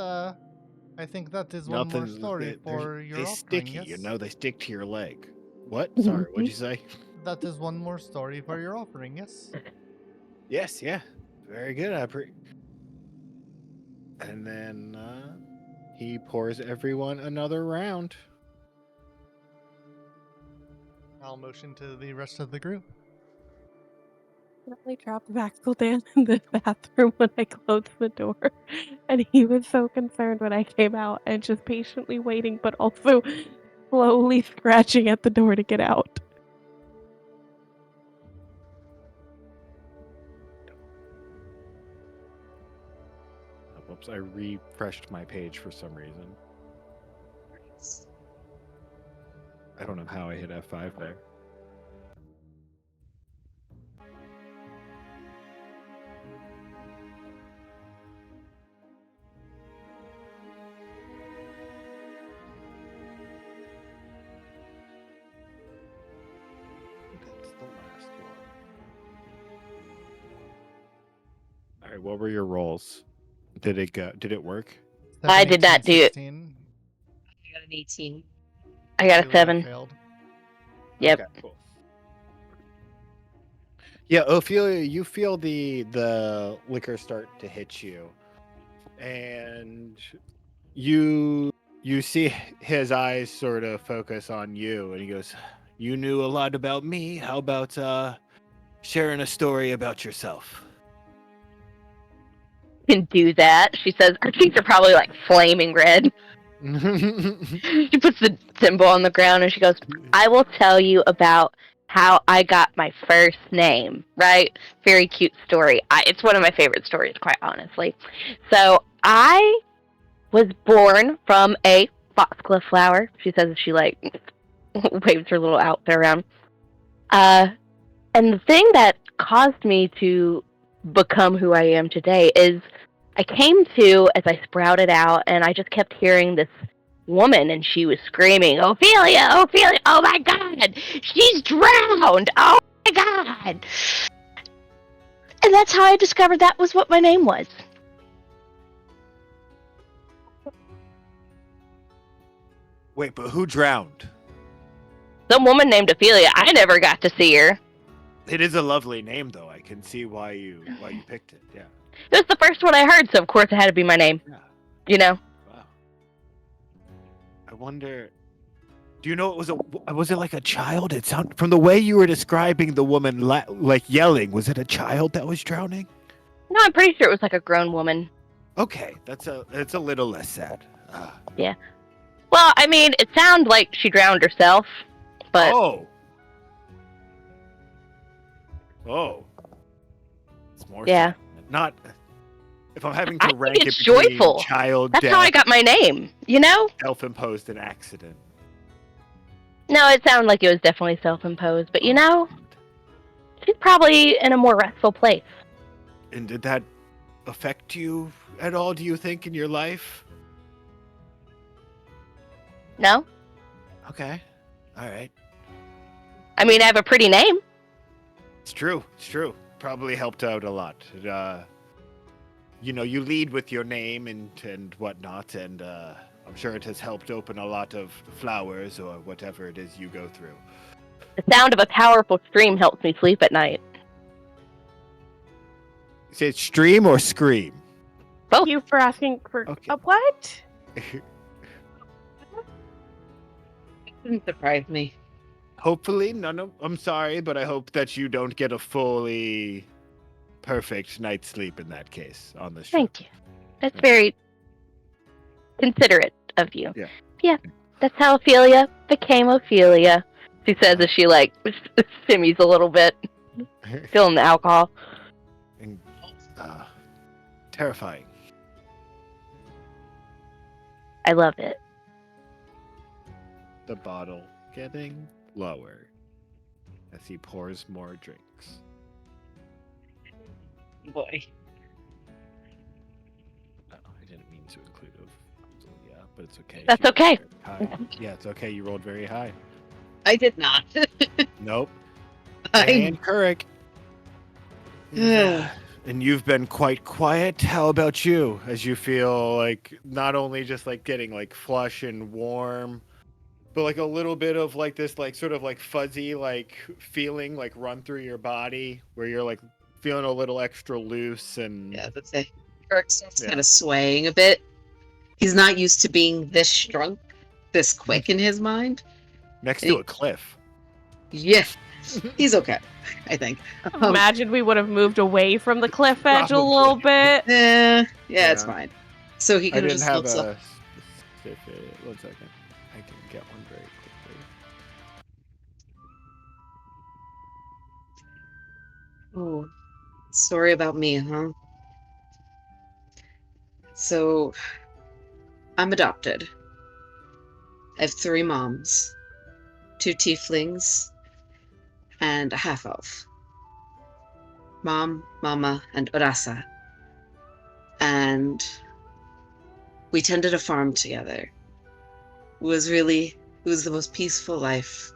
I think that is one more Nothing. story for your They offering, sticky, yes? you know. They stick to your leg. What? Sorry. What'd you say? That is one more story for your offering, yes? Yes. Yeah. Very good. And then he pours everyone another round. I'll motion to the rest of the group. Definitely dropped Vaxel Dan in the bathroom when I closed the door. And he was so concerned when I came out and just patiently waiting, but also slowly scratching at the door to get out. Whoops, I refreshed my page for some reason. I don't know how I hit F5 there. That's the last one. All right, what were your rolls? Did it work? I did not do it. 16. I got an 18. I got a Ophelia 7. Failed. Yep. Okay, cool. Yeah, Ophelia, you feel the liquor start to hit you, and you see his eyes sort of focus on you, and he goes, "You knew a lot about me. How about sharing a story about yourself?" Can do that. She says her cheeks are probably like flaming red. She puts the symbol on the ground and she goes, I will tell you about how I got my first name, right? Very cute story. It's one of my favorite stories, quite honestly. So I was born from a foxglove flower. She says she like waves her little outfit around. And the thing that caused me to become who I am today is I came to as I sprouted out and I just kept hearing this woman and she was screaming, Ophelia, Ophelia, oh my god, she's drowned, oh my god. And that's how I discovered that was what my name was. Wait, but who drowned? Some woman named Ophelia, I never got to see her. It is a lovely name, though. I can see why you picked it. Yeah. It was the first one I heard, so of course it had to be my name. Yeah. You know? Wow. I wonder. Do you know was it like a child? It sounded from the way you were describing the woman like yelling. Was it a child that was drowning? No, I'm pretty sure it was like a grown woman. Okay, that's a little less sad. Yeah. Well, I mean, it sounds like she drowned herself, but oh, it's more. yeah. Sad. Not if I'm having I to think rank it it's between joyful. child That's death, how I got my name, you know? self-imposed, and accident. No, it sounded like it was definitely self-imposed, but you know, she's probably in a more restful place. And did that affect you at all? Do you think in your life? No? Okay, all right. I mean, I have a pretty name. It's true. It's true. Probably helped out a lot. You know, you lead with your name and whatnot, and I'm sure it has helped open a lot of flowers or whatever it is you go through. The sound of a powerful stream helps me sleep at night. You say stream or scream? Both. Thank you for asking for Okay. a what? Didn't surprise me. Hopefully, I'm sorry, but I hope that you don't get a fully perfect night's sleep in that case on this trip. Thank you. That's very considerate of you. Yeah. Yeah, that's how Ophelia became Ophelia. She says as she like simmies a little bit, feeling the alcohol. And, terrifying. I love it. The bottle getting lower as he pours more drinks. Boy. Oh, I didn't mean to include yeah, but it's okay. That's She rolled okay. very high. Yeah, it's okay. You rolled very high. I did not. Nope. I And Kurek. And you've been quite quiet. How about you? As you feel like not only just like getting like flush and warm, but like a little bit of like this like sort of like fuzzy like feeling like run through your body where you're like feeling a little extra loose and yeah, that's it. Kirk starts Yeah. kind of swaying a bit. He's not used to being this drunk, this quick in his mind. next to a cliff. Yeah, he's okay, I think. Imagine we would have moved away from the cliff edge a little bit. Yeah, it's Yeah. fine. So he I kind of didn't just have looks up. a specific. 1 second. I can get one very quickly. Oh, story about me, huh? So, I'm adopted. I have 3 moms, 2 tieflings, and a half-elf. Mom, Mama, and Urasa. And we tended a farm together. It was the most peaceful life.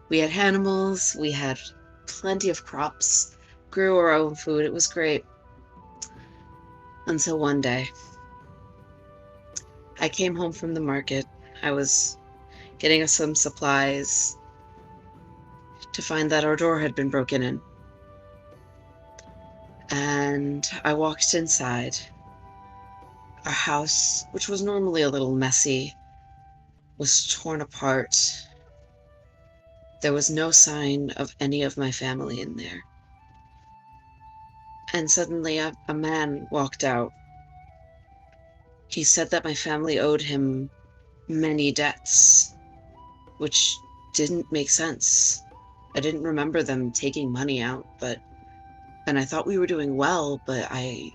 We had animals, we had plenty of crops, grew our own food. It was great. Until one day, I came home from the market. I was getting us some supplies to find that our door had been broken in. And I walked inside. Our house, which was normally a little messy, was torn apart. There was no sign of any of my family in there. And suddenly a man walked out. He said that my family owed him many debts, which didn't make sense. I didn't remember them taking money out, and I thought we were doing well, but I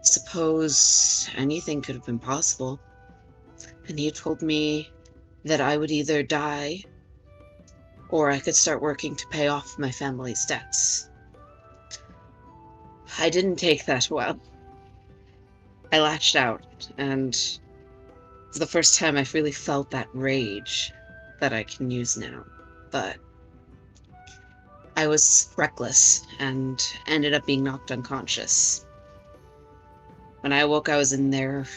suppose anything could have been possible. And he told me that I would either die or I could start working to pay off my family's debts. I didn't take that well. I lashed out, and for the first time I really felt that rage that I can use now. But I was reckless and ended up being knocked unconscious. When I awoke, I was in their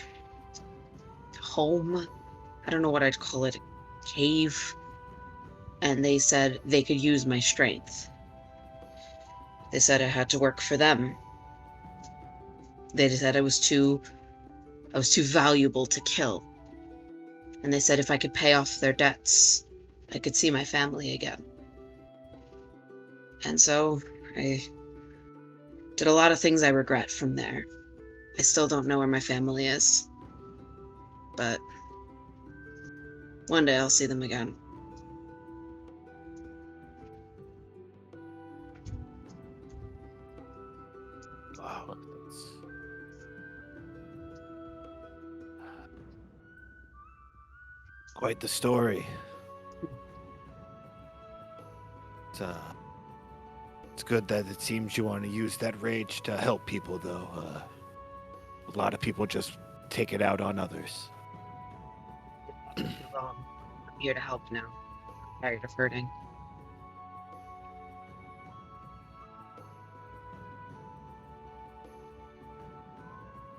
home. I don't know what I'd call it, a cave. And they said they could use my strength. They said I had to work for them. They said I was too valuable to kill. And they said if I could pay off their debts, I could see my family again. And so I did a lot of things I regret from there. I still don't know where my family is. But one day I'll see them again. Wow, that's quite the story. It's good that it seems you want to use that rage to help people, though. A lot of people just take it out on others. You're wrong. I'm here to help now. I'm tired of hurting.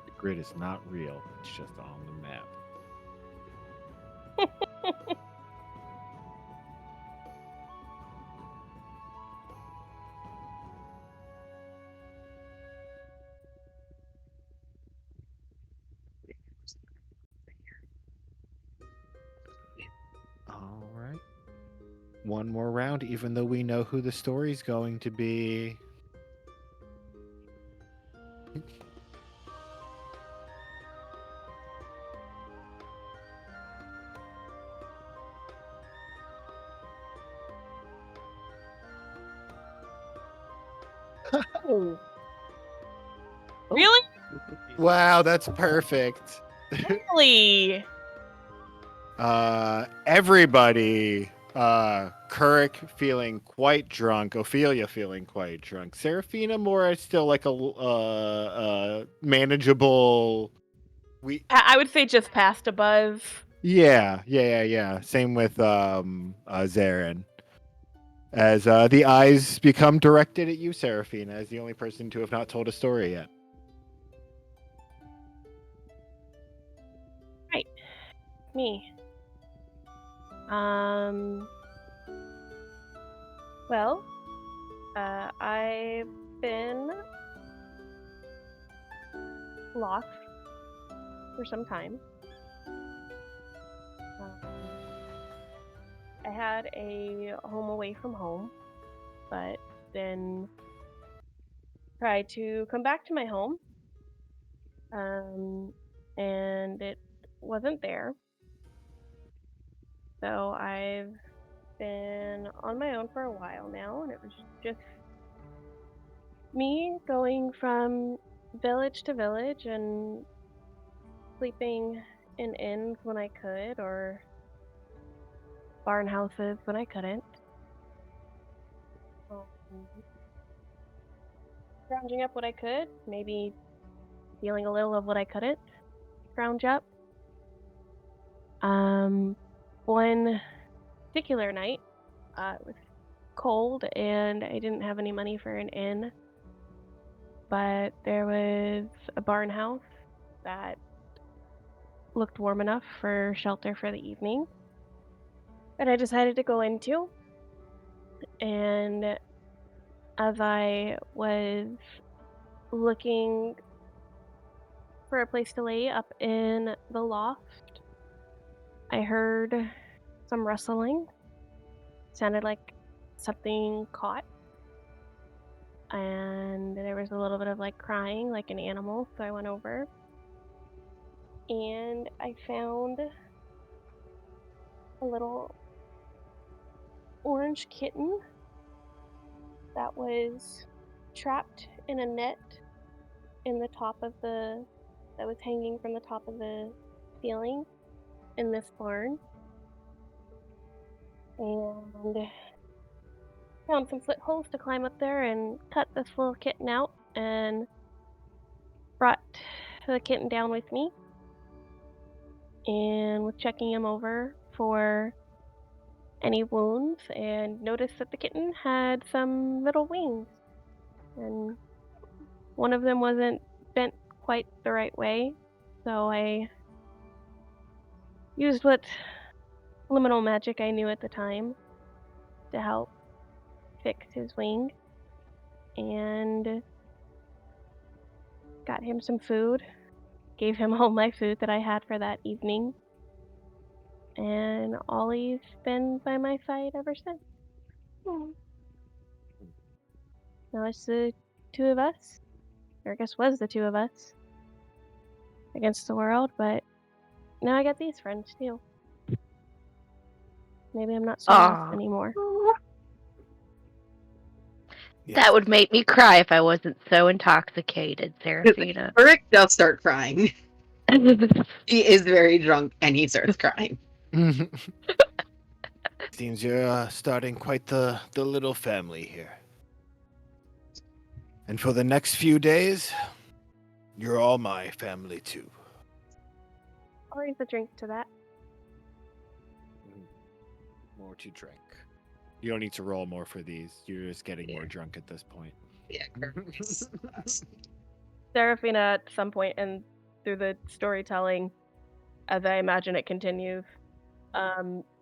The grid is not real. It's just on the map. All right. One more round, even though we know who the story's going to be. Oh. Really? Wow, that's perfect. Really? Everybody, Kurik feeling quite drunk, Ophelia feeling quite drunk, Seraphina more still like a manageable. I would say just past a buzz. Yeah. Same with Zarin. As the eyes become directed at you, Seraphina, as the only person to have not told a story yet. Right. Me. Well, I've been lost for some time. I had a home away from home, but then tried to come back to my home, and it wasn't there. So I've been on my own for a while now, and it was just me going from village to village and sleeping in inns when I could, or barn houses when I couldn't. Scrounging up what I could, maybe stealing a little of what I couldn't scrounge up. One particular night, it was cold and I didn't have any money for an inn, but there was a barn house that looked warm enough for shelter for the evening that I decided to go into. And as I was looking for a place to lay up in the loft, I heard some rustling. Sounded like something caught. And there was a little bit of like crying like an animal, so I went over and I found a little orange kitten that was trapped in a net in the top of the that was hanging from the top of the ceiling in this barn, and found some footholes to climb up there and cut this little kitten out and brought the kitten down with me and was checking him over for any wounds and noticed that the kitten had some little wings and one of them wasn't bent quite the right way, so I used what liminal magic I knew at the time to help fix his wing and got him some food, gave him all my food that I had for that evening, and Ollie's been by my side ever since. Now it's the two of us, or I guess was the two of us, against the world, but now I got these friends too. Maybe I'm not so lost anymore. That would make me cry if I wasn't so intoxicated, Serafina. Rick does start crying. He is very drunk and he starts crying. Seems you're starting quite the little family here. And for the next few days, you're all my family too. I'll raise a drink to that. More to drink. You don't need to roll more for these. You're just getting more drunk at this point. Yeah, Serafina at some point and through the storytelling, as I imagine it continues,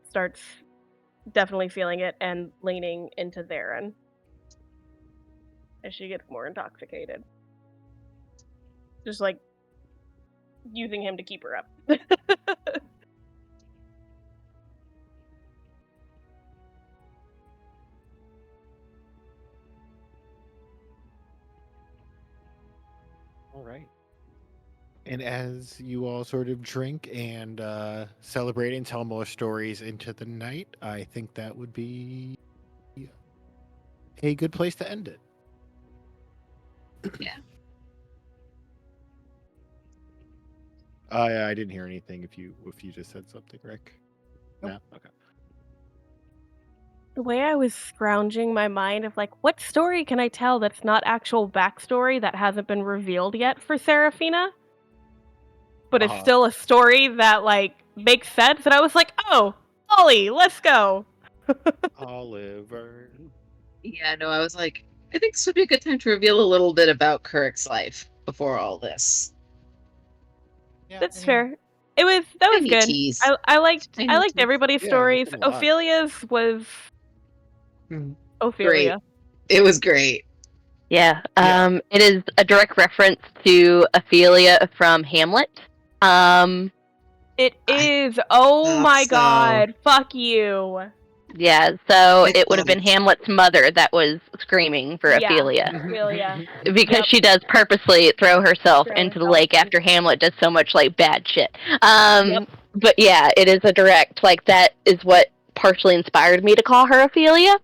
starts definitely feeling it and leaning into Zarin as she gets more intoxicated. Just like using him to keep her up. All right. And as you all sort of drink and celebrate and tell more stories into the night, I think that would be a good place to end it. Yeah. I didn't hear anything if you just said something, Rick. Nope. No? Okay. The way I was scrounging my mind of like, what story can I tell that's not actual backstory that hasn't been revealed yet for Serafina? But it's still a story that like makes sense, and I was like, oh, Ollie, let's go. Oliver. Yeah, no, I was like, I think this would be a good time to reveal a little bit about Kurik's life before all this. Yeah, That's fair. That was Tiny good. tease. I liked Tiny tease. everybody's Yeah, stories. that's a lot. Ophelia's was Ophelia. It was great. Yeah. Yeah. It is a direct reference to Ophelia from Hamlet. It is. Oh my god. Fuck you. Yeah, so I it would have been thought- Hamlet's mother that was screaming for Yeah. Ophelia. Ophelia. Because Yep. she does purposely throw herself Throw into the herself lake in. after Hamlet does so much like bad shit. Yep. But yeah, it is a direct like that is what partially inspired me to call her Ophelia.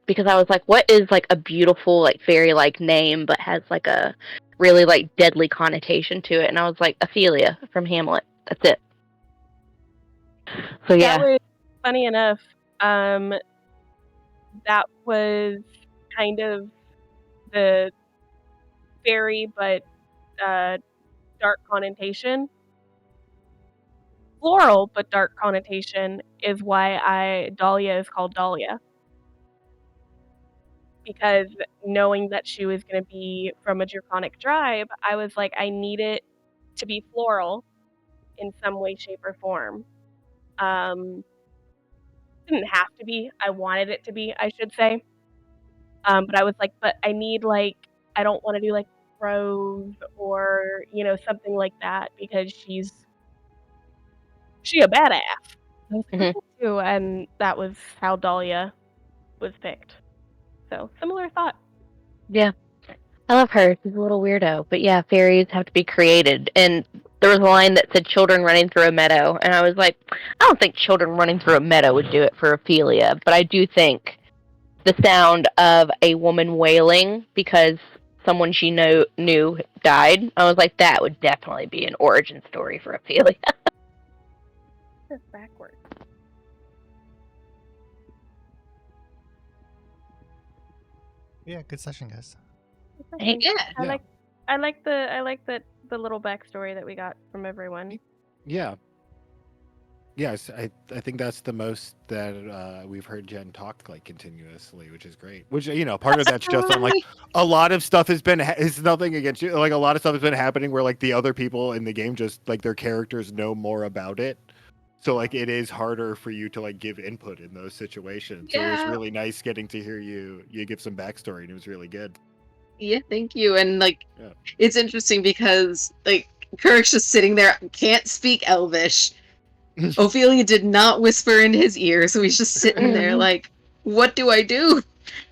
Because I was like, what is like a beautiful like fairy like name but has like a really like deadly connotation to it, and I was like, Ophelia from Hamlet. That's it. So yeah. That was funny enough. That was kind of the fairy, but dark connotation. Floral, but dark connotation is why Dahlia is called Dahlia. Because knowing that she was going to be from a draconic tribe, I was like, I need it to be floral in some way, shape, or form. Didn't have to be. I wanted it to be, I should say. But I was like, but I need like, I don't want to do like rose or something like that because she a badass. I was like, Mhm. "Okay, too," and that was how Dahlia was picked. So similar thought. Yeah. I love her. She's a little weirdo. But yeah, fairies have to be created. And there was a line that said children running through a meadow. And I was like, I don't think children running through a meadow would do it for Ophelia. But I do think the sound of a woman wailing because someone she knew died, I was like, that would definitely be an origin story for Ophelia. It's backwards. Yeah, good session, guys. Thanks. Yeah. I like the little backstory that we got from everyone. Yeah. Yes, I think that's the most that we've heard Jen talk like continuously, which is great. Which part of that's just on like a lot of stuff has been. It's nothing against you. Like a lot of stuff has been happening where like the other people in the game just like their characters know more about it, so like it is harder for you to like give input in those situations. So it was Yeah. really nice getting to hear you give some backstory, and it was really good. Yeah, thank you. And like, Yeah. it's interesting because like Kirk's just sitting there, can't speak Elvish. Ophelia did not whisper in his ear, so he's just sitting there like, what do I do?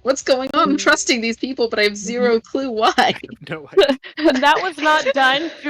What's going on? I'm trusting these people, but I have zero clue why. No idea. That was not done to